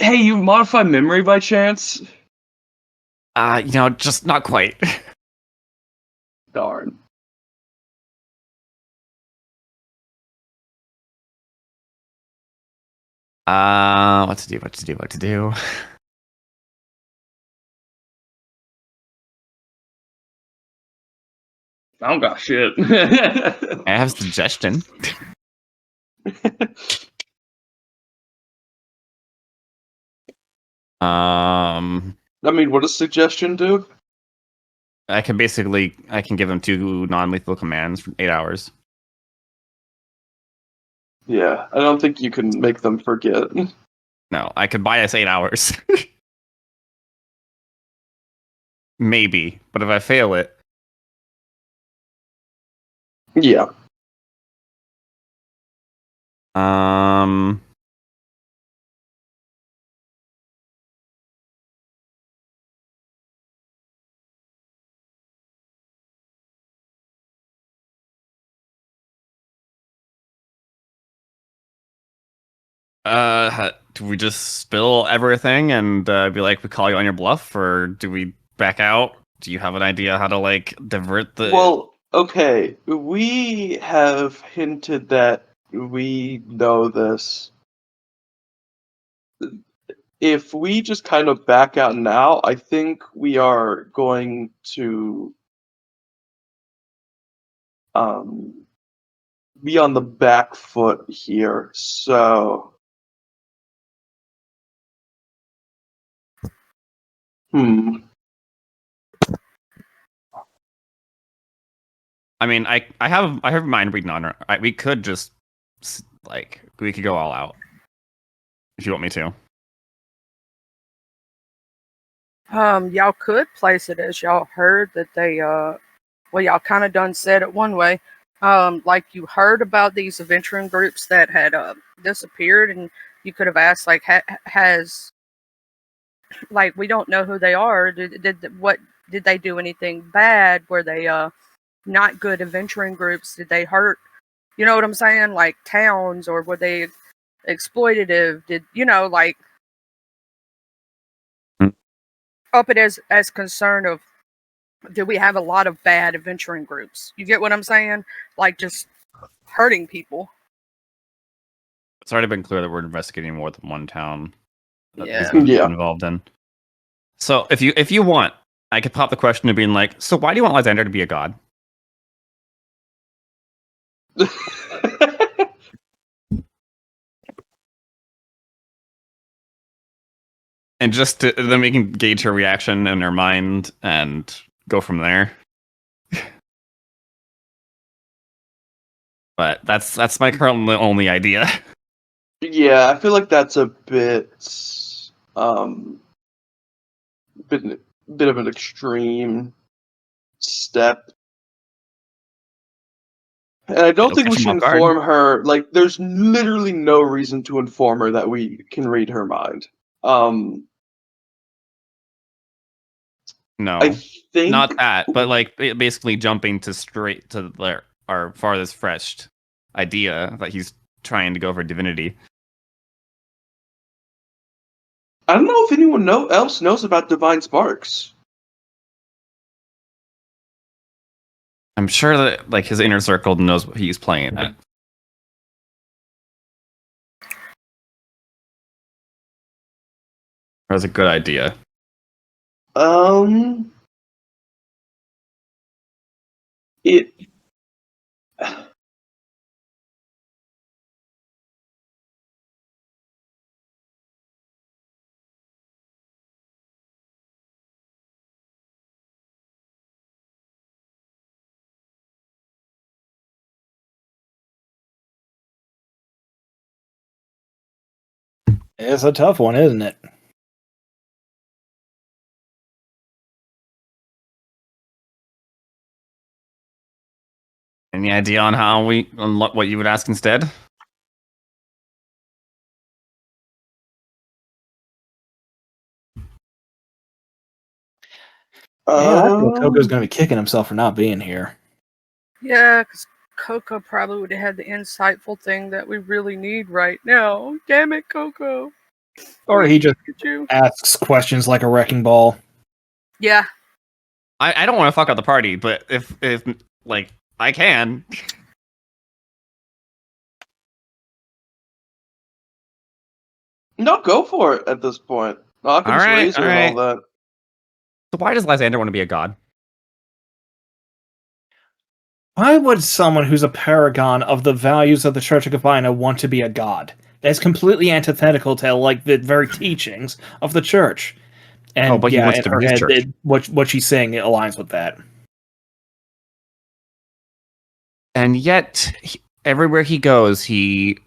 Hey, you modified memory by chance? just not quite. Darn. What to do? I don't got shit. I have a suggestion. I mean, what does suggestion do? I can give them 2 non-lethal commands for 8 hours. Yeah, I don't think you can make them forget. No, I could buy us 8 hours. Maybe, but if I fail it, Yeah. do we just spill everything and be like, we call you on your bluff, or do we back out? Do you have an idea how to divert the? Well, okay. We have hinted that we know this. If we just kind of back out now, I think we are going to be on the back foot here. So, I mean, I have mind reading on her. We could just we could go all out if you want me to. Y'all could place it as y'all heard that they well, y'all kind of done said it one way. Like you heard about these adventuring groups that had disappeared, and you could have asked like, has like we don't know who they are. Did they do anything bad? Were they not good adventuring groups? Did they hurt? You know what I'm saying? Like towns, or were they exploitative? Did like up it as concern of, do we have a lot of bad adventuring groups? You get what I'm saying? Like just hurting people. It's already been clear that we're investigating more than one town that Yeah. these Yeah. are involved in. So if you want, I could pop the question of being like, so why do you want Lyzander to be a god? And then we can gauge her reaction in her mind and go from there. But that's my current only idea. Yeah, I feel like that's a bit bit of an extreme step. And I don't It'll think we catch 'em should off guard. inform her. Like, there's literally no reason to inform her that we can read her mind. No, I think not that, but like basically jumping straight to our farthest fetched idea that he's trying to go for divinity. I don't know if anyone else knows about divine sparks. I'm sure that like his inner circle knows what he's playing at. That's a good idea. It. It's a tough one, isn't it? Any idea on what you would ask instead? Yeah, I think Coco's going to be kicking himself for not being here. Yeah, because Coco probably would have had the insightful thing that we really need right now. Damn it, Coco. Or he just you. asks questions like a wrecking ball. Yeah. I don't want to fuck up the party, but if like I can. No, go for it at this point. Occam's razor and all that. So why does Lyzander want to be a god? Why would someone who's a paragon of the values of the Church of Gabina want to be a god? That's completely antithetical to like the very teachings of the church. And but he wants in to her be his head, church. what she's saying, it aligns with that. And yet, everywhere he goes, he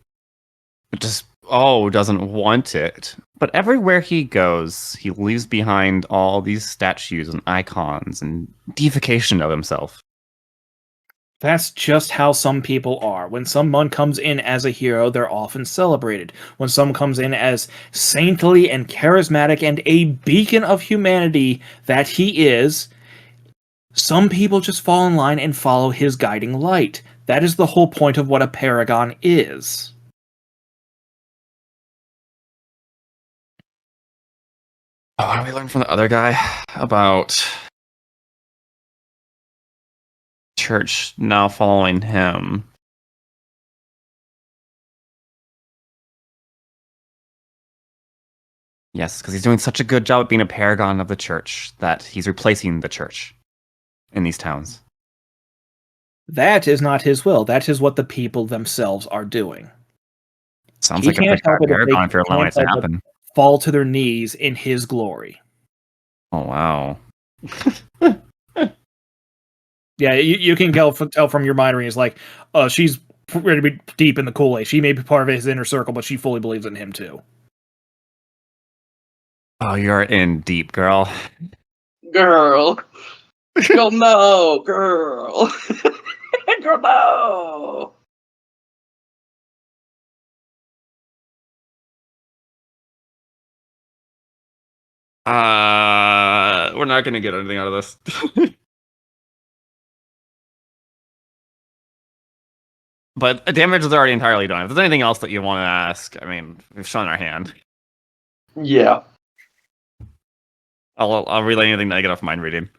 just doesn't want it. But everywhere he goes, he leaves behind all these statues and icons and deification of himself. That's just how some people are. When someone comes in as a hero, they're often celebrated. When someone comes in as saintly and charismatic and a beacon of humanity that he is, some people just fall in line and follow his guiding light. That is the whole point of what a paragon is. Oh, what did we learn from the other guy about church now following him? Yes, because he's doing such a good job at being a paragon of the church that he's replacing the church in these towns. That is not his will. That is what the people themselves are doing. Sounds He like a can't help it if they paragon if you're allowing can't it to help but happen. fall to their knees in his glory. Oh, wow. Yeah, you can tell from your mind reading, it's like, she's ready to be deep in the Kool-Aid. She may be part of his inner circle, but she fully believes in him too. Oh, you're in deep, girl. Girl. Girl, no, girl. Girl, no. We're not gonna get anything out of this. But damage is already entirely done. If there's anything else that you want to ask, I mean, we've shown our hand. Yeah. I'll relay anything that I get off mind reading.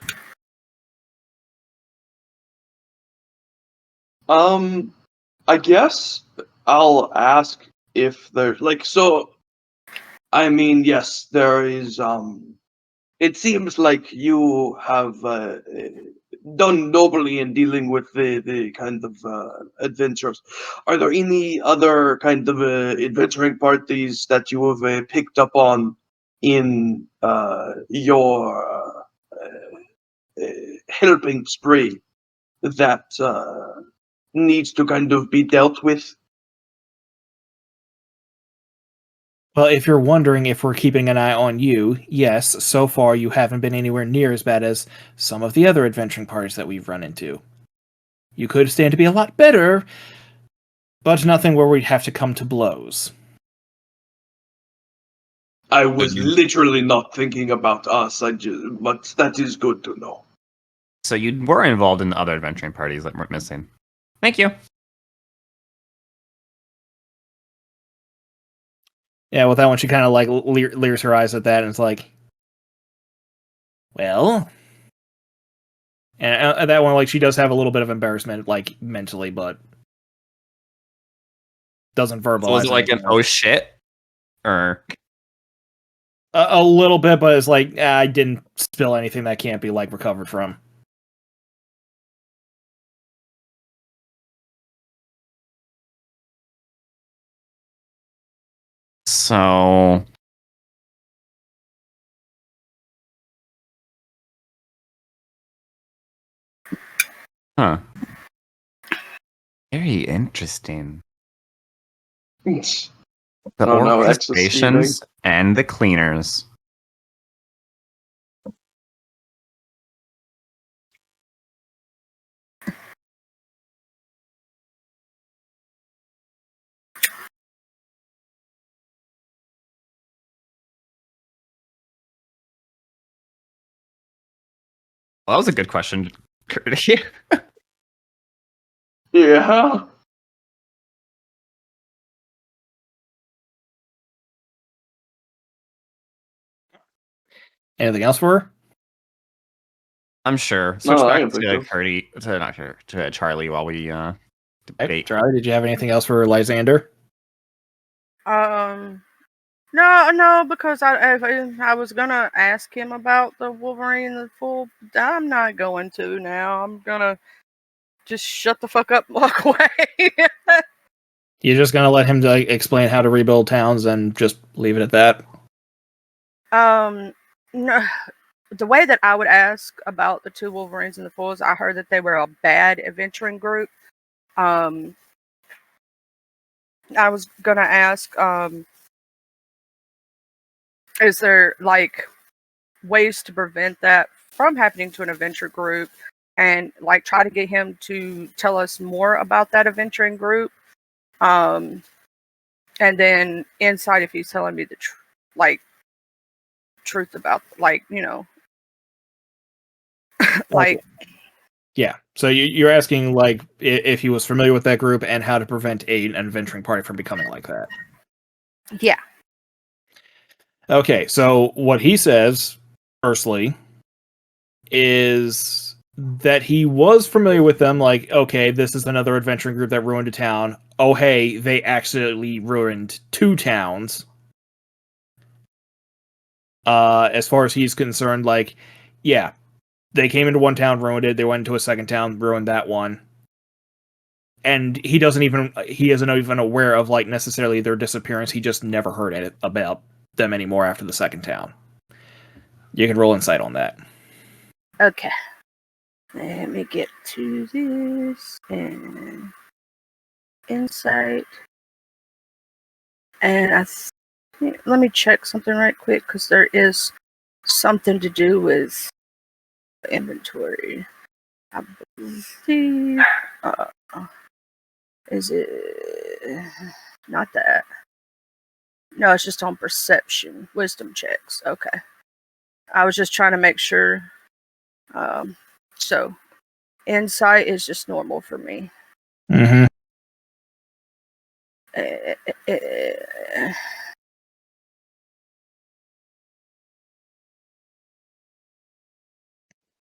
I guess I'll ask if there's like so. I mean, yes, there is. It seems like you have done nobly in dealing with the kind of adventures. Are there any other kind of adventuring parties that you have picked up on in your helping spree that needs to kind of be dealt with? Well, if you're wondering if we're keeping an eye on you, yes, so far you haven't been anywhere near as bad as some of the other adventuring parties that we've run into. You could stand to be a lot better, but nothing where we'd have to come to blows. I was literally not thinking about us. But that is good to know. So you were involved in the other adventuring parties that we're missing. Thank you. Yeah, with that one, she kind of like leers her eyes at that, and it's like, well, and that one, like, she does have a little bit of embarrassment, like mentally, but doesn't verbalize. So was it like an anything. oh shit, or a little bit? But it's like, I didn't spill anything that can't be like recovered from. so? Huh. Very interesting. I The don't know, exoskeleton. orchestrations and the cleaners. Well, that was a good question, Curdy. Yeah. Anything else for her? I'm sure. Switch No, I back don't think to so. Curdy, not her, to Charlie while we Hey, debate. Charlie, did you have anything else for Lyzander? No, because I was gonna ask him about the Wolverine and the Fool. I'm not going to now. I'm gonna just shut the fuck up and walk away. You're just gonna let him like explain how to rebuild towns and just leave it at that? No, the way that I would ask about the two Wolverines and the Fools, I heard that they were a bad adventuring group. I was gonna ask, is there like ways to prevent that from happening to an adventure group, and like try to get him to tell us more about that adventuring group, and then inside if he's telling me the truth about like Yeah. So you're asking like if he was familiar with that group and how to prevent an adventuring party from becoming like that. yeah. Okay, so what he says, firstly, is that he was familiar with them, like, okay, this is another adventuring group that ruined a town. Oh, hey, they actually ruined 2 towns. As far as he's concerned, like, yeah, they came into one town, ruined it. They went into a second town, ruined that one. And he isn't even aware of like necessarily their disappearance. He just never heard about them anymore after the second town. You can roll insight on that. Okay. Let me get to this and insight. And let me check something right quick because there is something to do with inventory. I believe. Is it not that? No, it's just on perception, wisdom checks. Okay. I was just trying to make sure. So, insight is just normal for me. Mm-hmm.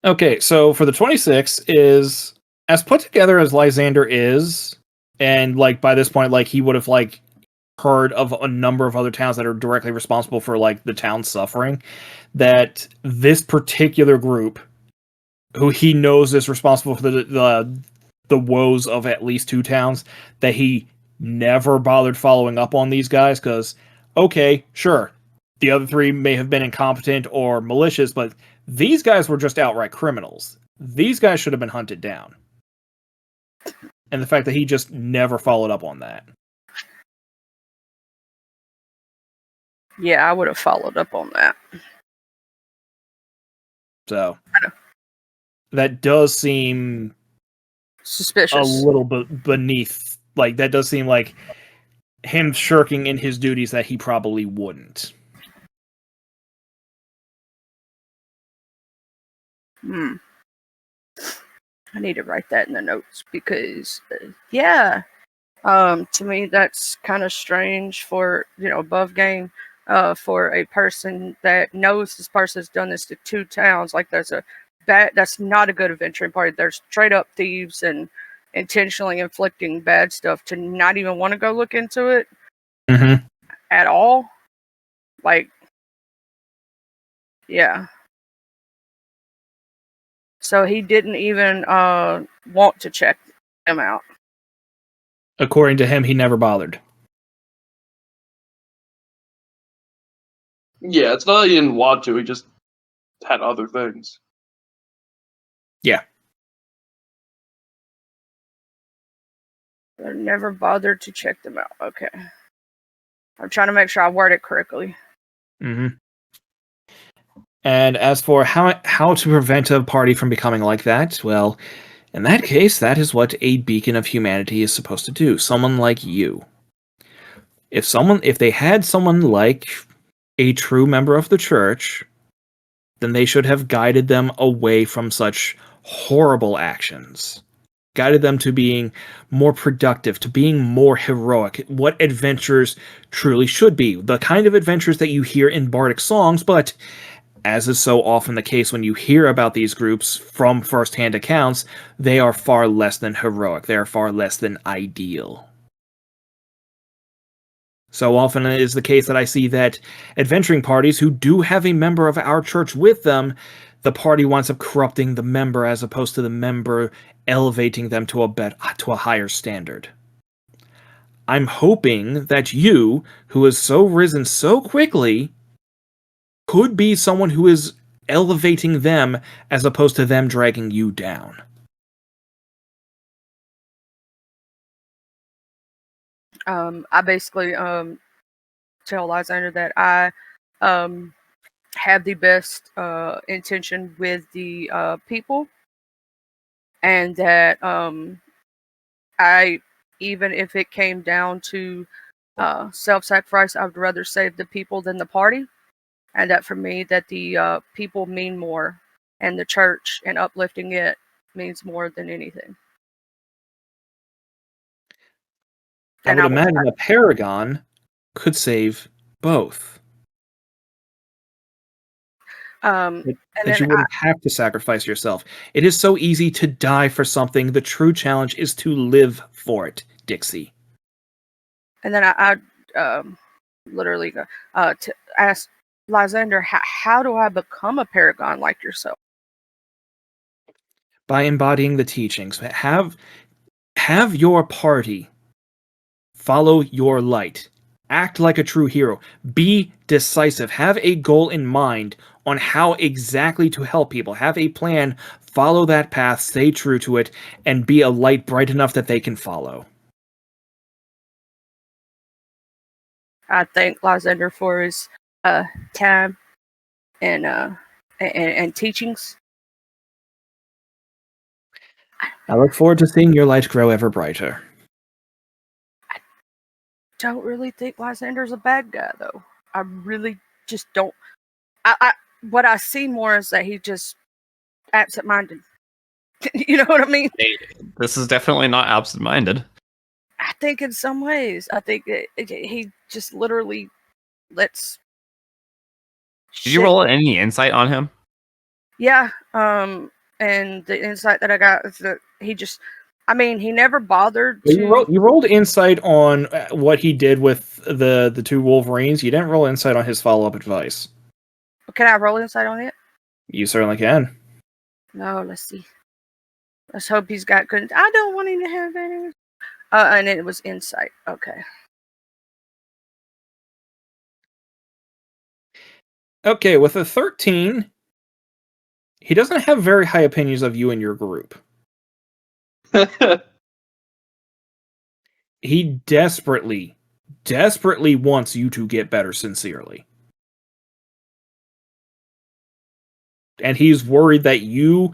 Okay, so for the 26 is as put together as Lyzander is, and like by this point, like he would have like heard of a number of other towns that are directly responsible for like the town suffering, that this particular group, who he knows is responsible for the woes of at least two towns, that he never bothered following up on these guys because, okay, sure, the other three may have been incompetent or malicious, but these guys were just outright criminals. These guys should have been hunted down. And the fact that he just never followed up on that. Yeah, I would have followed up on that. So that does seem suspicious. A little bit beneath. Like, that does seem like him shirking in his duties that he probably wouldn't. I need to write that in the notes because, yeah, to me that's kind of strange for above game, for a person that knows this person's done this to two towns. Like that's not a good adventuring party. There's straight up thieves and intentionally inflicting bad stuff to not even want to go look into it at all. Like, yeah. So he didn't even want to check them out. According to him, he never bothered. Yeah, it's not that he didn't want to, he just had other things. Yeah. I never bothered to check them out. Okay. I'm trying to make sure I word it correctly. Mm-hmm. And as for how to prevent a party from becoming like that, well, in that case, that is what a beacon of humanity is supposed to do. Someone like you. If they had someone like a true member of the church, then they should have guided them away from such horrible actions. Guided them to being more productive, to being more heroic, what adventures truly should be. The kind of adventures that you hear in bardic songs, but as is so often the case when you hear about these groups from first-hand accounts, they are far less than heroic. They are far less than ideal. So often it is the case that I see that adventuring parties who do have a member of our church with them, the party winds up corrupting the member as opposed to the member elevating them to a higher standard. I'm hoping that you, who has so risen so quickly, could be someone who is elevating them as opposed to them dragging you down. I basically tell Lyzander that I have the best intention with the people, and that I, even if it came down to self-sacrifice, I would rather save the people than the party, and that for me that the people mean more, and the church and uplifting it means more than anything. I would imagine a paragon could save both. That you wouldn't have to sacrifice yourself. It is so easy to die for something. The true challenge is to live for it, Dixie. And then I literally to ask Lyzander, how do I become a paragon like yourself? By embodying the teachings. Have your party follow your light. Act like a true hero. Be decisive. Have a goal in mind on how exactly to help people. Have a plan. Follow that path. Stay true to it. And be a light bright enough that they can follow. I thank Lyzander for his time and teachings. I look forward to seeing your light grow ever brighter. Don't really think Lysander's a bad guy, though. I really just don't. What I see more is that he's just absent-minded. You know what I mean? Hey, this is definitely not absent-minded. I think in some ways, I think he just literally lets. Did you roll any insight on him? Yeah. And the insight that I got is that he just. I mean, he never bothered to. You rolled insight on what he did with the two Wolverines. You didn't roll insight on his follow-up advice. Can I roll insight on it? You certainly can. No, let's see. Let's hope he's got good. I don't want him to have any. And it was insight. Okay. Okay, with a 13, he doesn't have very high opinions of you and your group. He desperately wants you to get better sincerely. And he's worried that you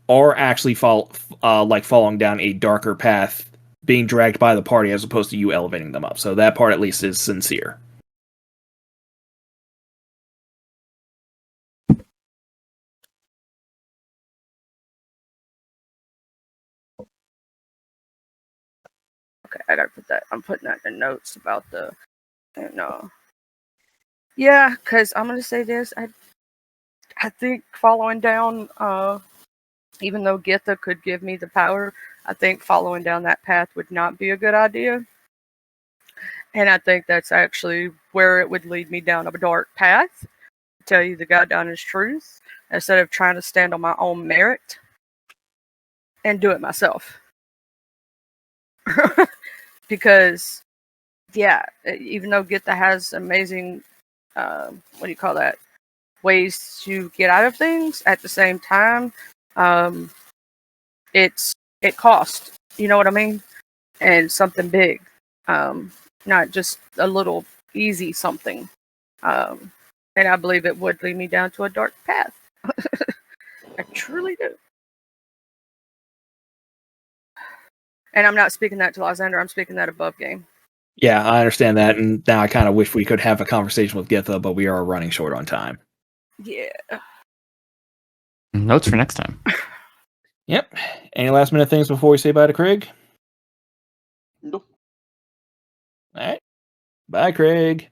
are actually falling down a darker path, being dragged by the party as opposed to you elevating them up. So that part at least is sincere. Okay, I gotta put that. I'm putting that in notes about the. Yeah, because I'm gonna say this. I think following down, even though Githa could give me the power, I think following down that path would not be a good idea. And I think that's actually where it would lead me down a dark path. To tell you the goddarnest truth, instead of trying to stand on my own merit and do it myself. Because, yeah, even though Githa has amazing, what do you call that? Ways to get out of things, at the same time, it costs. You know what I mean? And something big, not just a little easy something. And I believe it would lead me down to a dark path. I truly do. And I'm not speaking that to Lyzander. I'm speaking that above game. Yeah, I understand that, and now I kind of wish we could have a conversation with Githa, but we are running short on time. Yeah. Notes for next time. Yep. Any last minute things before we say bye to Craig? Nope. All right. Bye, Craig.